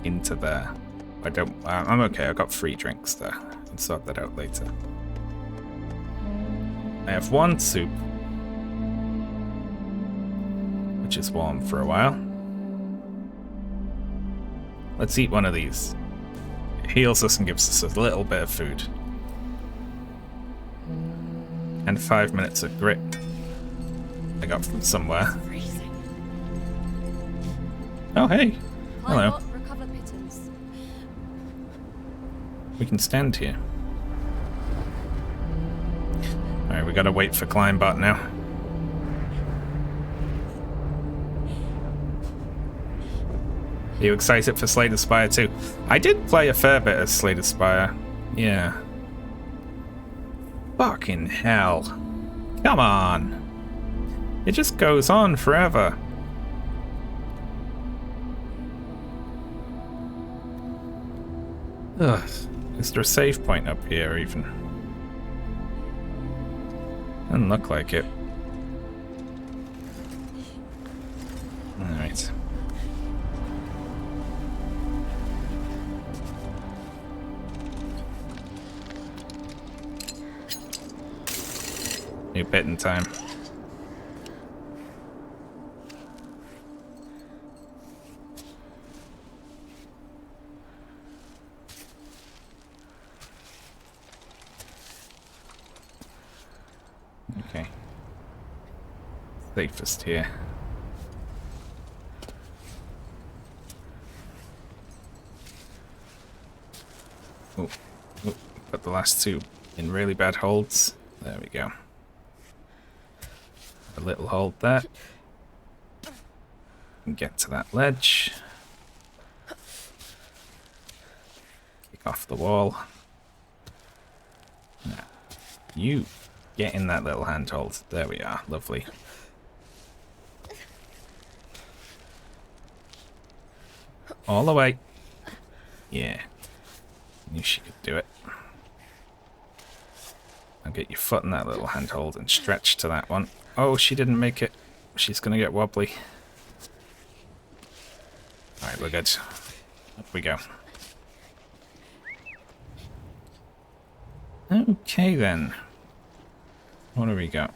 into there. I don't. I'm okay. I got 3 drinks there. I'll sort that out later. I have 1 soup, which is warm for a while. Let's eat one of these. It heals us and gives us a little bit of food. And 5 minutes of grit I got from somewhere. Freezing. Oh hey, hello. Climb up, recover pittance. We can stand here. Alright, we gotta wait for Climbot now. Are you excited for Slay the Spire too? I did play a fair bit of Slay the Spire. Yeah. Fucking hell. Come on. It just goes on forever. Ugh. Is there a save point up here even? Doesn't look like it. Alright. New bit in time. Okay. Safest here. Oh, oh, put the last two in really bad holds. There we go. A little hold there. And get to that ledge. Kick off the wall. Now, you get in that little handhold. There we are. Lovely. All the way. Yeah. Knew she could do it. Now get your foot in that little handhold and stretch to that one. Oh, she didn't make it. She's gonna get wobbly. Alright, we're good. Up we go. Okay then. What do we got?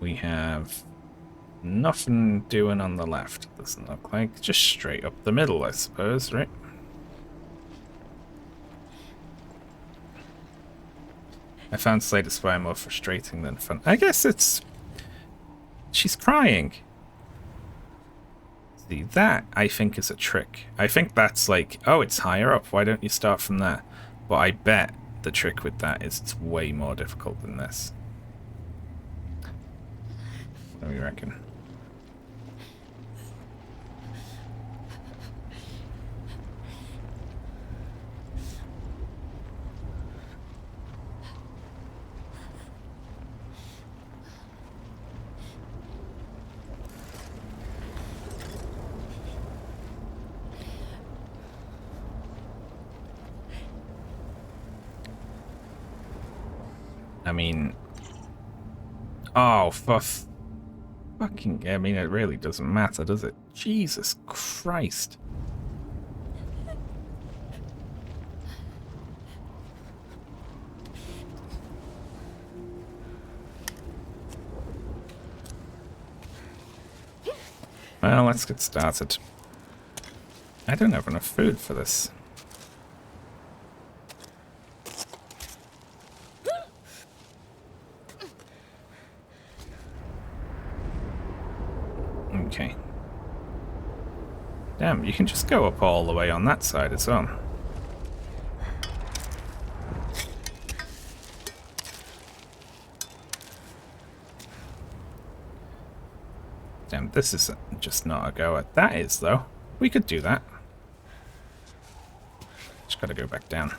We have nothing doing on the left, doesn't look like. Just straight up the middle, I suppose, right? I found Slay the Spire more frustrating than fun. I guess it's... She's crying. See, that, I think, is a trick. I think that's like, oh, it's higher up, why don't you start from there? But I bet the trick with that is it's way more difficult than this. What do you reckon? I mean, oh, fucking, I mean, it really doesn't matter, does it? Jesus Christ. Well, let's get started. I don't have enough food for this. Okay. Damn, you can just go up all the way on that side as well. Damn, this is just not a goer. That is, though. We could do that. Just gotta go back down.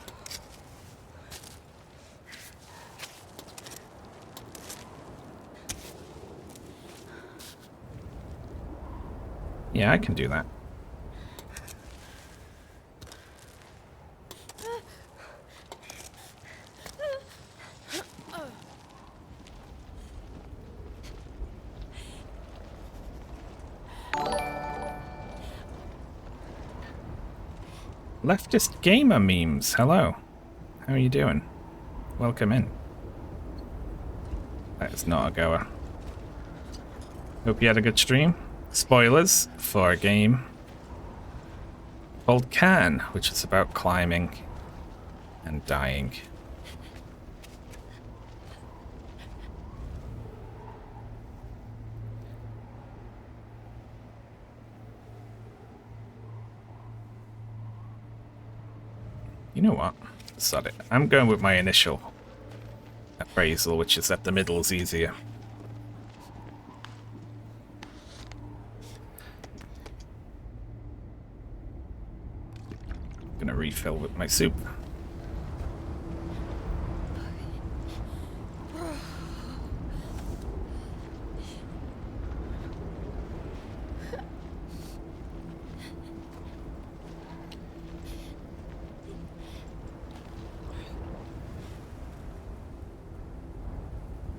Yeah, I can do that. Leftist Gamer Memes, hello. How are you doing? Welcome in. That is not a goer. Hope you had a good stream. Spoilers for a game called Cairn, which is about climbing and dying. You know what? Sod it. I'm going with my initial appraisal, which is that the middle is easier. Gonna refill with my soup.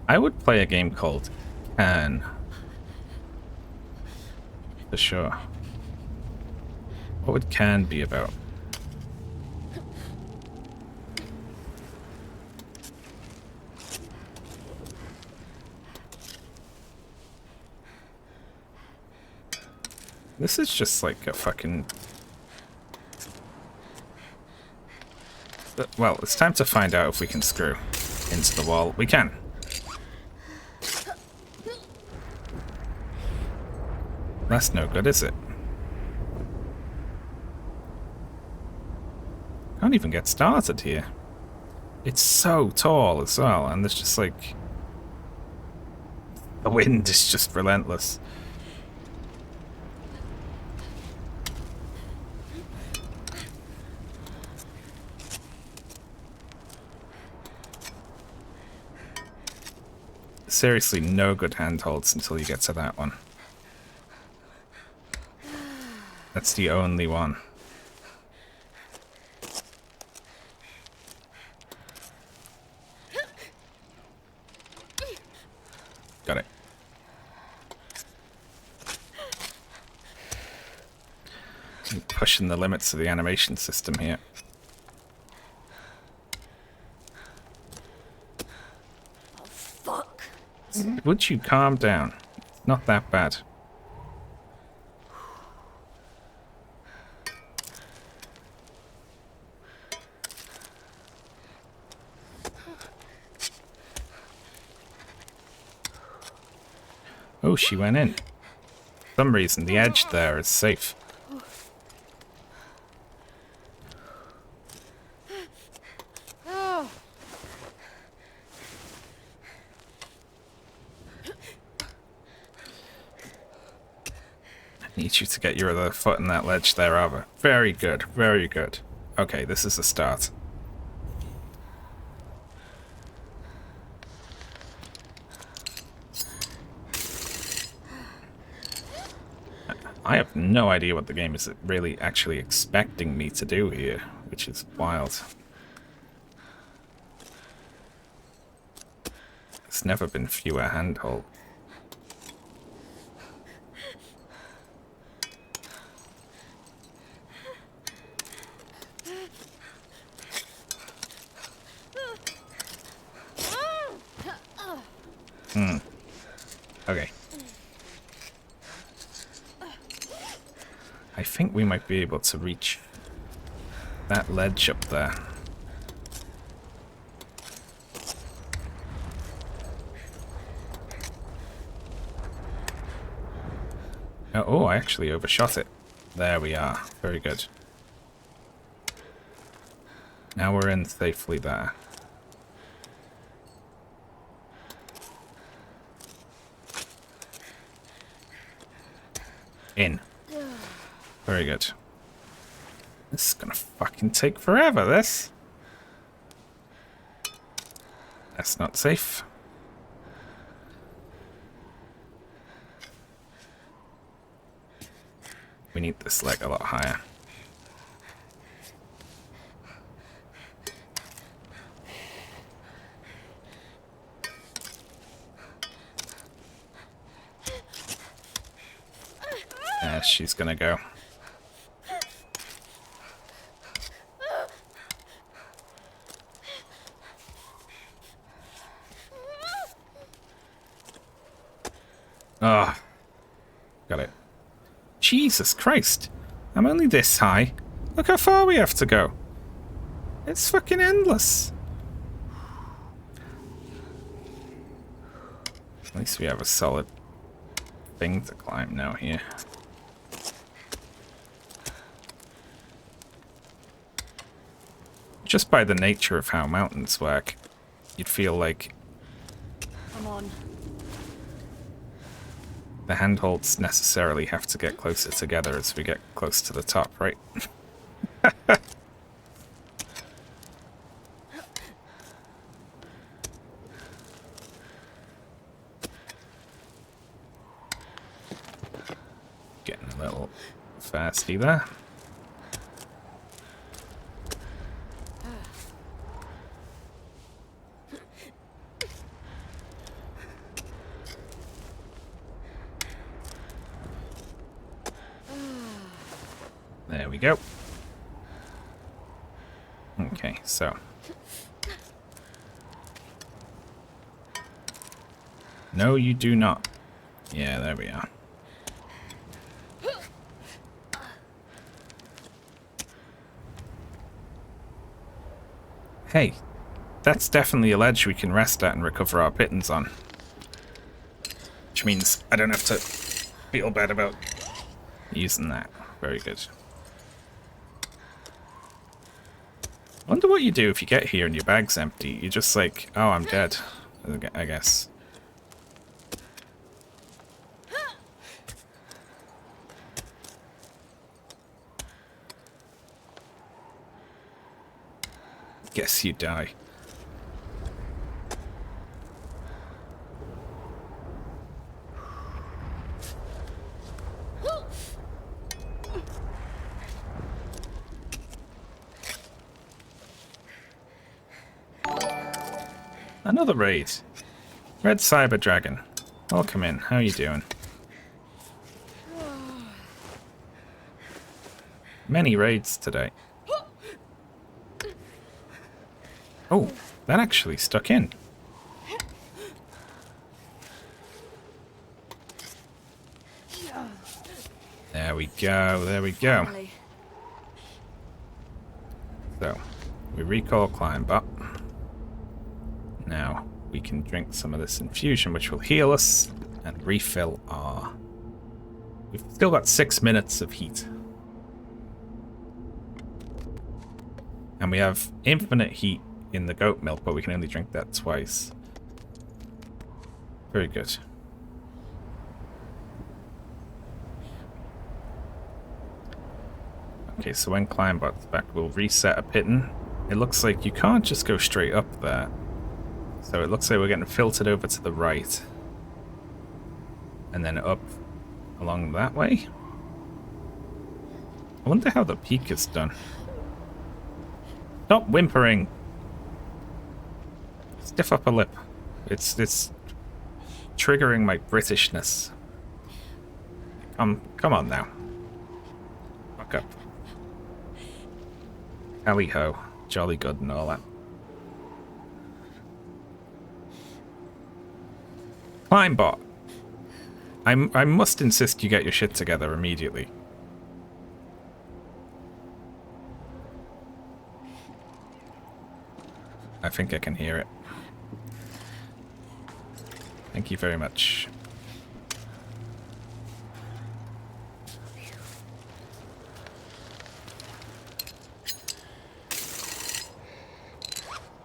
I would play a game called Cairn. For sure. What would Cairn be about? This is just like a fucking... Well, it's time to find out if we can screw into the wall. We can. That's no good, is it? Can't even get started here. It's so tall as well, and there's just like... The wind is just relentless. Seriously, no good handholds until you get to that one. That's the only one. Got it. I'm pushing the limits of the animation system here. Oh, fuck. Would you calm down? Not that bad. Oh, she went in. For some reason, the edge there is safe. I need you to get your other foot in that ledge there, Ava. Very good, very good. Okay, this is a start. I have no idea what the game is really actually expecting me to do here, which is wild. There's never been fewer handholds. Okay. I think we might be able to reach that ledge up there. Oh, I actually overshot it. There we are. Very good. Now we're in safely there. In. Very good. This is gonna fucking take forever, this. That's not safe. We need this leg a lot higher. There she's gonna go. Ah, oh, got it. Jesus Christ. I'm only this high. Look how far we have to go. It's fucking endless. At least we have a solid thing to climb now here. Just by the nature of how mountains work, you'd feel like Come on. the handholds necessarily have to get closer together as we get close to the top, right? fast either. There we go. Okay, so. No, you do not. Yeah, there we are. Hey, that's definitely a ledge we can rest at and recover our pittance on. Which means I don't have to feel bad about using that. Very good. Wonder what you do if you get here and your bag's empty. You're just like, oh, I'm dead, I guess. Guess you die. Another raid. Red Cyber Dragon. Welcome in. How are you doing? Many raids today. Oh, that actually stuck in. There we go, there we go. So, we recall Climber. Now, we can drink some of this infusion, which will heal us and refill our... We've still got 6 minutes of heat. And we have infinite heat in the goat milk, but we can only drink that twice. Very good. Okay, so when Climbot's back, we'll reset a pitten. It looks like you can't just go straight up there. So it looks like we're getting filtered over to the right. And then up along that way. I wonder how the peak is done. Stop whimpering. Stiff upper lip. It's triggering my Britishness. Come on now. Fuck up. Tally ho. Jolly good and all that. Climbot. I must insist you get your shit together immediately. I think I can hear it. Thank you very much.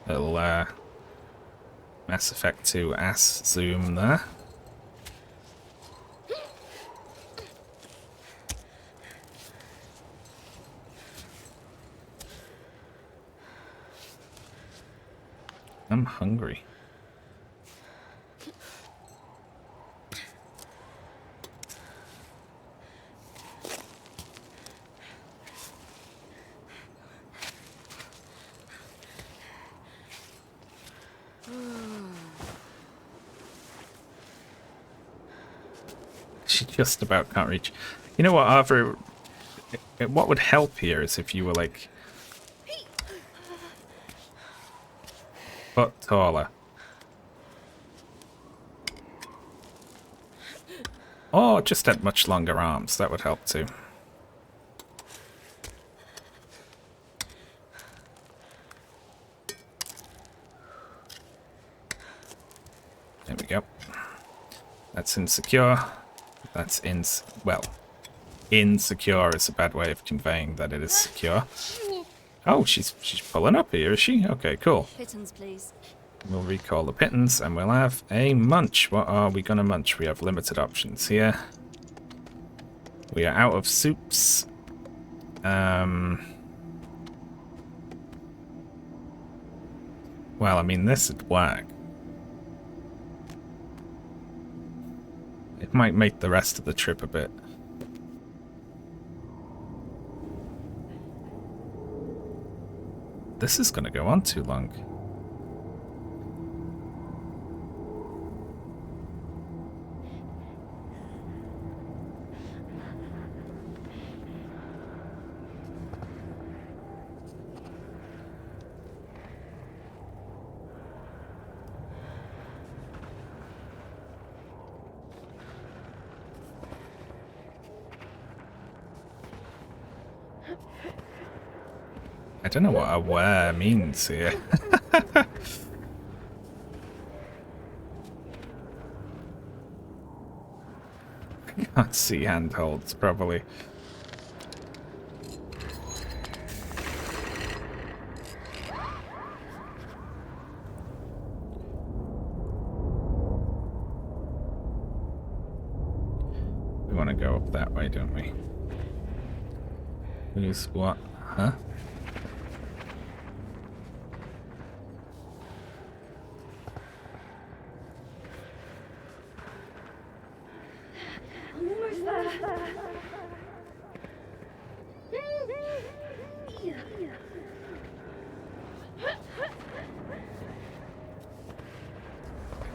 Little Mass Effect 2 ass zoom there. I'm hungry. She just about can't reach. You know what, Arthur? What would help here is if you were like foot taller. Or just had much longer arms. That would help too. There we go. That's insecure. That's well, insecure is a bad way of conveying that it is secure. Oh, she's pulling up here, is she? Okay, cool. Pittance, please. We'll recall the pittance and we'll have a munch. What are we gonna munch? We have limited options here. We are out of soups. Well, I mean, this would work. It might make the rest of the trip a bit This is going to go on too long. I don't know what aware means here. Can't see handholds, probably. We want to go up that way, don't we? Who's what? Huh?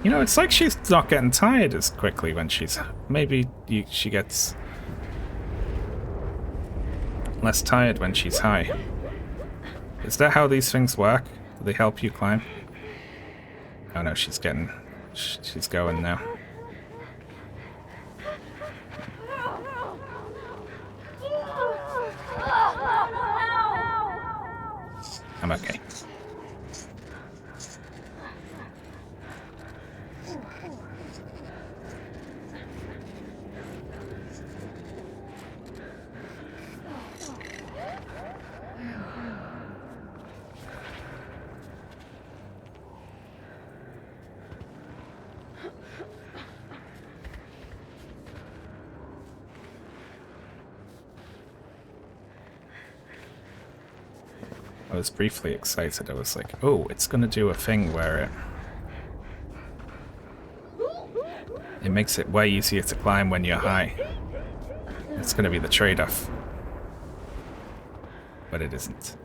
You know, it's like she's not getting tired as quickly when she's... Maybe she gets less tired when she's high. Is that how these things work? Do they help you climb? Oh no, she's getting... She's going now. I'm okay. I was briefly excited. I was like, oh, it's going to do a thing where it makes it way easier to climb when you're high. It's going to be the trade-off. But it isn't.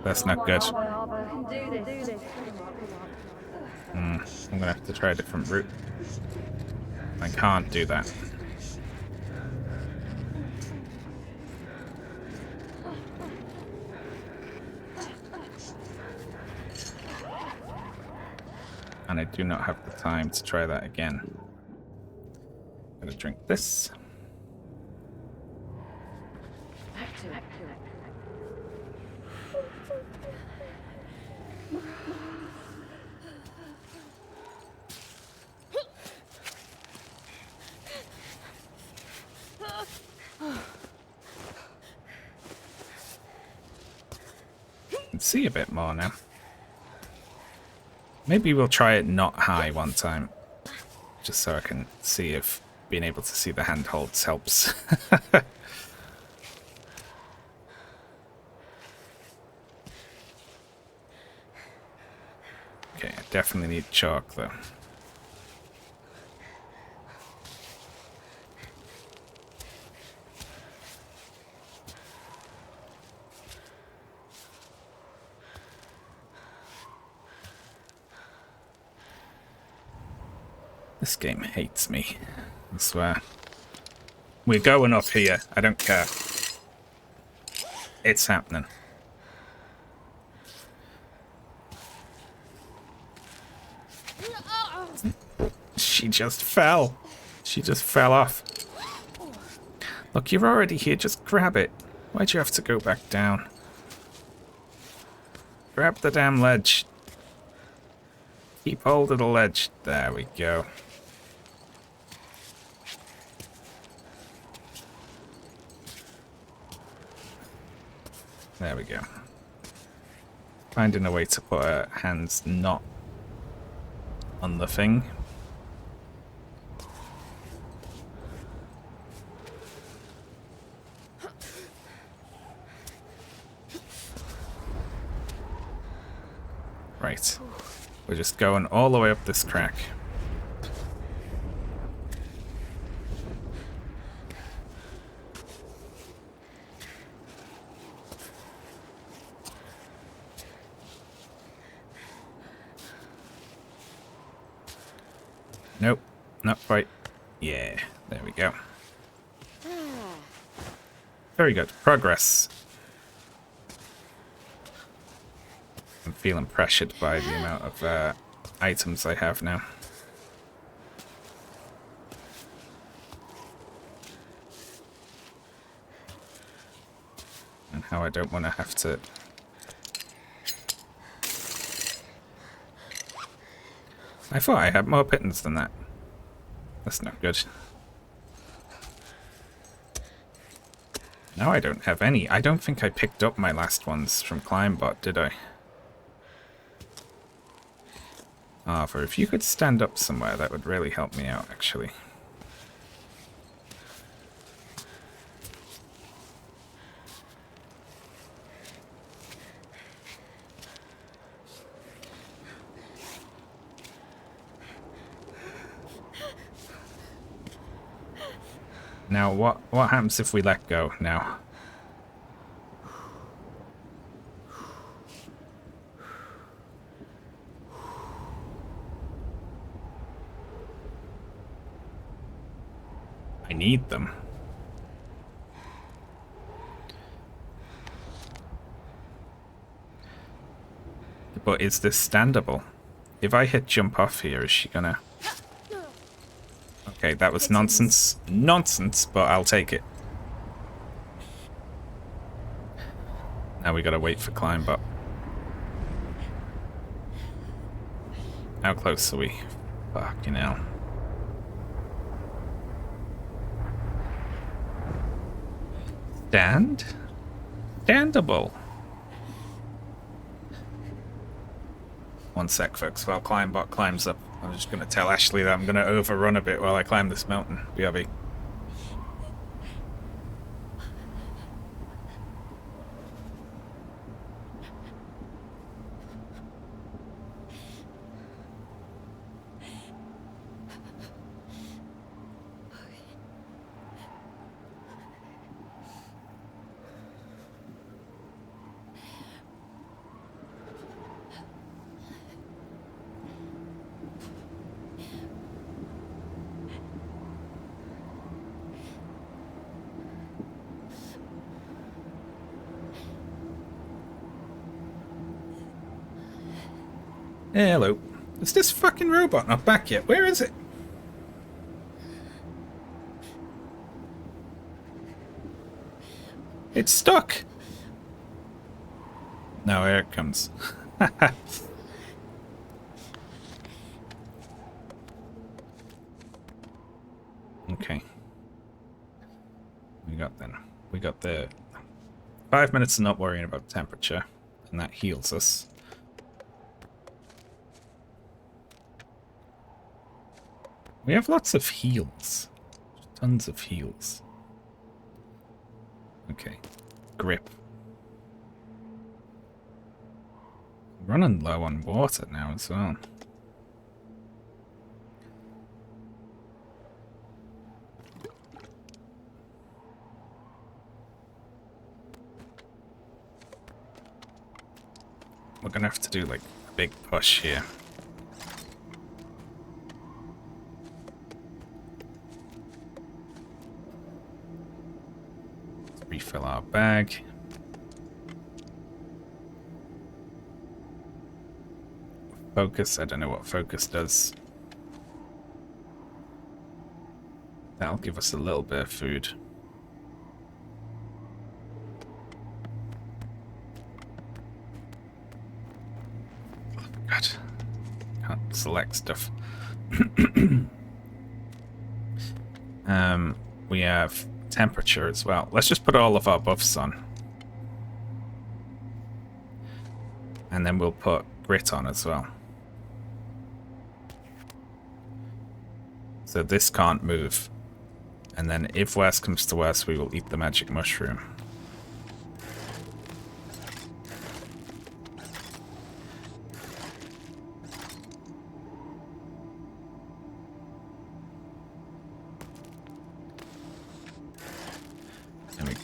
That's not good. I'm gonna have to try a different route. I can't do that. And I do not have the time to try that again. I'm gonna drink this. See a bit more now. Maybe we'll try it not high one time, just so I can see if being able to see the handholds helps. Okay, I definitely need chalk though. This game hates me, I swear. We're going up here, I don't care. It's happening. She just fell. She just fell off. Look, you're already here, just grab it. Why'd you have to go back down? Grab the damn ledge. Keep hold of the ledge. There we go. There we go. Finding a way to put her hands not on the thing. We're just going all the way up this crack. Nope, not quite. Yeah, there we go. Very good. Progress. I'm feeling pressured by the amount of items I have now. And how I don't want to have to... I thought I had more pittance than that. That's not good. Now I don't have any. I don't think I picked up my last ones from Climbot, did I? Arthur, if you could stand up somewhere, that would really help me out, actually. Now, what happens if we let go now? I need them. But is this standable? If I hit jump off here, is she gonna... Okay, that was nonsense. Nonsense, but I'll take it. Now we gotta wait for Climbot. How close are we? Fucking hell. Stand? Standable. One sec, folks, while Climbot climbs up. I'm just going to tell Ashley that I'm going to overrun a bit while I climb this mountain. BRB. Hello. Is this fucking robot not back yet? Where is it? It's stuck. No, here it comes. Okay. We got the 5 minutes of not worrying about temperature, and that heals us. We have lots of heals. Tons of heals. Okay. Grip. Running low on water now as well. We're gonna have to do like a big push here. Refill our bag. Focus, I don't know what focus does. That'll give us a little bit of food. Oh, God. Can't select stuff. We have temperature as well. Let's just put all of our buffs on. And then we'll put grit on as well. So this can't move. And then if worse comes to worse, we will eat the magic mushroom.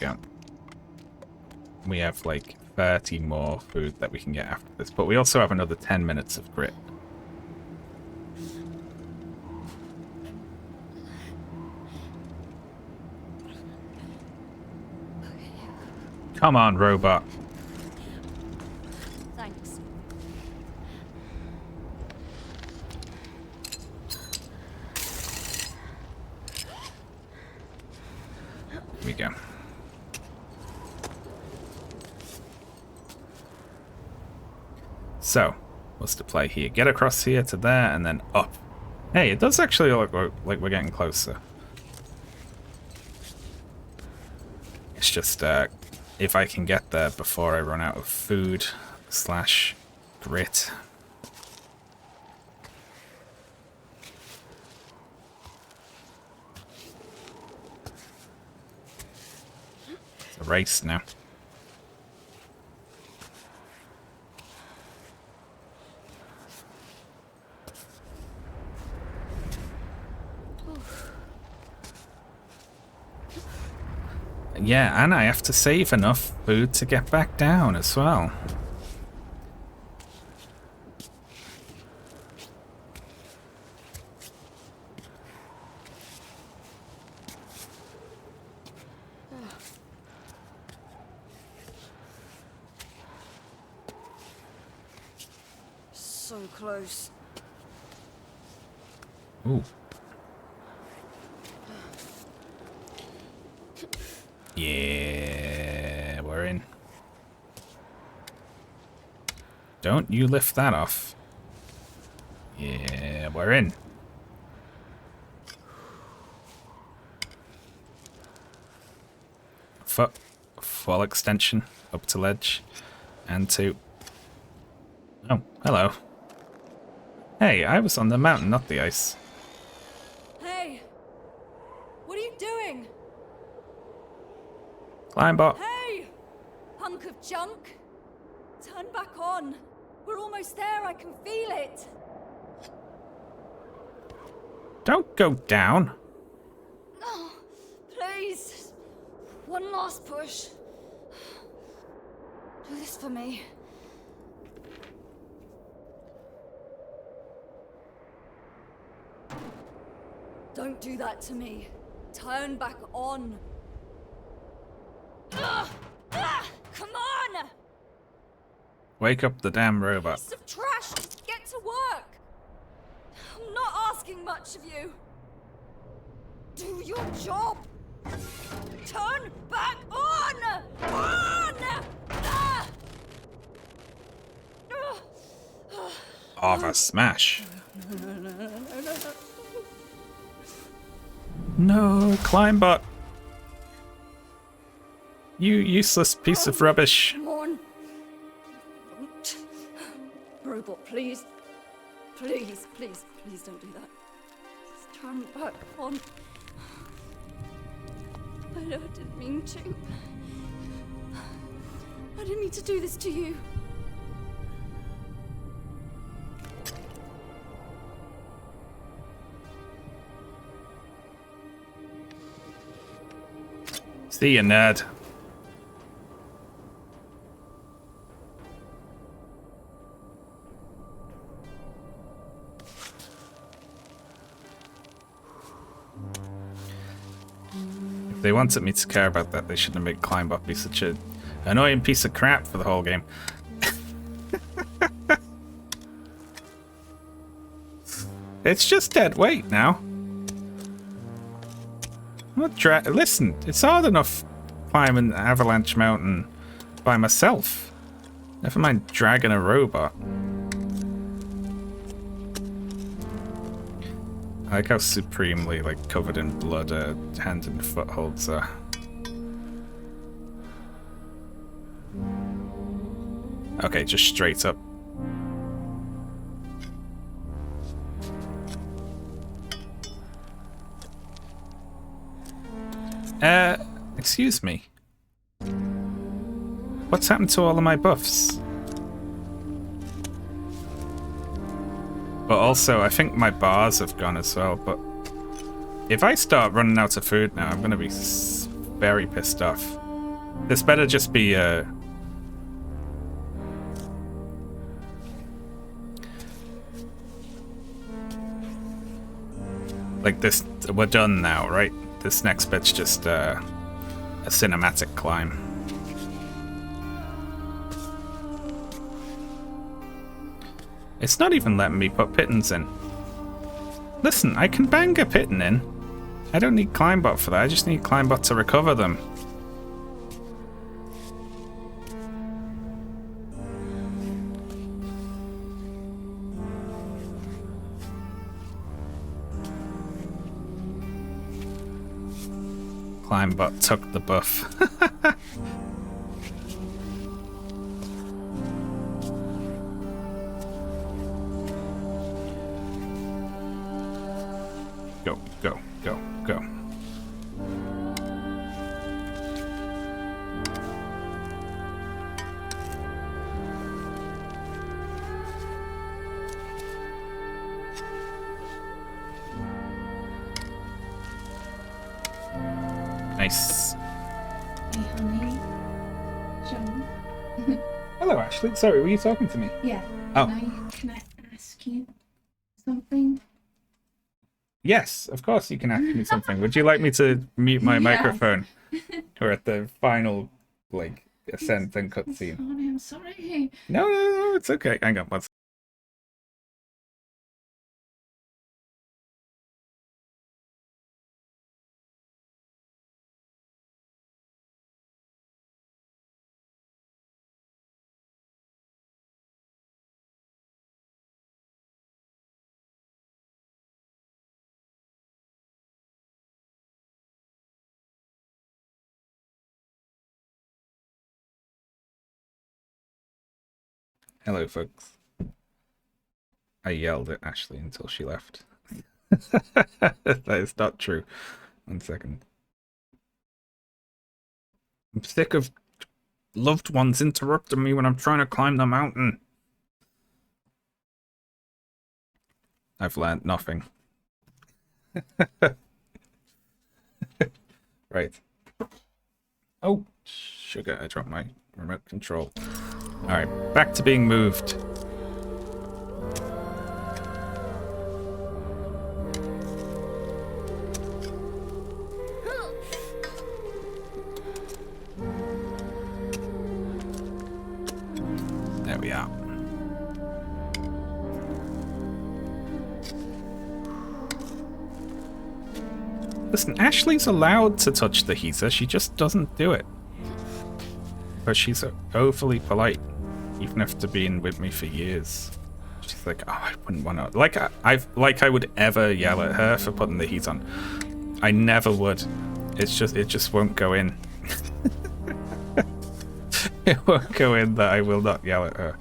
go. We have like 30 more food that we can get after this, but we also have another 10 minutes of grit. Come on, robot. Thanks. Here we go. So, what's the play here? Get across here to there and then up. Hey, it does actually look like we're getting closer. It's just, if I can get there before I run out of food / grit. It's a race now. Yeah, and I have to save enough food to get back down as well. So close. Ooh. Yeah, we're in. Don't you lift that off. Yeah, we're in. Foot, full extension up to ledge, and 2. Oh, hello. Hey, I was on the mountain, not the ice. Hey! What are you doing? Climb up. Hey! Hunk of junk! Turn back on! We're almost there, I can feel it! Don't go down. Oh, please! One last push. Do this for me. Don't do that to me. Turn back on. Come on! Wake up the damn robot. Piece of trash! Just get to work! I'm not asking much of you. Do your job! Turn back on! On! Ah! Of a smash. No, Climbbot. You useless piece of rubbish. Come on. Don't. Robot, please. Please, please, please don't do that. Just turn back on. I didn't mean to. I didn't mean to do this to you. See ya, nerd. If they wanted me to care about that, they shouldn't have made Climbbot be such a annoying piece of crap for the whole game. It's just dead weight now. Listen, it's hard enough climbing Avalanche Mountain by myself. Never mind dragging a robot. I like how supremely covered in blood hand and footholds are. Okay, just straight up. Excuse me. What's happened to all of my buffs? But also, I think my bars have gone as well, but if I start running out of food now, I'm gonna be very pissed off. This better just be like this. We're done now, right? This next bit's just a cinematic climb. It's not even letting me put pittons in. Listen, I can bang a pitton in. I don't need Climbot for that. I just need Climbot to recover them. Climbot took the buff. Go, go, go, go. Nice. Hey, honey. John. Hello, Ashley. Sorry, were you talking to me? Yeah. Oh. Can I ask you something? Yes, of course you can ask me something. Would you like me to mute my Yes. microphone? We're at the final, like, ascent and cutscene. I'm sorry. No, no, no, it's okay. Hang on, one second. Hello, folks. I yelled at Ashley until she left. That is not true. 1 second. I'm sick of loved ones interrupting me when I'm trying to climb the mountain. I've learned nothing. Right. Oh, sugar, I dropped my remote control. Alright, back to being moved. There we are. Listen, Ashley's allowed to touch the heater, she just doesn't do it. But she's overly polite, even after being with me for years. She's like, oh, I wouldn't want to. Like I would ever yell at her for putting the heat on. I never would. It just won't go in. It won't go in that I will not yell at her.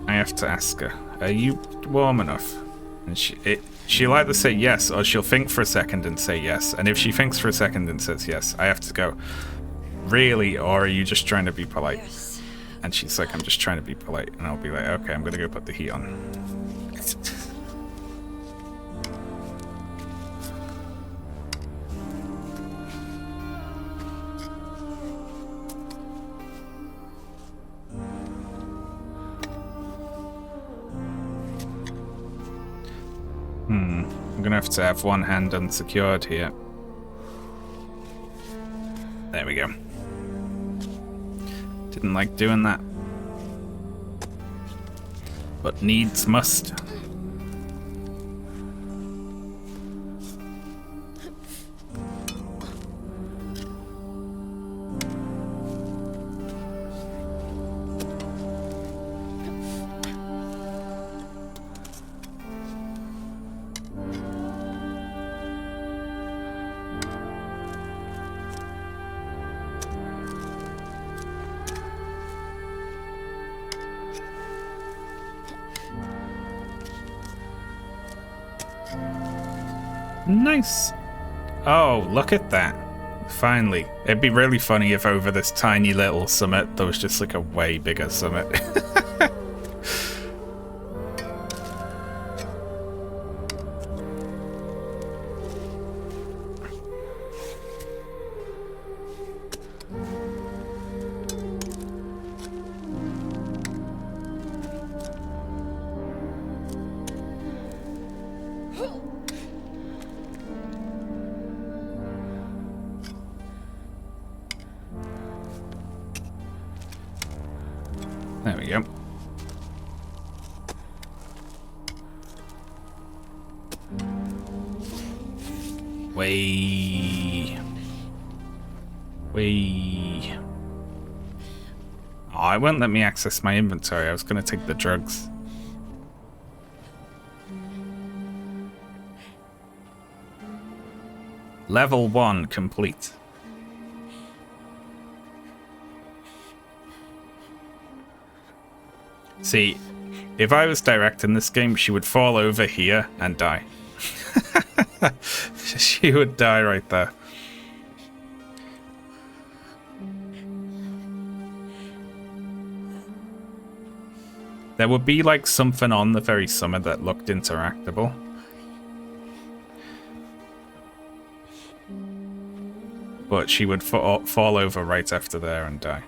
I have to ask her, are you warm enough? And she'll either say yes, or she'll think for a second and say yes. And if she thinks for a second and says yes, I have to go, really, or are you just trying to be polite? Yes. And she's like, I'm just trying to be polite. And I'll be like, okay, I'm gonna go put the heat on. I'm gonna have to have one hand unsecured here. There we go. Didn't like doing that. But needs must. Nice. Oh, look at that. Finally. It'd be really funny if over this tiny little summit there was just like a way bigger summit. There we go. Way. Oh, it won't let me access my inventory. I was going to take the drugs. Level 1 complete. See, if I was directing this game, she would fall over here and die. She would die right there. There would be like something on the very summit that looked interactable. But she would fall over right after there and die.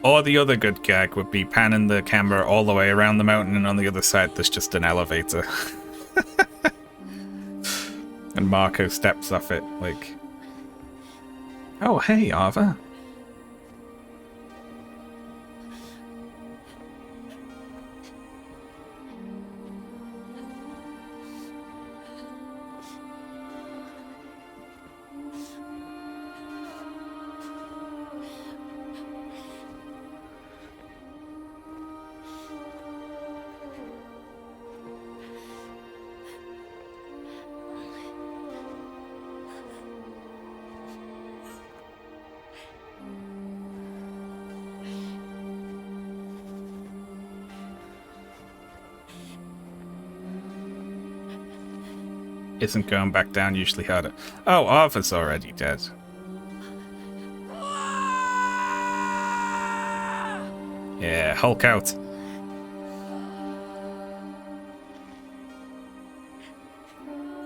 Or the other good gag would be panning the camera all the way around the mountain, and on the other side there's just an elevator. And Marco steps off it like, oh hey Ava. Isn't going back down usually harder? Oh, Arthur's already dead. Yeah, Hulk out.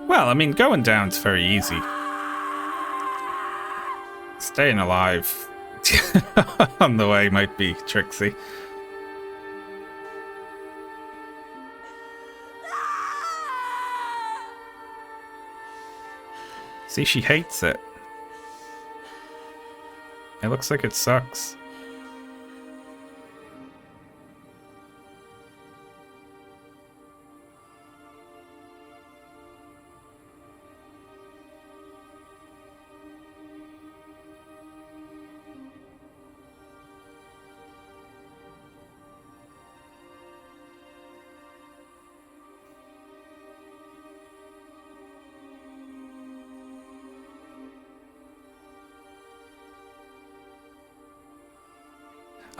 Well, I mean, going down's very easy. Staying alive on the way might be tricksy. See, she hates it. It looks like it sucks.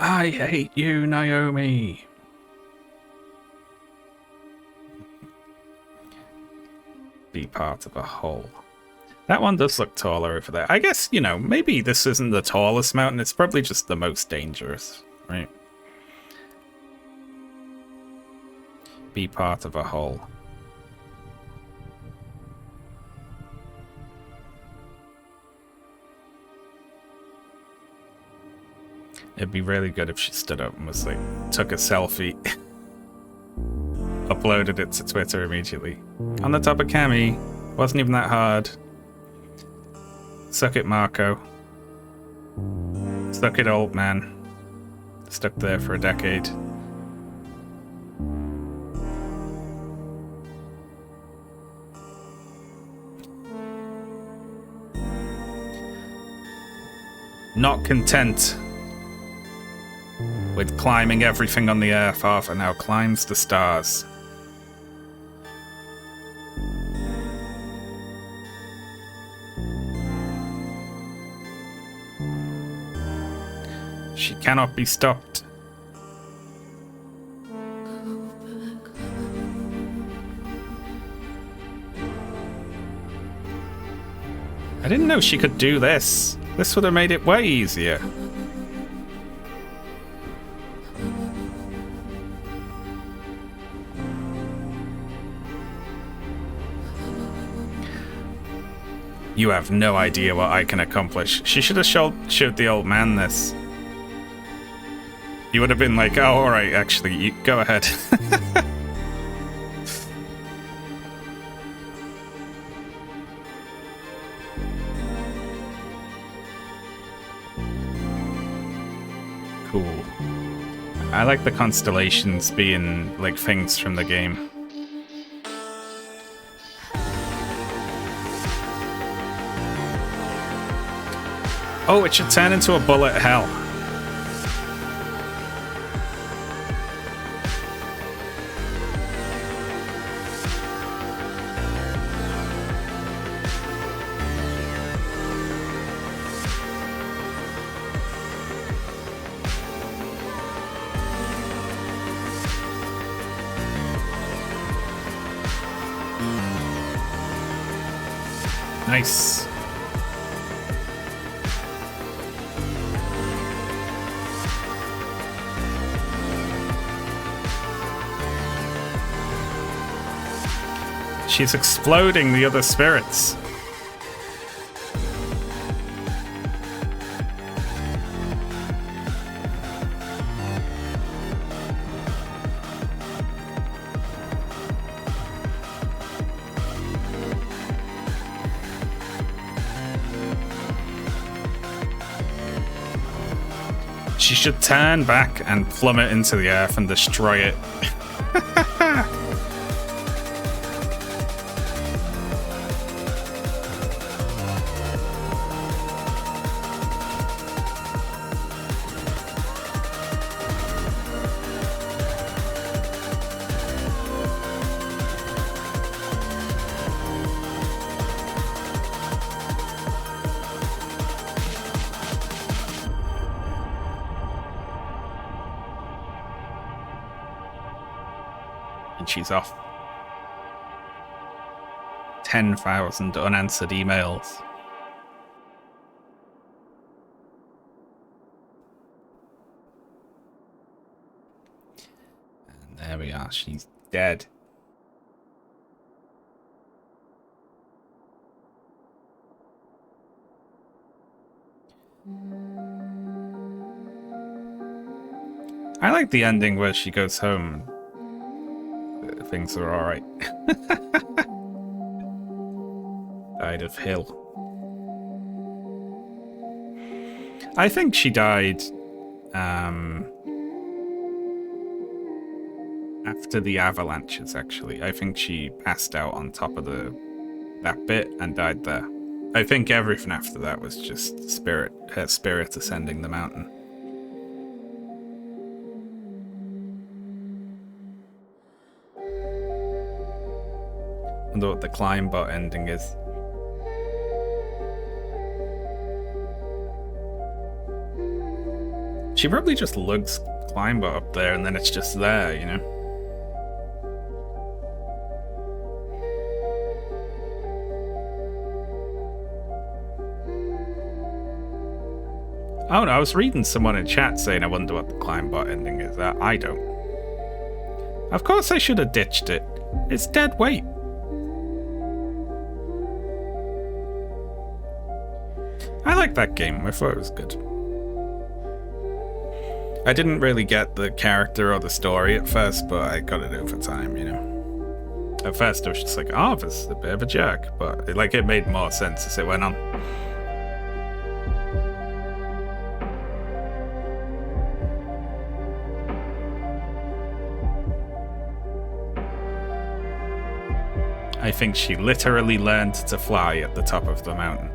I hate you, Naomi. Be part of a whole. That one does look taller over there. I guess, you know, maybe this isn't the tallest mountain. It's probably just the most dangerous, right? Be part of a whole. It'd be really good if she stood up and was like, took a selfie, uploaded it to Twitter immediately. On the top of Cammy, wasn't even that hard. Suck it, Marco. Suck it, old man. Stuck there for a decade. Not content with climbing everything on the earth, Arthur now climbs the stars. She cannot be stopped. I didn't know she could do this. This would have made it way easier. You have no idea what I can accomplish. She should have showed the old man this. He would have been like, oh, alright, actually, you go ahead. cool. I like the constellations being like things from the game. Oh, it should turn into a bullet hell. Nice. She's exploding the other spirits. She should turn back and plummet into the earth and destroy it. And she's off. 10,000 unanswered emails. And there we are, she's dead. I like the ending where she goes home. Things are alright. Died of Hill. I think she died after the avalanches, actually. I think she passed out on top of that bit and died there. I think everything after that was just her spirit ascending the mountain. I wonder what the Climbot ending is. She probably just lugs Climbot up there and then it's just there, you know? Oh no, I was reading someone in chat saying I wonder what the Climbot ending is. I don't. Of course I should have ditched it. It's dead weight. I like that game. I thought it was good. I didn't really get the character or the story at first, but I got it over time, you know. At first I was just like, oh, this is a bit of a jerk, but it made more sense as it went on. I think she literally learned to fly at the top of the mountain.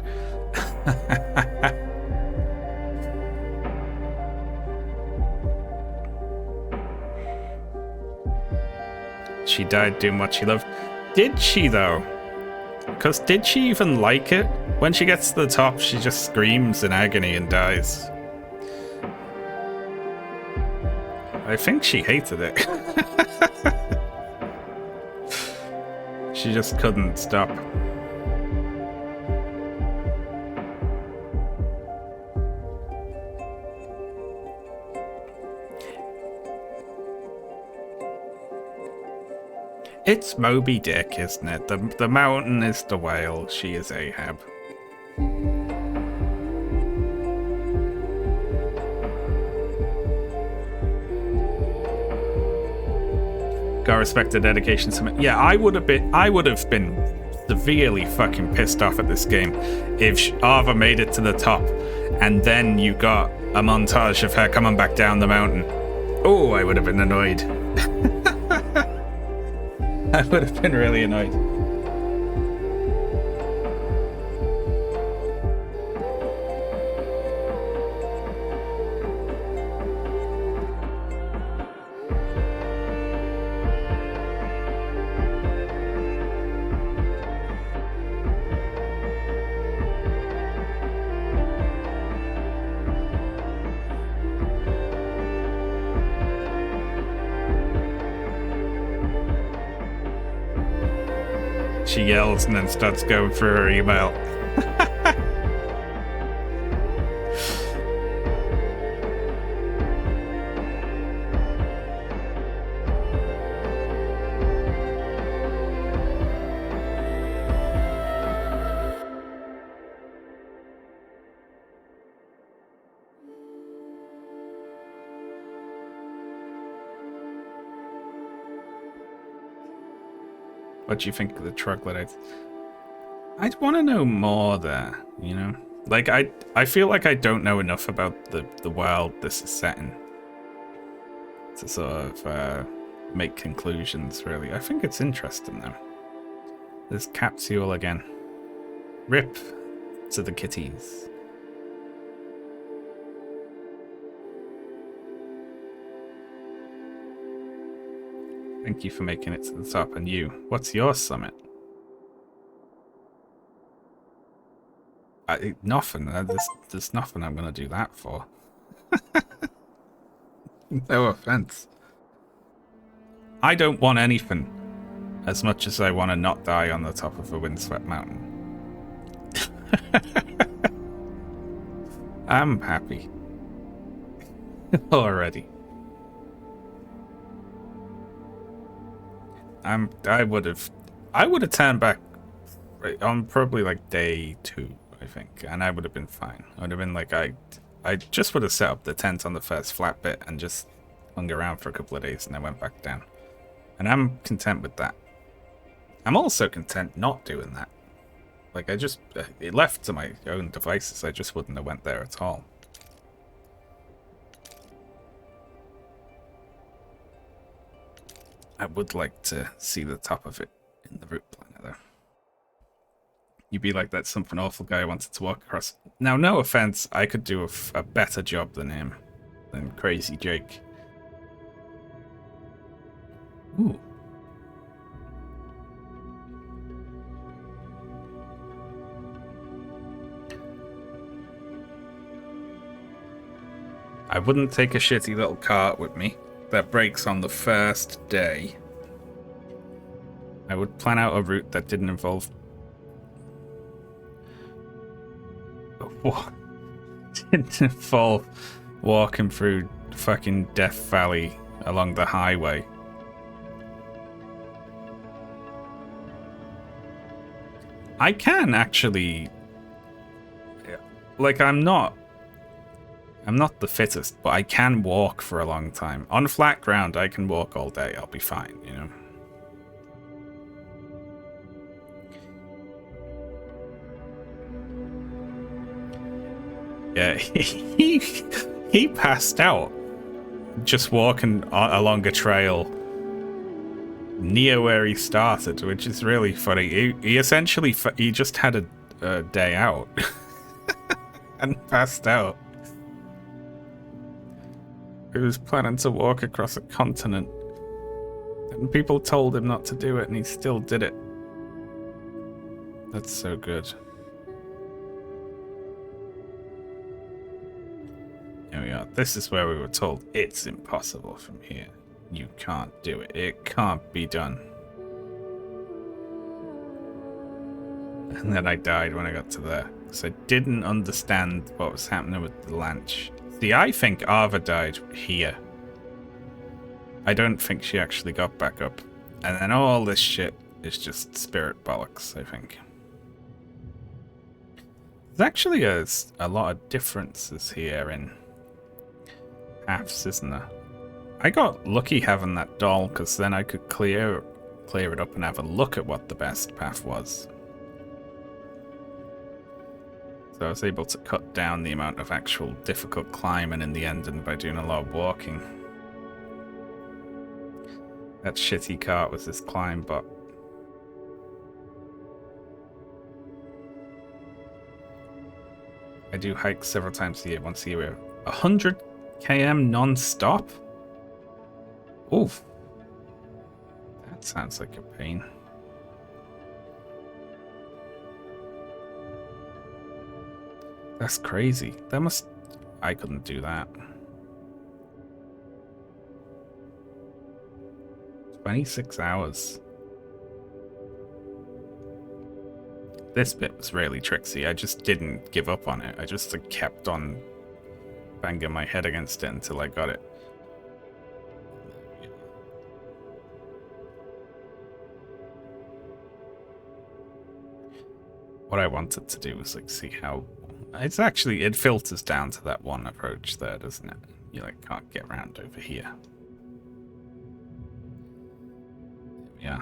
She died doing what she loved. Did she, though? Because did she even like it? When she gets to the top, she just screams in agony and dies. I think she hated it. She just couldn't stop. It's Moby Dick, isn't it? The mountain is the whale, she is Ahab. Gotta respect the dedication. Yeah, I would have been severely fucking pissed off at this game if Ava made it to the top and then you got a montage of her coming back down the mountain. Oh, I would have been annoyed. I would have been really annoyed. She yells and then starts going through her email. What do you think of the troglodytes? I'd want to know more there, you know? Like, I feel like I don't know enough about the world this is set in to sort of make conclusions, really. I think it's interesting, though. There's Capsule again. Rip to the kitties. Thank you for making it to the top. And you, what's your summit? Nothing. There's nothing I'm gonna do that for. No offense. I don't want anything as much as I want to not die on the top of a windswept mountain. I'm happy already. I would have turned back on probably like day 2, I think, and I would have been fine. I would have been like, I just would have set up the tent on the first flat bit and just hung around for a couple of days and then went back down. And I'm content with that. I'm also content not doing that. Like, I just, it left to my own devices, I just wouldn't have went there at all. I would like to see the top of it in the route planner, though. You'd be like that something awful guy who wanted to walk across. Now, no offense, I could do a better job than him, than Crazy Jake. Ooh. I wouldn't take a shitty little cart with me that breaks on the first day. I would plan out a route that didn't involve... didn't involve walking through fucking Death Valley along the highway. I can actually... Like, I'm not the fittest, but I can walk for a long time. On flat ground, I can walk all day. I'll be fine, you know? Yeah, he passed out just walking along a trail near where he started, which is really funny. He essentially, he just had a day out and passed out. He was planning to walk across a continent, and people told him not to do it, and he still did it. That's so good. Here we are. This is where we were told it's impossible from here. You can't do it. It can't be done. And then I died when I got to there, because I didn't understand what was happening with the lanch. See, I think Arva died here. I don't think she actually got back up. And then all this shit is just spirit bollocks, I think. There's actually a lot of differences here in paths, isn't there? I got lucky having that doll, because then I could clear it up and have a look at what the best path was. So I was able to cut down the amount of actual difficult climbing in the end, and by doing a lot of walking. That shitty cart was this climb bot. I do hike several times a year, once a year. 100 km non-stop? Oof. That sounds like a pain. That's crazy. That must... I couldn't do that. 26 hours. This bit was really tricksy. I just didn't give up on it. I just kept on banging my head against it until I got it. What I wanted to do was like see how it's actually, it filters down to that one approach there, doesn't it? You like can't get around over here. Yeah.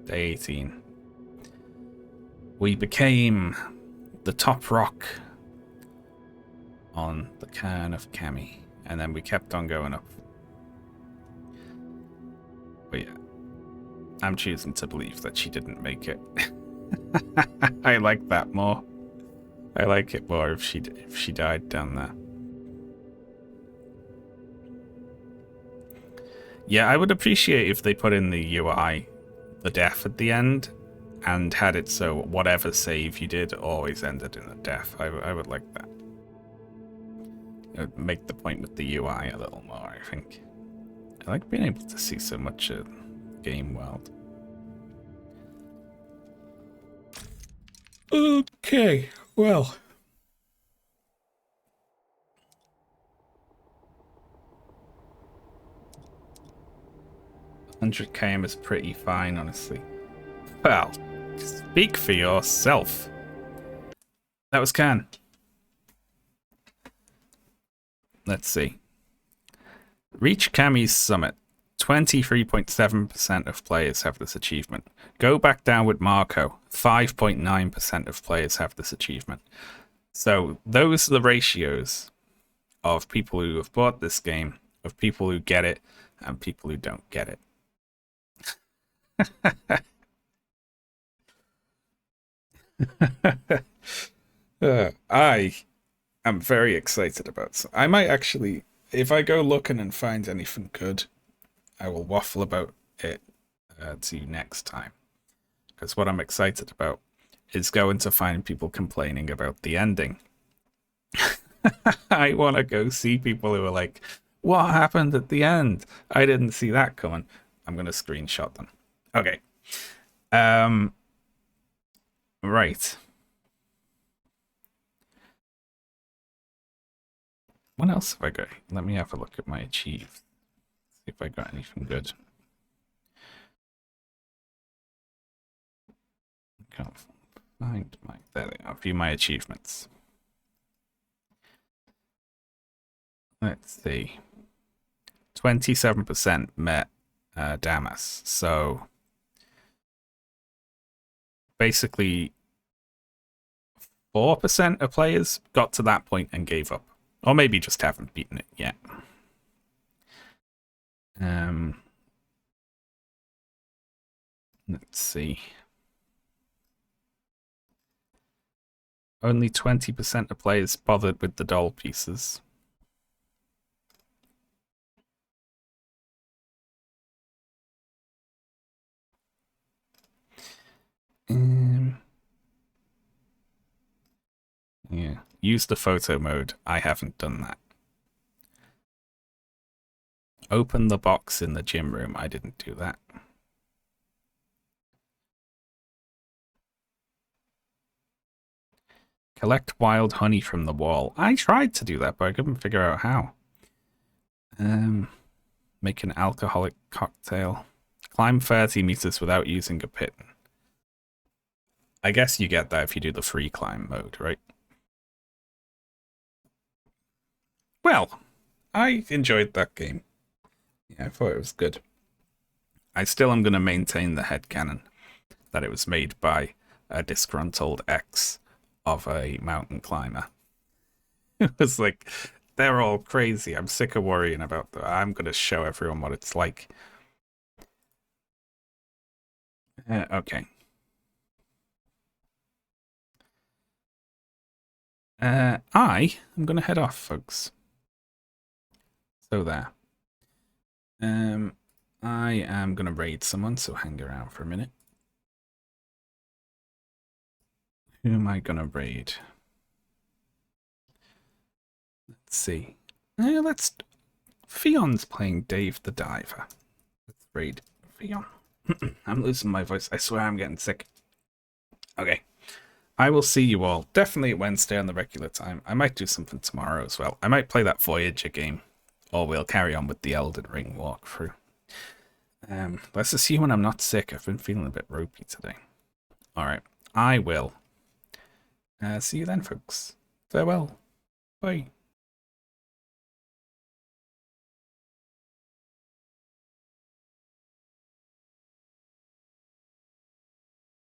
Day 18. We became the top rock on the Cairn of Cami, and then we kept on going up. But yeah, I'm choosing to believe that she didn't make it. I like that more. I like it more if she died down there. Yeah, I would appreciate if they put in the UI, the death at the end, and had it so whatever save you did always ended in a death. I would like that. It would make the point with the UI a little more, I think. I like being able to see so much game world. Okay, well. 100 km is pretty fine, honestly. Well, speak for yourself. That was Cairn. Let's see. Reach Cami's summit. 23.7% of players have this achievement. Go back down with Marco. 5.9% of players have this achievement. So those are the ratios of people who have bought this game, of people who get it, and people who don't get it. I am very excited about it. I might actually, if I go looking and find anything good, I will waffle about it to you next time. Because what I'm excited about is going to find people complaining about the ending. I want to go see people who are like, what happened at the end? I didn't see that coming. I'm going to screenshot them. Okay. Right. What else have I got? Let me have a look at my achieved. See if I got anything good. Can't find my... There they are. View my achievements. Let's see. 27% met Damas. So basically 4% of players got to that point and gave up. Or maybe just haven't beaten it yet. Let's see. Only 20% of players bothered with the doll pieces. Yeah. Use the photo mode. I haven't done that. Open the box in the gym room. I didn't do that. Collect wild honey from the wall. I tried to do that, but I couldn't figure out how. Make an alcoholic cocktail. Climb 30 meters without using a pit. I guess you get that if you do the free climb mode, right? Well, I enjoyed that game. Yeah, I thought it was good. I still am going to maintain the headcanon that it was made by a disgruntled ex of a mountain climber. It was like, they're all crazy. I'm sick of worrying about that. I'm going to show everyone what it's like. Okay. I am going to head off, folks. So there. I am going to raid someone, so hang around for a minute. Who am I going to raid? Let's see. Let's... Fion's playing Dave the Diver. Let's raid Fion. I'm losing my voice. I swear I'm getting sick. Okay. I will see you all definitely Wednesday on the regular time. I might do something tomorrow as well. I might play that Voyager game. Or we'll carry on with the Elden Ring walkthrough. Let's just see when I'm not sick. I've been feeling a bit ropey today. Alright. I will. See you then, folks. Farewell. Bye.